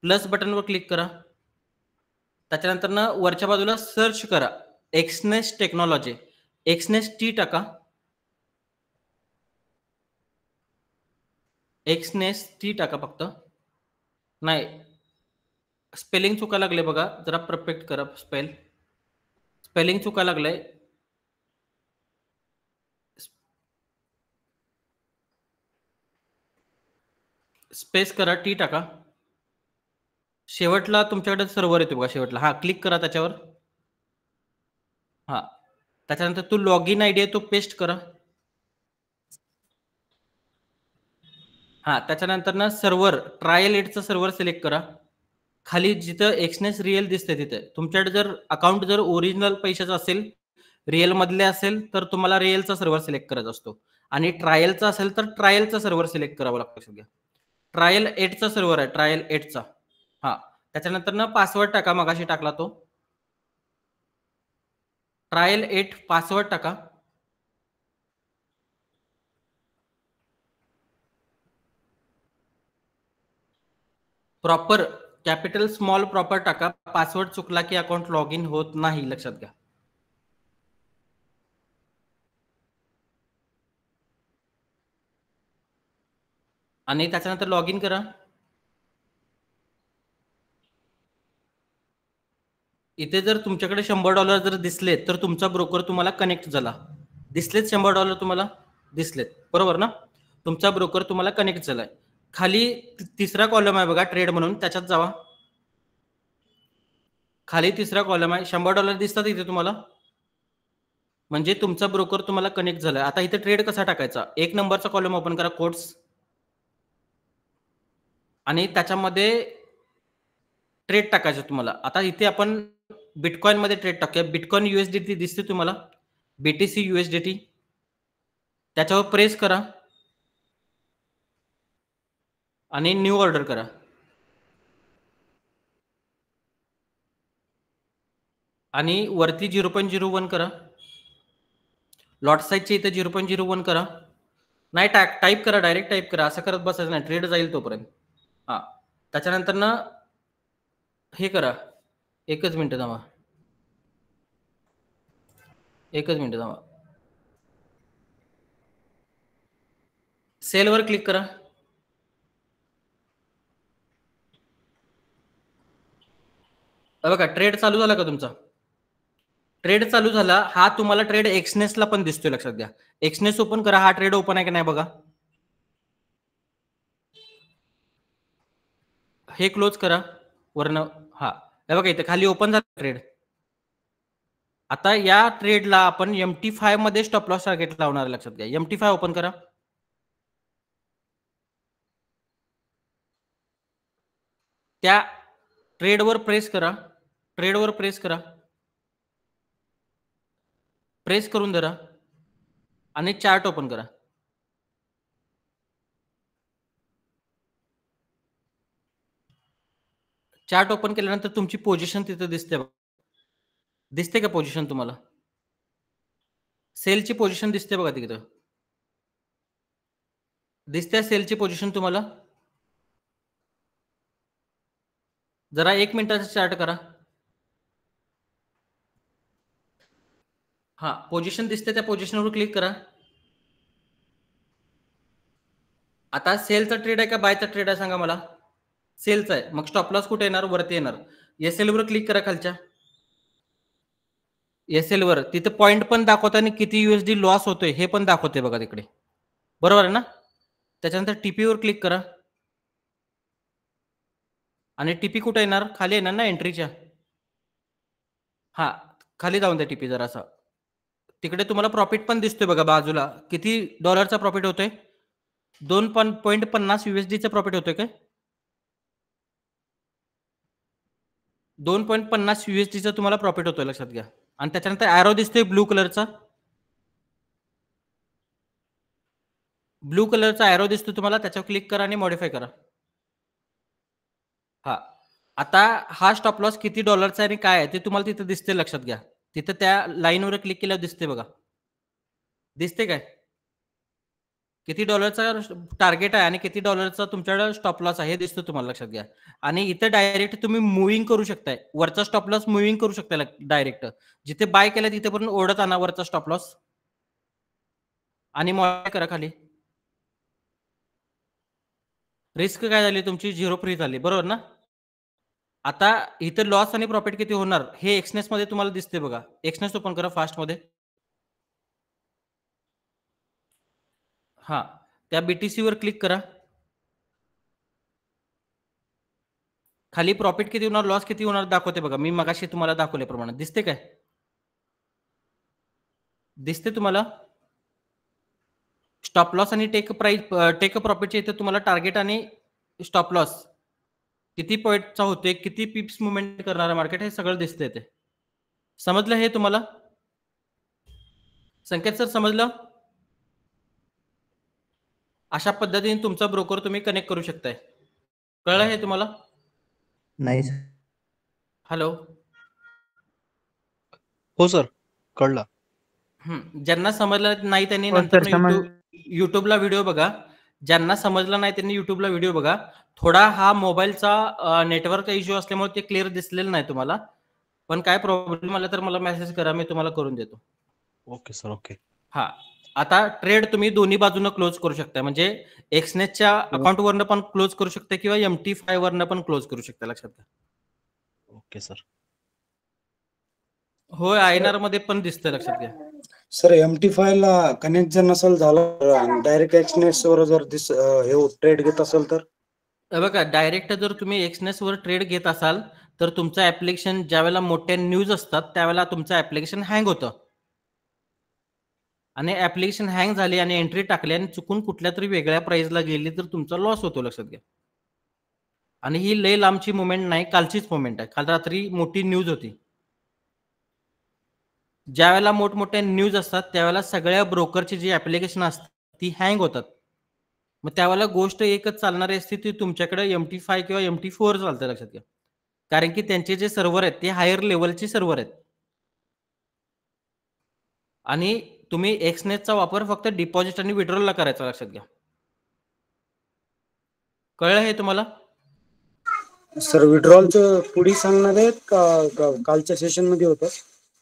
प्लस बटनवर क्लिक करा. त्याच्यानंतर ना वरच्या बाजूला सर्च करा एक्सनेस टेक्नॉलॉजी, एक्सनेस टी टाका. एक्सनेस टी टाका फक्त. नाही, स्पेलिंग चुका लागले बघा, जरा परफेक्ट करा. स्पेलिंग चुका लागलंय. स्पेस करा, टी टाका. शेवटला तुमच्याकडे सर्व्हर येतो बघा शेवटला. हा, क्लिक करा त्याच्यावर. हा, त्याच्यानंतर तो लॉग इन आयडी आहे तो पेस्ट करा. हा, त्याच्यानंतर ना सर्व्हर ट्रायल 8चा सर्व्हर सिलेक्ट करा. खाली जिथं एक्सनेस रिअल दिसते तिथे तुमच्याकडे जर अकाउंट जर ओरिजिनल पैशाचं असेल, रिअल मधले असेल तर तुम्हाला रिअलचा सर्व्हर सिलेक्ट करायचा असतो आणि ट्रायलचा असेल तर ट्रायलचा सर्व्हर सिलेक्ट करावा लागतो. सगळ्या ट्रायल 8चा सर्व्हर आहे, ट्रायल 8चा. हा, त्याच्यानंतर ना पासवर्ड टाका, मगाशी टाकला तो. ट्रायल 8 पासवर्ड टाका. प्रॉपर कॅपिटल स्मॉल प्रॉपर टाका. पासवर्ड चुकला की अकाउंट लॉग इन होत नाही, लक्षात घ्या. आणि त्याच्यानंतर लॉग इन करा. इथे जर तुमच्याकडे $100 जर दिसले तर तुमचा ब्रोकर तुम्हाला कनेक्ट झाला. दिसलेत $100 तुम्हाला दिसलेत, बरोबर ना? तुमचा ब्रोकर तुम्हाला कनेक्ट झालाय. खाली तिसरा कॉलम आहे बघा, ट्रेड म्हणून, त्याच्यात जावा. खाली तिसरा कॉलम आहे, $100 दिसतात इथे तुम्हाला, म्हणजे तुमचा ब्रोकर तुम्हाला कनेक्ट झालाय. आता इथे ट्रेड कसा टाकायचा? 1 नंबरचा कॉलम ओपन करा, कोड्स, आणि त्याच्यामध्ये ट्रेड टाकायचं तुम्हाला. आता इथे आपण बिटकॉइन मध्ये ट्रेड टाकूया. बिटकॉइन USDT दिसते तुम्हाला, BTC USDT, त्याच्यावर प्रेस करा आणि न्यू ऑर्डर करा. आणि वरती 0.01 करा. लॉट साईजचे इथे 0.01 करा. नाही, टाईप करा, डायरेक्ट टाईप करा, असं करत बसायचं नाही, ट्रेड जाईल तोपर्यंत. हा, त्याच्यानंतर ना हे करा, एकच मिनिट थांबा. सेलवर क्लिक करा. बघा ट्रेड चालू झाला का तुमचा? ट्रेड चालू झाला. हा तुम्हाला ट्रेड एक्सनेसला पण दिसतोय, लक्षात घ्या. एक्सनेस ओपन करा. हा ट्रेड ओपन आहे की नाही बघा. हे क्लोज करा वरनं. हा, हे बघा इथे खाली ओपन झाला ट्रेड. आता या ट्रेडला आपण MT5 मध्ये स्टॉप लॉस टार्गेट लावणार, लक्षात घ्या. MT5 ओपन करा. त्या ट्रेडवर प्रेस करा. ट्रेडवर प्रेस करा, प्रेस करून धरा आणि चार्ट ओपन करा. चार्ट ओपन केल्यानंतर तुमची पोझिशन तिथे दिसते. दिसते का पोझिशन तुम्हाला? सेलची पोझिशन दिसते बघा तिथे. दिसते सेलची पोझिशन तुम्हाला? जरा 1 मिनिटाचा चार्ट करा. हा, पोझिशन दिसते, त्या पोझिशनवर क्लिक करा. आता सेलचा ट्रेड आहे का बायचा ट्रेड आहे सांगा मला? सेलचा आहे. मग स्टॉप लॉस कुठे येणार? वरती येणार. SL वर क्लिक करा खालच्या. SL वर तिथे पॉइंट पण दाखवत आणि किती USD लॉस होतोय हे पण दाखवते बघा तिकडे, बरोबर आहे ना? त्याच्यानंतर TP वर क्लिक करा. आणि TP कुठे येणार? खाली येणार ना एंट्रीच्या. हा, खाली जाऊन द्या TP जरासा. तिकडे तुम्हाला प्रॉफिट पण दिसतोय बघा बाजूला. किती डॉलरचा प्रॉफिट होतोय? 2.50 USDचा प्रॉफिट होतोय काय? 2.50 USDचा तुम्हाला प्रॉफिट होतोय, लक्षात घ्या. आणि त्याच्यानंतर ॲरो दिसतोय ब्लू कलरचा. ब्लू कलरचा ॲरो दिसतो तुम्हाला, त्याच्यावर क्लिक करा आणि मॉडिफाय करा. हा, आता हा स्टॉप लॉस किती डॉलरचा आणि काय आहे ते तुम्हाला तिथे दिसते, लक्षात घ्या. तिथे त्या लाईनवर क्लिक केल्यावर दिसते बघा. दिसते काय? किती डॉलरचा टार्गेट आहे आणि किती डॉलरचा तुमच्याकडे स्टॉप लॉस आहे हे दिसतो तुम्हाला, लक्षात घ्या. आणि इथे डायरेक्ट तुम्ही मुव्हिंग करू शकताय. वरचा स्टॉप लॉस मुव्हिंग करू शकताय डायरेक्ट. जिथे बाय केलं तिथे पण ओढत आणा वरचा स्टॉप लॉस आणि मॉडिफाय करा खाली. रिस्क काय झाली तुमची? 0 फ्री झाली, बरोबर ना? आता इथे लॉस आणि प्रॉफिट किती होणार हे एक्सनेस मध्ये तुम्हाला दिसते बघा. एक्सनेस ओपन करा फास्ट मध्ये. हा, त्या BTC वर क्लिक करा. खाली प्रॉफिट किती होणार, लॉस किती होणार दाखवते बघा. मी मगाशी तुम्हाला दाखवल्याप्रमाणे दिसते काय? दिसते तुम्हाला? स्टॉप लॉस आणि टेक प्रॉफिटचे इथे तुम्हाला टार्गेट आणि स्टॉप लॉस किती पॉईंटचा होतोय, किती पिप्स मुवमेंट करणार आहे मार्केट, हे सगळं दिसतंय ते. समजलं हे तुम्हाला? संकेत सर समजलं? अशा पद्धतीने तुमचा ब्रोकर तुम्ही कनेक्ट करू शकताय. कळलं हे तुम्हाला?
नाही.
हॅलो.
हो सर, कळलं.
ज्यांना समजलं नाही त्यांनी नंतर युट्यूबला व्हिडिओ बघा. ज्यांना समजलं नाही त्यांनी युट्यूबला व्हिडिओ बघा. थोडा हा मोबाईलचा नेटवर्कचा इश्यू असल्यामुळे ते क्लिअर दिसलेलं नाही तुम्हाला. पण काय प्रॉब्लेम आला तर मला मेसेज करा, मी तुम्हाला करून देतो.
Okay sir, okay.
हा, आता ट्रेड तुम्ही दोन्ही बाजूनं क्लोज करू शकता. म्हणजे एक्सनेसच्या अकाउंटवरनं पण क्लोज करू शकता किंवा MT5 वरनं पण क्लोज करू शकता. लक्षात घ्या.
Okay sir.
होय, INR मध्ये पण दिसतंय. लक्षात घ्या.
सर MT5 ला कनेक्ट जर नसेल झालं आणि डायरेक्ट एक्सनेस वर जर हे ट्रेड घेत असेल तर
बघा, डायरेक्ट जर तुम्ही एक्सनेसवर ट्रेड घेत असाल तर तुमचं ऍप्लिकेशन ज्यावेळेला मोठ्या न्यूज असतात त्यावेळेला तुमचं ऍप्लिकेशन हँग होतं. आणि ऍप्लिकेशन हँग झाली आणि एंट्री टाकली आणि चुकून कुठल्या तरी वेगळ्या प्राइसला गेली तर तुमचा लॉस होतो. लक्षात घ्या. आणि ही लय लांबची मुवमेंट नाही, कालचीच मुवमेंट आहे. काल रात्री मोठी न्यूज होती. ज्यावेळेला मोठमोठ्या न्यूज असतात त्यावेळेला सगळ्या ब्रोकरची जी ऍप्लिकेशन असतात ती हँग होतात. मग त्यावेळेला गोष्ट एकच चालणारी असते, ती तुमच्याकडे MT5 किंवा MT4 चालतं. लक्षात घ्या. कारण की त्यांचे जे सर्व्हर आहेत ते हायर लेवलचे सर्व्हर आहेत. आणि तुम्ही एक्सनेसचा वापर फक्त डिपॉझिट आणि विड्रॉलला करायचा. लक्षात घ्या. कळलं हे तुम्हाला?
सर विड्रॉलचं पुढे सांगणार आहेत का कालच्या सेशन मध्ये होतं?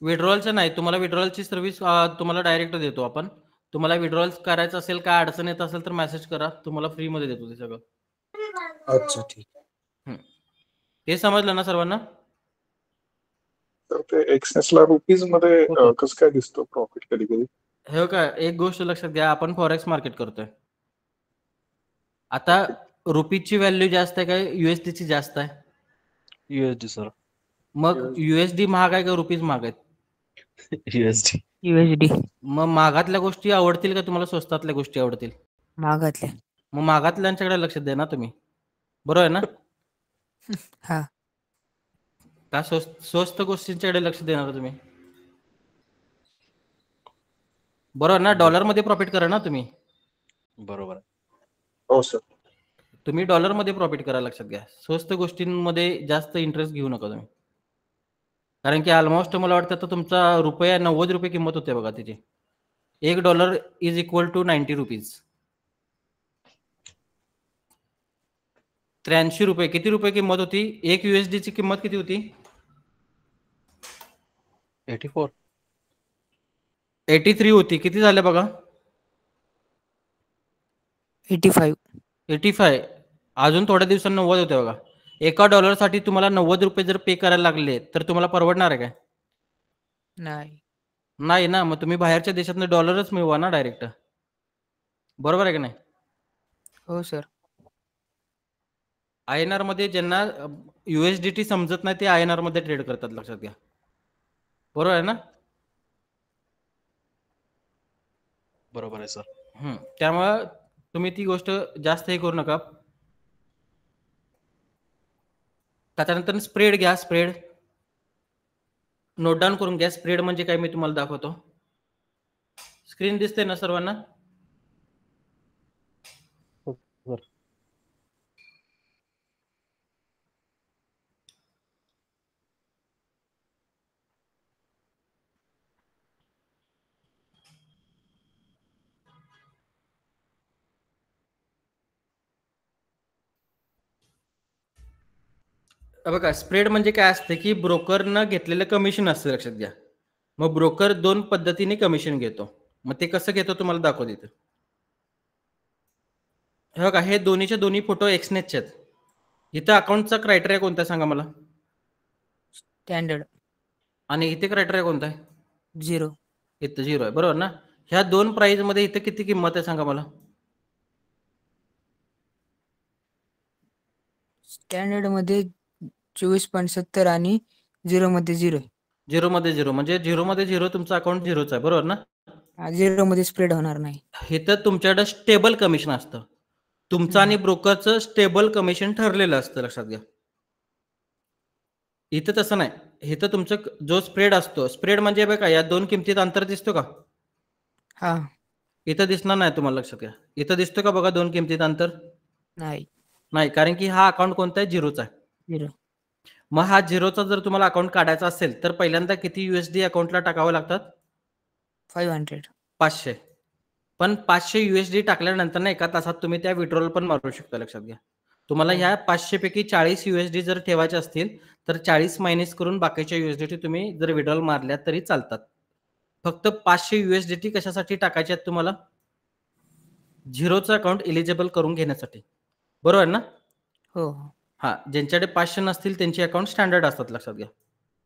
विड्रॉलचं नाही, तुम्हाला विड्रॉलची सर्व्हिस तुम्हाला डायरेक्ट देतो आपण. तुम्हाला विड्रॉल करायचं असेल, काय अडचण येत असेल तर मेसेज करा, तुम्हाला फ्रीमध्ये देतो ते सगळं.
अच्छा, ठीक.
हे समजलं ना सर्वांना?
तर ते एक्सनेसला रुपीज मध्ये कसं काय दिसतो प्रॉफिट कधी कधी?
हे काय, एक गोष्ट लक्षात घ्या, आपण फॉरेक्स मार्केट करतोय. आता रुपीची व्हॅल्यू जास्त आहे काय USD ची जास्त आहे?
USD sir.
मग USD महाग आहे का रुपीज महाग आहेत?
USD.
मग महागातल्या गोष्टी आवडतील का तुम्हाला स्वस्तातल्या गोष्टी आवडतील?
महागातल्या.
मग महागातल्यांच्याकडे लक्ष द्या ना तुम्ही. बरोबर आहे ना?
हा.
का स्वस्त गोष्टींच्याकडे लक्ष देणार तुम्ही? बरोबर ना? डॉलरमध्ये प्रॉफिट करा ना तुम्ही.
बरोबर आहे.
हो सर.
तुम्ही डॉलरमध्ये प्रॉफिट करा. लक्षात घ्या. स्वस्त गोष्टींमध्ये जास्त इंटरेस्ट घेऊ नका तुम्ही. कारण की ऑलमोस्ट मला वाटतं आता तुमचा रुपया 90 रुपये किंमत होते बघा त्याची. $1 इज इक्वल टू 90 रुपीज. 83 रुपये. किती रुपये किंमत होती? 1 USD ची किंमत किती होती?
84.
83 होती. किती झाले बघा?
85.
85. अजून थोड्या दिवसांनी 90 होते बघा. $1 साठी तुम्हाला 90 रुपये जर पे करायला लागले तर तुम्हाला परवडणार आहे काय?
नाही.
नाही ना. मग तुम्ही बाहेरच्या देशातनं डॉलरच मिळवा ना डायरेक्ट. बरोबर आहे की नाही?
हो सर.
INR मध्ये ज्यांना USDT समजत नाही ते INR मध्ये ट्रेड करतात. लक्षात घ्या. बरोबर आहे ना?
बरोबर आहे सर.
त्यामुळे तुम्ही ती गोष्ट जास्त हे करू नका. त्याच्यानंतर स्प्रेड घ्या. स्प्रेड नोट डाऊन करून घ्या. स्प्रेड म्हणजे काय मी तुम्हाला दाखवतो. स्क्रीन दिसते ना सर्वांना? बघा, स्प्रेड म्हणजे काय असते की ब्रोकरनं घेतलेलं कमिशन असतं. लक्षात घ्या. मग ब्रोकर 2 पद्धतीने कमिशन घेतो. मग ते कसं घेतो तुम्हाला दाखवतो इथं. हे बघा, हे दोन्हीचे दोन्ही फोटो एक्सनेसचे आहेत. इथं अकाउंटचा क्रायटेरिया कोणता सांगा मला?
स्टँडर्ड.
आणि इथे क्रायटेरिया कोणता आहे?
0.
इथं 0 आहे. बरोबर ना? ह्या 2 प्राइस मध्ये इथं किती किंमत आहे सांगा मला?
स्टँडर्ड मध्ये 24.70 आणि 0 मध्ये 0.
0 मध्ये 0 म्हणजे 0 मध्ये 0 तुमचं अकाउंट 0च आहे. बरोबर ना?
0 मध्ये स्प्रेड होणार नाही.
इथं तुमच्याकडे स्टेबल कमिशन असतं. तुमचं आणि ब्रोकरचं स्टेबल कमिशन ठरलेलं असतं. लक्षात घ्या. इथं तसं नाही. इथं तुमचं जो स्प्रेड असतो, स्प्रेड म्हणजे बघा या 2 किमतीत अंतर दिसतो का?
हा.
इथं दिसणार नाही तुम्हाला. लक्षात घ्या. इथं दिसतो का बघा 2 किमतीत अंतर?
नाही.
नाही, कारण की हा अकाउंट कोणता आहे? 0चा आहे.
0.
मग हा 0चा जर तुम्हाला अकाउंट काढायचा असेल तर पहिल्यांदा किती USD अकाउंटला टाकावं लागतात?
500.
500. पण 500 USD टाकल्यानंतर ना एका तासात तुम्ही त्या विड्रॉल पण मारू शकता. लक्षात घ्या. तुम्हाला ह्या 500 पैकी 40 USD जर ठेवायचे असतील तर 40 मायनस करून बाकीच्या USDT तुम्ही जर विड्रॉल मारल्या तरी चालतात. फक्त 500 USDT कशासाठी टाकायचे आहेत तुम्हाला? झिरोचं अकाउंट एलिजिबल करून घेण्यासाठी. बरोबर ना?
हो हो.
हां, ज्यांच्याकडे 500 नसतील त्यांचे अकाउंट स्टँडर्ड असतात. लक्षात घ्या.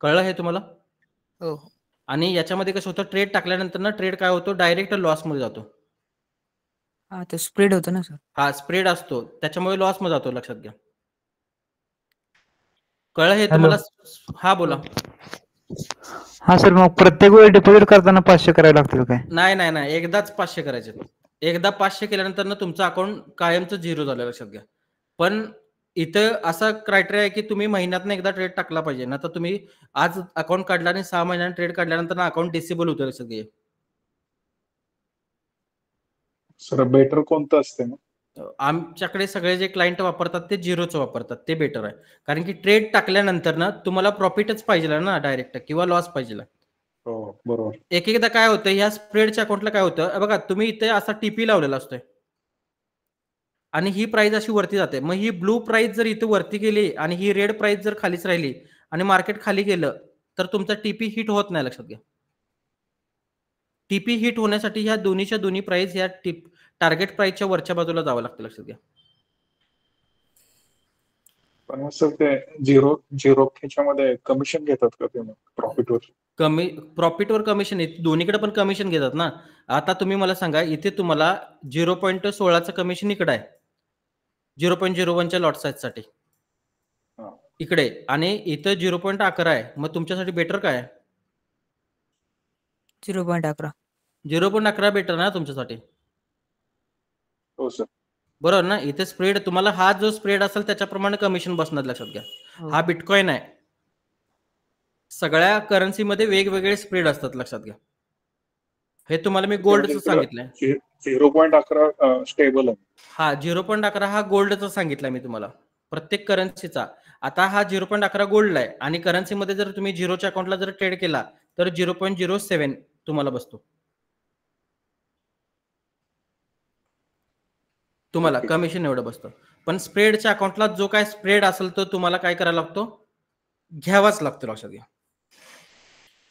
कळलं हे तुम्हाला?
हो हो.
आणि याच्यामध्ये कसं होतं, ट्रेड टाकल्यानंतर ना ट्रेड काय होतो, डायरेक्ट लॉसमध्ये जातो.
हा ते स्प्रेड होतं ना सर.
हा स्प्रेड असतो, त्याच्यामुळे लॉसमध्ये जातो. लक्षात घ्या. कळलं हे तुम्हाला? हा बोला.
हा सर, मग प्रत्येक वेळी डिपॉझिट करताना 500 करायला लागतील काय?
नाही, एकदाच 500 करायचे. एकदा 500 केल्यानंतर ना तुमचं अकाउंट कायमचं झिरो झालं. लक्षात घ्या. पण इथं असा क्रायटेरिया आहे की तुम्ही महिन्यातनं एकदा ट्रेड टाकला पाहिजे. ना तर तुम्ही आज अकाउंट काढला आणि 6 महिन्यांनी ट्रेड काढल्यानंतर ना अकाउंट डिसेबल होतं. लक्षात घ्या.
सर बेटर कोणतं असते मग?
आमच्याकडे सगळे जे क्लायंट वापरतात ते झिरोचं वापरतात, ते बेटर आहे. कारण की ट्रेड टाकल्यानंतर ना तुम्हाला प्रॉफिटच पाहिजे ना डायरेक्ट किंवा लॉस पाहिजे.
हो बरोबर.
एकदा काय होतं, ह्या स्प्रेडच्या अकाउंटला काय होतं, बघा तुम्ही इथे असा टीपी लावलेला असतोय आणि ही प्राइस अशी वरती जाते. मग ही ब्लू प्राइस जर इथे वरती गेली आणि ही रेड प्राइस जर खालीच राहिली आणि मार्केट खाली गेलं तर तुमचा टीपी हिट होत नाही. लक्षात घ्या. टीपी हिट होण्यासाठी ह्या दोन्हीच्या दोन्ही प्राइस या टार्गेट प्राइसच्या वरच्या बाजूला जावं लागतं. लक्षात घ्या.
पण सर ते झिरो ह्याच्यामध्ये कमिशन घेतात का ते प्रॉफिटवर?
प्रॉफिटवर कमिशन येते, दोन्हीकडे पण कमिशन घेतात ना. आता तुम्ही मला सांगा, इथे तुम्हाला 0.16चं कमिशन इकडे आहे 0.01च्या लॉट साईजसाठी इकडे, आणि इथं 0.11 आहे. मग तुमच्यासाठी बेटर काय आहे?
0.11.
0.11 बेटर ना तुमच्यासाठी.
हो सर.
बरोबर ना. इथे स्प्रेड तुम्हाला हा जो स्प्रेड असेल त्याच्याप्रमाणे कमिशन बसणार. लक्षात घ्या. हा बिटकॉइन आहे. सगळ्या करन्सीमध्ये वेगवेगळे स्प्रेड असतात. लक्षात घ्या. हे तुम्हाला मी गोल्डचं सांगितलंय.
0.11 स्टेबल आहे.
हा 0.11 हा गोल्डचा सांगितलं मी तुम्हाला, प्रत्येक करन्सीचा. आता हा 0.11 गोल्ड आहे आणि करन्सीमध्ये जर तुम्ही झिरोच्या अकाउंटला जर ट्रेड केला तर 0.07 तुम्हाला बसतो. तुम्हाला कमिशन एवढं बसतं. पण स्प्रेडच्या अकाउंटला जो काय स्प्रेड असेल तो तुम्हाला काय करायला लागतो, घ्यावाच लागतो. लक्षात घ्या.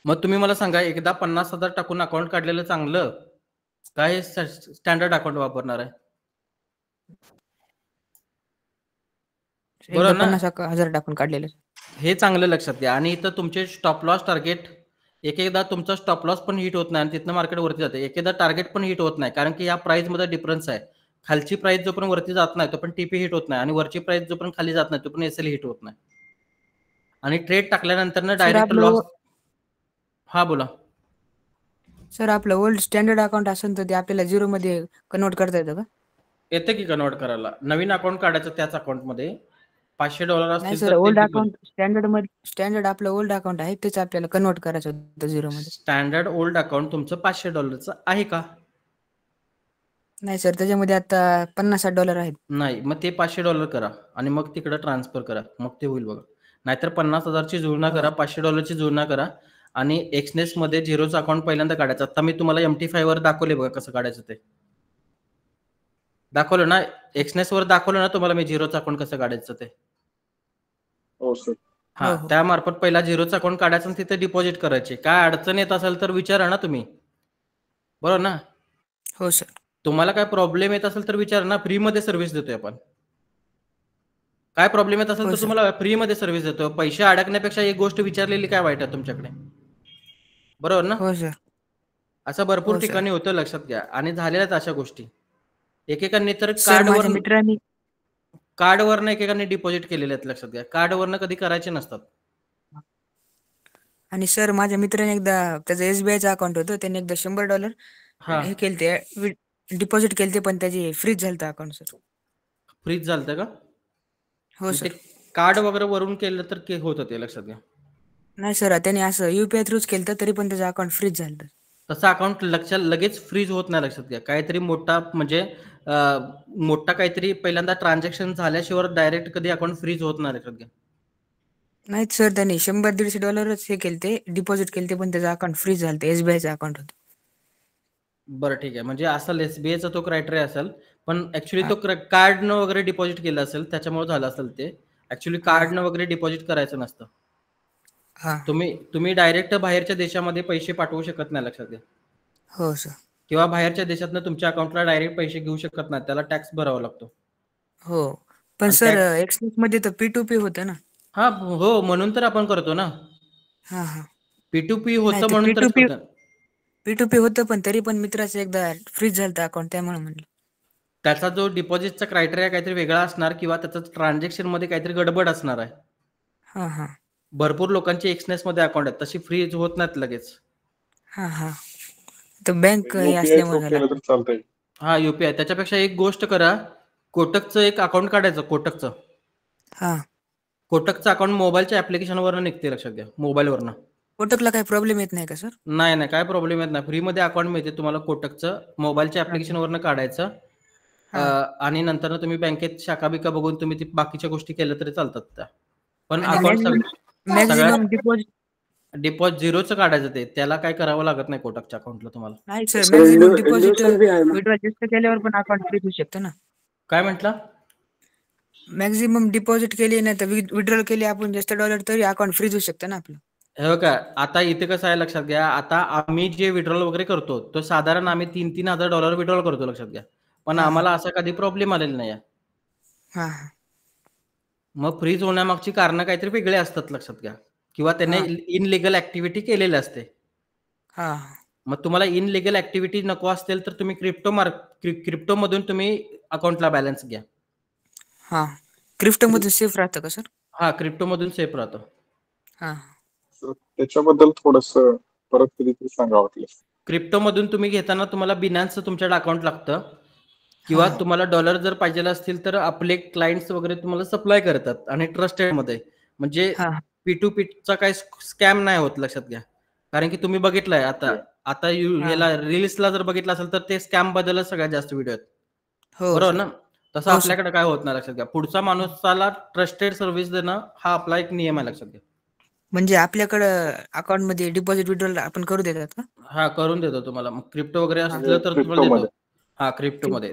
मग तुम्ही मला सांगा, एकदा 50,000 टाकून अकाउंट काढलेलं चांगलं काय स्टँडर्ड अकाउंट वापरणार आहे? बरोबर ना.
50,000 टाकून काढलेलं
हे चांगलं लक्षात घ्या. आणि इथं तुमचे स्टॉप लॉस टार्गेट, एकदा तुमचा स्टॉप लॉस पण हिट होत नाही आणि तिथनं मार्केट वरती जाते. एकदा टार्गेट पण हिट होत नाही, कारण की या प्राइस मध्ये डिफरन्स आहे. खालची प्राइस जो पण वरती जात नाही तो पण टीपी हिट होत नाही, आणि वरची प्राइस जो पण खाली जात नाही तो पण एसएल हिट होत नाही. आणि ट्रेड टाकल्यानंतर ना डायरेक्ट लॉस. हा बोला
सर. आपलं ओल्ड स्टँडर्ड अकाउंट असेल तर ते आपल्याला झिरो मध्ये कन्वर्ट करता येतं का?
येते की कन्वर्ट करायला. नवीन अकाउंट काढायचं त्याच अकाउंटमध्ये $500
नाही
असतील
सर,
तर
ओल्ड अकाउंट स्टँडर्ड आपलं ओल्ड अकाउंट आहे तेच आपल्याला कन्वर्ट करायचं होतं झिरो मध्ये.
स्टँडर्ड ओल्ड अकाउंट तुमचं $500 आहे का?
नाही सर, त्याच्यामध्ये आता $50-60 आहेत.
नाही, मग ते $500 करा आणि मग तिकडे ट्रान्सफर करा, मग ते होईल बघा. नाहीतर 50,000ची जुळणा करा, $500ची जुळणा करा आणि एक्सनेस मध्ये झिरोचं अकाउंट पहिल्यांदा काढायचं. आता मी तुम्हाला MT5 वर दाखवले बघा कसं काढायचं ते. दाखवलं ना, एक्सनेस वर दाखवलं ना तुम्हाला मी झिरोचं अकाउंट कसं काढायचं ते.
हो सर.
हा, त्यामार्फत पहिला झिरोचं अकाउंट काढायचं आणि तिथे डिपॉझिट करायचे. काय अडचण येत असेल तर विचारा ना तुम्ही. बरोबर ना.
हो सर.
तुम्हाला काय प्रॉब्लेम येत असेल तर विचारा ना, फ्री मध्ये सर्व्हिस देतोय आपण. काय प्रॉब्लेम येत असेल तर तुम्हाला फ्री मध्ये सर्व्हिस देतो. पैसे अडकण्यापेक्षा एक गोष्ट विचारलेली काय वाईट आहे तुमच्याकडे? बरोबर ना.
हो सर.
असं भरपूर ठिकाणी होतं. लक्षात घ्या. आणि झालेल्याच अशा गोष्टी. एकेकांनी तर कार्डवरनं एकेकांनी डिपॉझिट केलेले आहेत. लक्षात घ्या. कार्डवरनं कधी करायचे नसतात.
आणि सर, माझ्या मित्राने एकदा त्याचं SBIचं अकाउंट होतं, त्याने एकदा $100 हे केलते, डिपॉझिट केलते, पण त्याची फ्रीज झालं अकाउंट सर.
फ्रीज झालं का?
हो सर.
कार्ड वगैरे वरून केलं तर होतं ते. लक्षात घ्या.
नाही सर, त्याने असं UPI थ्रूच केलं तरी पण त्याचं अकाउंट फ्रीज झालं.
तसं अकाउंट लगेच फ्रीज होत नाही. लक्षात घ्या. काहीतरी मोठा म्हणजे मोठा काहीतरी पहिल्यांदा ट्रान्झॅक्शन झाल्याशिवाय डायरेक्ट कधी अकाउंट फ्रीज होत नाही. लक्षात घ्या.
नाही सर, त्यांनी $100-150 हे केलते, डिपॉझिट केलते, पण त्याचं अकाउंट फ्रीज झालं. SBIचं अकाउंट होतं.
बरं ठीक आहे. म्हणजे असेल एसबीआयचा तो क्रायटेरिया असेल, पण ऍक्च्युली तो कार्डनं वगैरे डिपॉझिट केलं असेल त्याच्यामुळे झालं असेल ते. ऍक्च्युली कार्डनं वगैरे डिपॉझिट करायचं नसतं.
हा
तुम्ही डायरेक्ट बाहेरच्या देशामध्ये पैसे पाठवू शकत नाही, लक्षात घ्या.
हो सर.
किंवा बाहेरच्या देशातनं तुमच्या अकाउंटला डायरेक्ट पैसे घेऊ शकत नाही, त्याला टॅक्स भरावा लागतो.
हो पण
आणि
सर एक्सनेस मध्ये तर P2P होतं ना.
हा हो, म्हणून तर आपण करतो ना.
हा हा
P2P
नाही
होतं
ते
म्हणून तरच करतो.
P2P होतं, पण तरी पण मित्राचं एकदा फ्रीज झालं अकाउंट, त्यामुळे म्हणलं.
त्याचा जो डिपॉझिटचा क्रायटेरिया काहीतरी वेगळा असणार किंवा त्याचं ट्रान्झॅक्शन मध्ये काहीतरी गडबड असणार आहे.
हा हा
भरपूर लोकांची एक्सनेस मध्ये अकाउंट आहेत, तशी फ्रीज होत नाहीत लगेच.
हा हा तर बँक हे
UPI
असल्यामुळे
थ्रू
झालं.
केलं तर चालतंय.
हा युपीआय. त्याच्यापेक्षा एक गोष्ट करा, कोटकचं एक अकाउंट काढायचं.
हा
कोटकचं अकाउंट मोबाईलच्या ऍप्लिकेशनवरनं निघते, लक्षात घ्या. मोबाईलवरनं.
कोटकला काही प्रॉब्लेम येत नाही का सर?
नाही काय प्रॉब्लेम येत नाही. फ्रीमध्ये अकाउंट मिळते तुम्हाला कोटकचं. मोबाईलच्या ऍप्लिकेशनवरनं काढायचं. आणि नंतर तुम्ही बँकेत शाखा बिका बघून तुम्ही ती बाकीच्या गोष्टी केल्या तरी चालतात त्या. पण अकाउंट
मॅक्झिमम डिपॉझिट
झिरोचं काढायचं ते. त्याला काय करावं लागत नाही कोटकच्या अकाउंटला तुम्हाला.
नाही सर, मॅक्झिमम डिपॉझिट विड्रॉल जास्त केल्यावर पण अकाउंट फ्रीज होऊ शकतं ना.
काय म्हटलं?
मॅक्झिमम डिपॉझिट केली नाही तर विड्रॉल केली आपण जास्त डॉलर, तरी अकाउंट फ्रीज होऊ शकतं ना आपलं.
हे का आता इथे कसं आहे, लक्षात घ्या. आता आम्ही जे विड्रॉल वगैरे करतो तो साधारण आम्ही $3,000 विड्रॉल करतो, लक्षात घ्या. पण आम्हाला असा कधी प्रॉब्लेम आलेला नाही.
हा
मग फ्रीज होण्यामागची कारणं काहीतरी वेगळे असतात, लक्षात घ्या. किंवा त्याने इनलिगल ऍक्टिव्हिटी केलेली असते.
हा
मग तुम्हाला इनलिगल ऍक्टिव्हिटी नको असतील तर तुम्ही क्रिप्टो मधून तुम्ही अकाउंटला बॅलन्स घ्या.
हा क्रिप्टो मधून सेफ राहतं का सर?
हा, क्रिप्टो मधून सेफ राहतं.
हा
त्याच्याबद्दल थोडस परत कधीतरी सांगा वाटलं.
क्रिप्टो मधून तुम्ही घेताना तुम्हाला बिनान्सचं तुमच्याकडे अकाउंट लागतं. किंवा तुम्हाला डॉलर जर पाहिजे असतील तर आपले क्लायंट्स वगैरे तुम्हाला सप्लाय करतात, आणि ट्रस्टेड मध्ये. म्हणजे P2Pचा काही स्कॅम नाही होत, लक्षात घ्या. कारण की तुम्ही बघितलंय आता याला रील्सला जर बघितलं असेल तर ते स्कॅम बद्दलच सगळ्यात जास्त व्हिडिओ आहेत, बरोबर ना. तसं आपल्याकडे काय होत नाही, लक्षात घ्या. पुढचा माणूसाला ट्रस्टेड सर्व्हिस देणं हा आपला एक नियम आहे, लक्षात घ्या.
म्हणजे आपल्याकडं अकाउंट मध्ये डिपॉझिट विड्रॉल आपण करू देतात का?
हा, करून देतो तुम्हाला. मग क्रिप्टो वगैरे असलं तर तुम्हाला देतो. हा, क्रिप्टो मध्ये.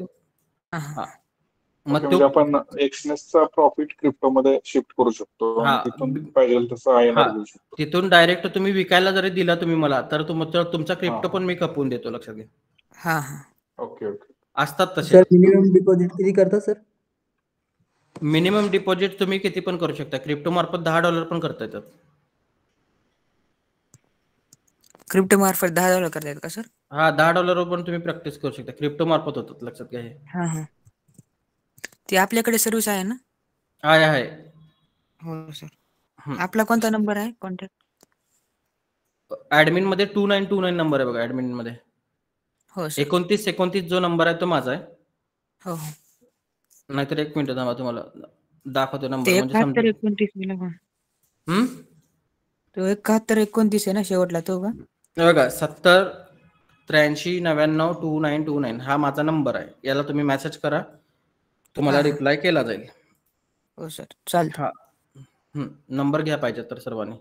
मग आपण एक्सनेसचा प्रॉफिट क्रिप्टो मध्ये शिफ्ट करू शकतो. तिथून पाहिजे तसं INR घेऊ शकतो.
तिथून डायरेक्ट तुम्ही विकायला जरी दिला तुम्ही मला, तर तुमचा क्रिप्टो पण मी खपवून देतो, लक्षात घ्या.
हा
ओके
असतात तसे.
मिनिमम डिपॉझिट किती करता सर?
मिनिमम डिपॉझिट तुम्ही किती पण करू शकता. क्रिप्टो मार्फत $10 पण करता येतात.
क्रिप्टो मार्फत $10 करता येतात का सर?
हा, $10 पण तुम्ही प्रॅक्टिस करू शकता. क्रिप्टो मार्फत होतात, लक्षात घ्या.
हा ती आपल्याकडे सर्व्हिस आहे ना?
आहे.
हो सर. आपला कोणता नंबर आहे कॉन्टॅक्ट?
ऍडमिन मध्ये 2929 नंबर आहे बघा. ऍडमिन मध्ये
हो
2929 जो नंबर आहे तो माझा आहे.
हो
नाहीतर एक मिनिट थांबा, तुम्हाला दाखवतो नंबर.
ते
म्हणजे
7129 तो 7129 आहे ना शेवटला, तो का?
बघा, 7083992929 हा माझा नंबर आहे. याला तुम्ही मेसेज करा, तुम्हाला रिप्लाय केला जाईल.
हो सर, चालतं.
नंबर घ्या पाहिजे तर सर्वांनी.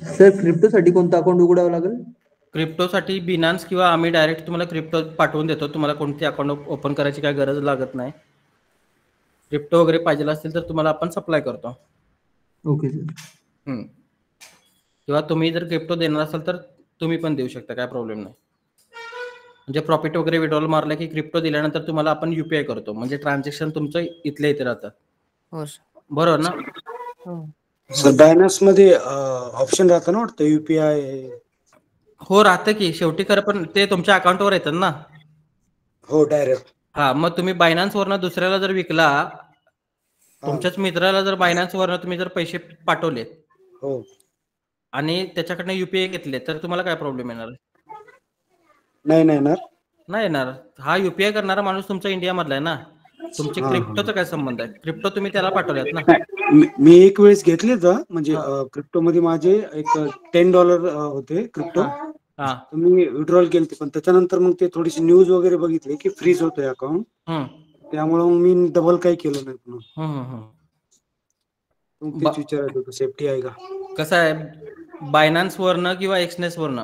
सर क्रिप्टोसाठी कोणतं अकाउंट उघडावं लागेल?
क्रिप्टोसाठी बिनान्स किंवा आम्ही डायरेक्ट तुम्हाला क्रिप्टो पाठवून देतो. तुम्हाला कोणती अकाउंट ओपन करायची काय गरज लागत नाही. क्रिप्टो वगैरे पाहिजे असतील तर तुम्हाला आपण सप्लाय करतो.
Okay sir.
किंवा तुम्ही जर क्रिप्टो देणार असाल तर तुम्ही पण देऊ शकता, काय प्रॉब्लेम नाही. म्हणजे प्रॉफिट वगैरे विड्रॉल मारला की क्रिप्टो दिल्यानंतर तुम्हाला आपण UPI करतो. म्हणजे ट्रान्झॅक्शन तुमचं इथल्या इथे राहतं, बरोबर ना.
सर बायनान्स मध्ये ऑप्शन राहतं ना वाटतं UPI?
हो, राहतं की. शेवटी खरं पण ते तुमच्या अकाउंटवर येतात ना.
हो, डायरेक्ट.
हा, मग तुम्ही बायनान्स वरनं दुसऱ्याला जर विकला, तुमच्याच मित्राला जर बायनान्स वरनं तुम्ही जर पैसे पाठवले आणि त्याच्याकडनं UPI घेतले, तर तुम्हाला काय प्रॉब्लेम येणार? नाही येणार. हा UPI करणारा माणूस तुमचा इंडिया मधला आहे ना. तुमची क्रिप्टोचा काय संबंध आहे? क्रिप्टो तुम्ही त्याला पाठवल्यात ना.
मी एक वेळेस घेतले तर म्हणजे क्रिप्टो मध्ये माझे एक $10 होते क्रिप्टो. मी विड्रॉल केले, पण त्याच्यानंतर मग ते थोडीशी न्यूज वगैरे बघितली की फ्रीज होतोय अकाउंट. त्यामुळे मी डबल काही केलं नाही पुन्हा. विचारायचं होतं सेफ्टी आहे का?
कसं आहे, बायनान्स वरनं किंवा एक्सनेस वरनं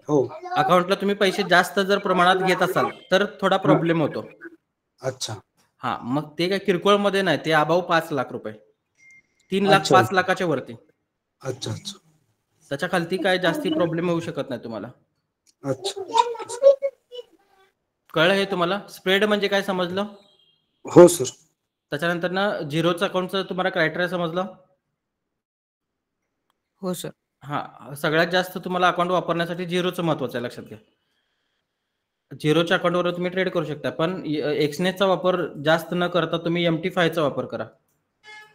हो.
अकाउंटला तुम्ही पैसे जास्त जर प्रमाणात घेत असाल तर थोडा प्रॉब्लेम होतो.
अच्छा.
हा, मग ते काय किरकोळ मध्ये नाही, ते अबाव 5 लाख रुपये, 3 लाख
अच्छा.
5 लाखाच्या वरती.
अच्छा अच्छा
त्याच्या खालती काय जास्ती प्रॉब्लेम होऊ शकत नाही तुम्हाला.
अच्छा.
कळलं हे तुम्हाला? स्प्रेड म्हणजे काय समजलं?
हो सर.
त्याच्यानंतर ना झिरोचं अकाउंटचं तुम्हाला क्रायटेरिया समजलं?
हो सर.
हा, सगळ्यात जास्त तुम्हाला अकाउंट वापरण्यासाठी झिरोचं महत्वाचं आहे, लक्षात घ्या. झिरोच्या अकाउंटवर तुम्ही ट्रेड करू शकता, पण एक्सनेसचा वापर जास्त न करता तुम्ही MT5चा वापर करा,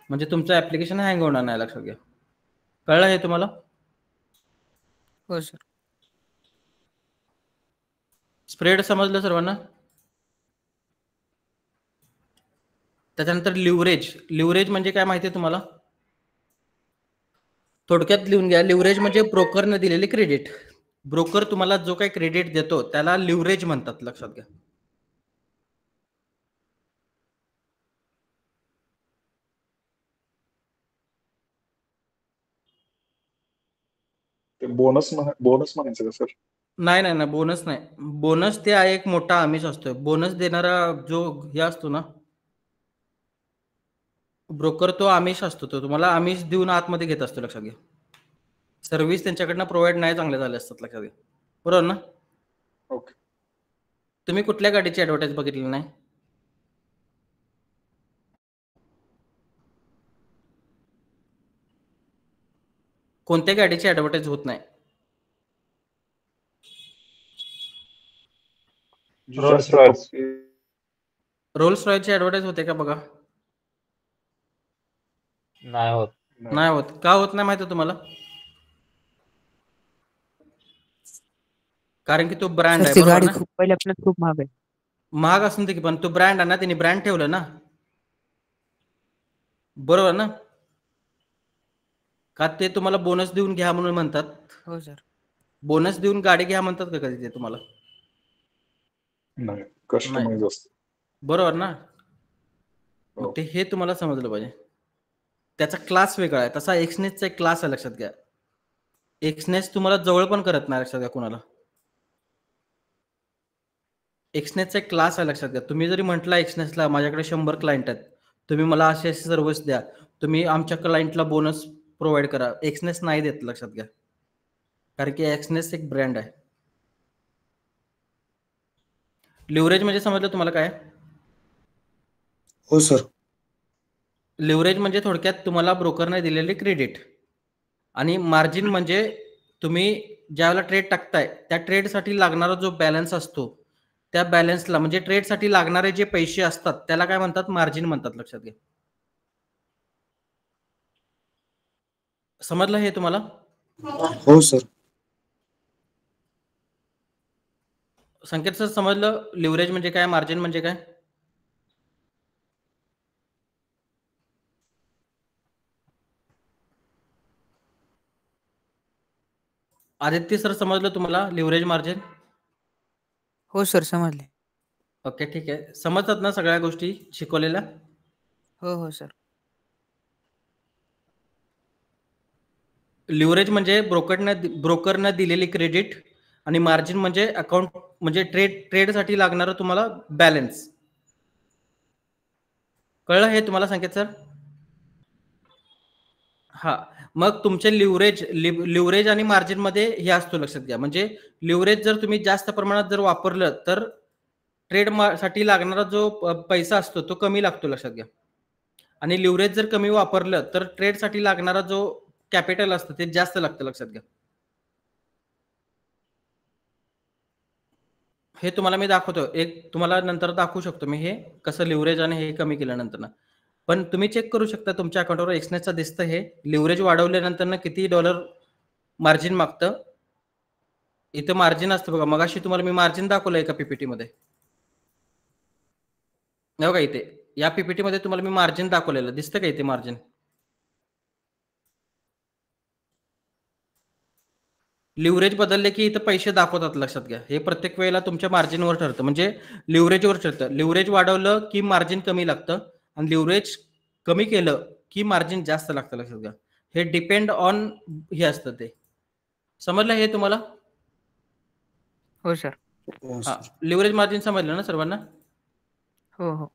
म्हणजे तुमचं ऍप्लिकेशन हँग होणार नाही, लक्षात घ्या. कळलं हे तुम्हाला?
हो सर.
स्प्रेड समजलं सर्वांना? त्याच्यानंतर लिव्हरेज. लिव्हरेज म्हणजे काय माहिती आहे तुम्हाला? थोडक्यात लिहून घ्या. लिव्हरेज म्हणजे ब्रोकरने दिलेले क्रेडिट. ब्रोकर तुम्हाला जो काही क्रेडिट देतो त्याला लिव्हरेज म्हणतात, लक्षात घ्या.
ते बोनस म्हणायचं का सर?
नाही नाही नाही, बोनस नाही. बोनस ते एक मोठा आमिष असतो. बोनस देणारा जो हे असतो ना ब्रोकर, तो आमिष असतो. तो तुम्हाला आमिष देऊन आतमध्ये घेत असतो, लक्षात घ्या. सर्व्हिस त्यांच्याकडनं प्रोव्हाइड नाही चांगले झाले असतात, लक्षात घ्या. बरोबर ना?
ओके.
तुम्ही कुठल्या गाडीची ऍडव्हर्टाइज बघितली नाही? कोणत्या गाडीची ऍडव्हर्टाइज होत नाही? रोल्स रॉयची ऍडव्हर्टाइज होते का बघा?
नाही होत.
नाही होत. का होत नाही माहिती तुम्हाला? कारण की तो ब्रँड आहे,
ती
बरोबर
गाडी
ना?
खूप पहिल्यापासून खूप महाग आहे.
महाग असून दे की, पण तो ब्रँड आहे ना, त्यांनी ब्रँड ठेवलं ना, बरोबर ना? का ते तुम्हाला बोनस देऊन घ्या म्हणून म्हणतात?
हो सर.
बोनस देऊन गाडी घ्या म्हणतात का कधी ते तुम्हाला?
नाही, कस्टमाइज असतं.
बरोबर ना? मग ते हे तुम्हाला समजलं पाहिजे. त्याचा क्लास वेगळा आहे. तसा एक्सनेसचा एक क्लास आहे, लक्षात घ्या. एक्सनेस तुम्हाला जवळ पण करत नाही, लक्षात घ्या, कोणाला. एक्सनेसचा एक क्लास आहे, लक्षात घ्या. तुम्ही जरी म्हटला एक्सनेसला माझ्याकडे 100 क्लायंट आहेत, तुम्ही मला असे असे सर्व्हिस द्या, तुम्ही आमच्या क्लायंटला बोनस प्रोव्हाइड करा, एक्सनेस नाही देत, लक्षात घ्या. कारण की एक्सनेस एक ब्रँड आहे. लिव्हरेज म्हणजे समजलं तुम्हाला काय?
हो सर.
लिव्हरेज म्हणजे थोडक्यात तुम्हाला ब्रोकरने दिलेले क्रेडिट, आणि मार्जिन म्हणजे तुम्ही ज्यावेळेला ट्रेड टाकताय त्या ट्रेडसाठी लागणारा जो बॅलन्स असतो, त्या बॅलन्सला म्हणजे ट्रेडसाठी लागणारे जे पैसे असतात त्याला काय म्हणतात? मार्जिन म्हणतात, लक्षात घ्या. समजलं हे तुम्हाला?
हो सर.
संकेत सर समजलं लिव्हरेज म्हणजे काय, मार्जिन म्हणजे काय? आदित्य सर समजलं तुम्हाला लिव्हरेज, मार्जिन?
हो सर, समजले.
ओके, ठीक आहे. समजतात ना सगळ्या गोष्टी शिकवलेल्या?
हो हो सर.
लिव्हरेज म्हणजे ब्रोकरने दिलेली क्रेडिट, आणि मार्जिन म्हणजे अकाउंट म्हणजे ट्रेडसाठी लागणारं तुम्हाला बॅलन्स. कळलं हे तुम्हाला संकेत सर? हा, मग तुमचे लिव्हरेज आणि मार्जिन मध्ये हे असतो, लक्षात घ्या. म्हणजे लिव्हरेज जर तुम्ही जास्त प्रमाणात जर वापरलं तर ट्रेड साठी लागणारा जो पैसा असतो तो कमी लागतो, लक्षात घ्या. आणि लिव्हरेज जर कमी वापरलं तर ट्रेडसाठी लागणारा जो कॅपिटल असतं ते जास्त लागतं, लक्षात घ्या. हे तुम्हाला मी दाखवतो, एक तुम्हाला नंतर दाखवू शकतो मी हे कसं लिव्हरेज आणि हे कमी केल्यानंतर ना. पण तुम्ही चेक करू शकता तुमच्या अकाउंटवर एक्सनेसचा दिसतं हे लिव्हरेज वाढवल्यानंतर ना किती डॉलर मार्जिन मागतं. इथं मार्जिन असतं बघा, मगाशी तुम्हाला मी मार्जिन दाखवलं एका पीपीटी मध्ये. बघा इथे या पीपीटी मध्ये तुम्हाला मी मार्जिन दाखवलेलं दिसतं का इथे मार्जिन? लिव्हरेज बदलले की इथं पैसे दाखवतात, लक्षात घ्या. हे प्रत्येक वेळेला तुमच्या मार्जिनवर ठरतं, म्हणजे लिव्हरेजवर ठरतं. लिव्हरेज वाढवलं की मार्जिन कमी लागतं, आणि लिव्हरेज कमी केलं की मार्जिन जास्त लागतं, लक्षात घ्या. हे डिपेंड ऑन हे असतं ते. समजलं हे तुम्हाला?
हो सर.
हाँ, लिवरेज मार्जिन समझलं ना सर्वांना?
हो हो.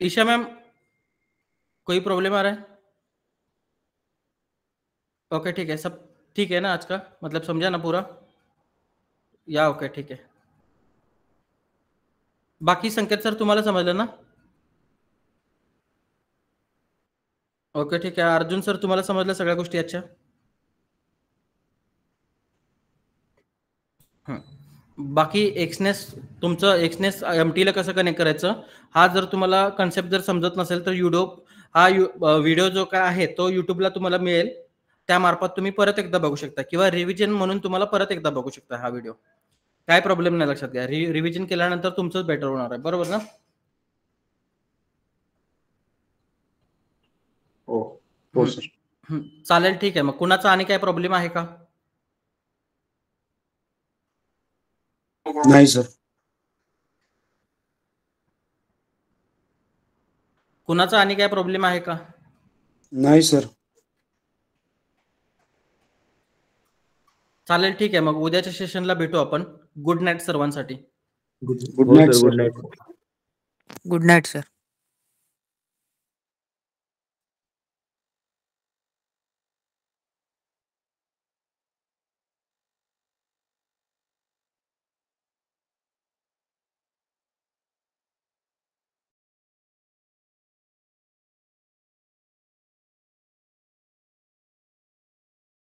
ईशा मैम, कोई प्रॉब्लम आ रहा है? ओके ठीक है, सब ठीक है ना आज का, मतलब समझा ना पूरा? या ओके ठीक है. बाकी संकेत सर तुम्हाला समजलं ना? ओके ठीक आहे. अर्जुन सर तुम्हाला समजलं सगळ्या गोष्टी आजच्या? बाकी एक्सनेस, तुमचं एक्सनेस एमटीला कसं कनेक्ट करायचं, हा जर तुम्हाला कन्सेप्ट जर समजत नसेल तर हा व्हिडिओ जो काय आहे तो युट्यूबला तुम्हाला मिळेल, त्यामार्फत तुम्ही परत एकदा बघू शकता किंवा रिव्हिजन म्हणून तुम्हाला परत एकदा बघू शकता हा व्हिडिओ. काय प्रॉब्लेम नाही, लक्षात घ्या. रिव्हिजन केल्यानंतर तुमचंच बेटर होणार आहे, बरोबर ना?
हो सर.
चालेल ठीक आहे. मग कुणाचा आणि काय प्रॉब्लेम आहे का?
नाही सर.
कुणाचा आणि काय प्रॉब्लेम आहे का?
नाही सर.
चालेल ठीक आहे. मग उद्याच्या सेशनला भेटू आपण. गुड नाईट सर्वांसाठी.
Good night sir.
Good night sir.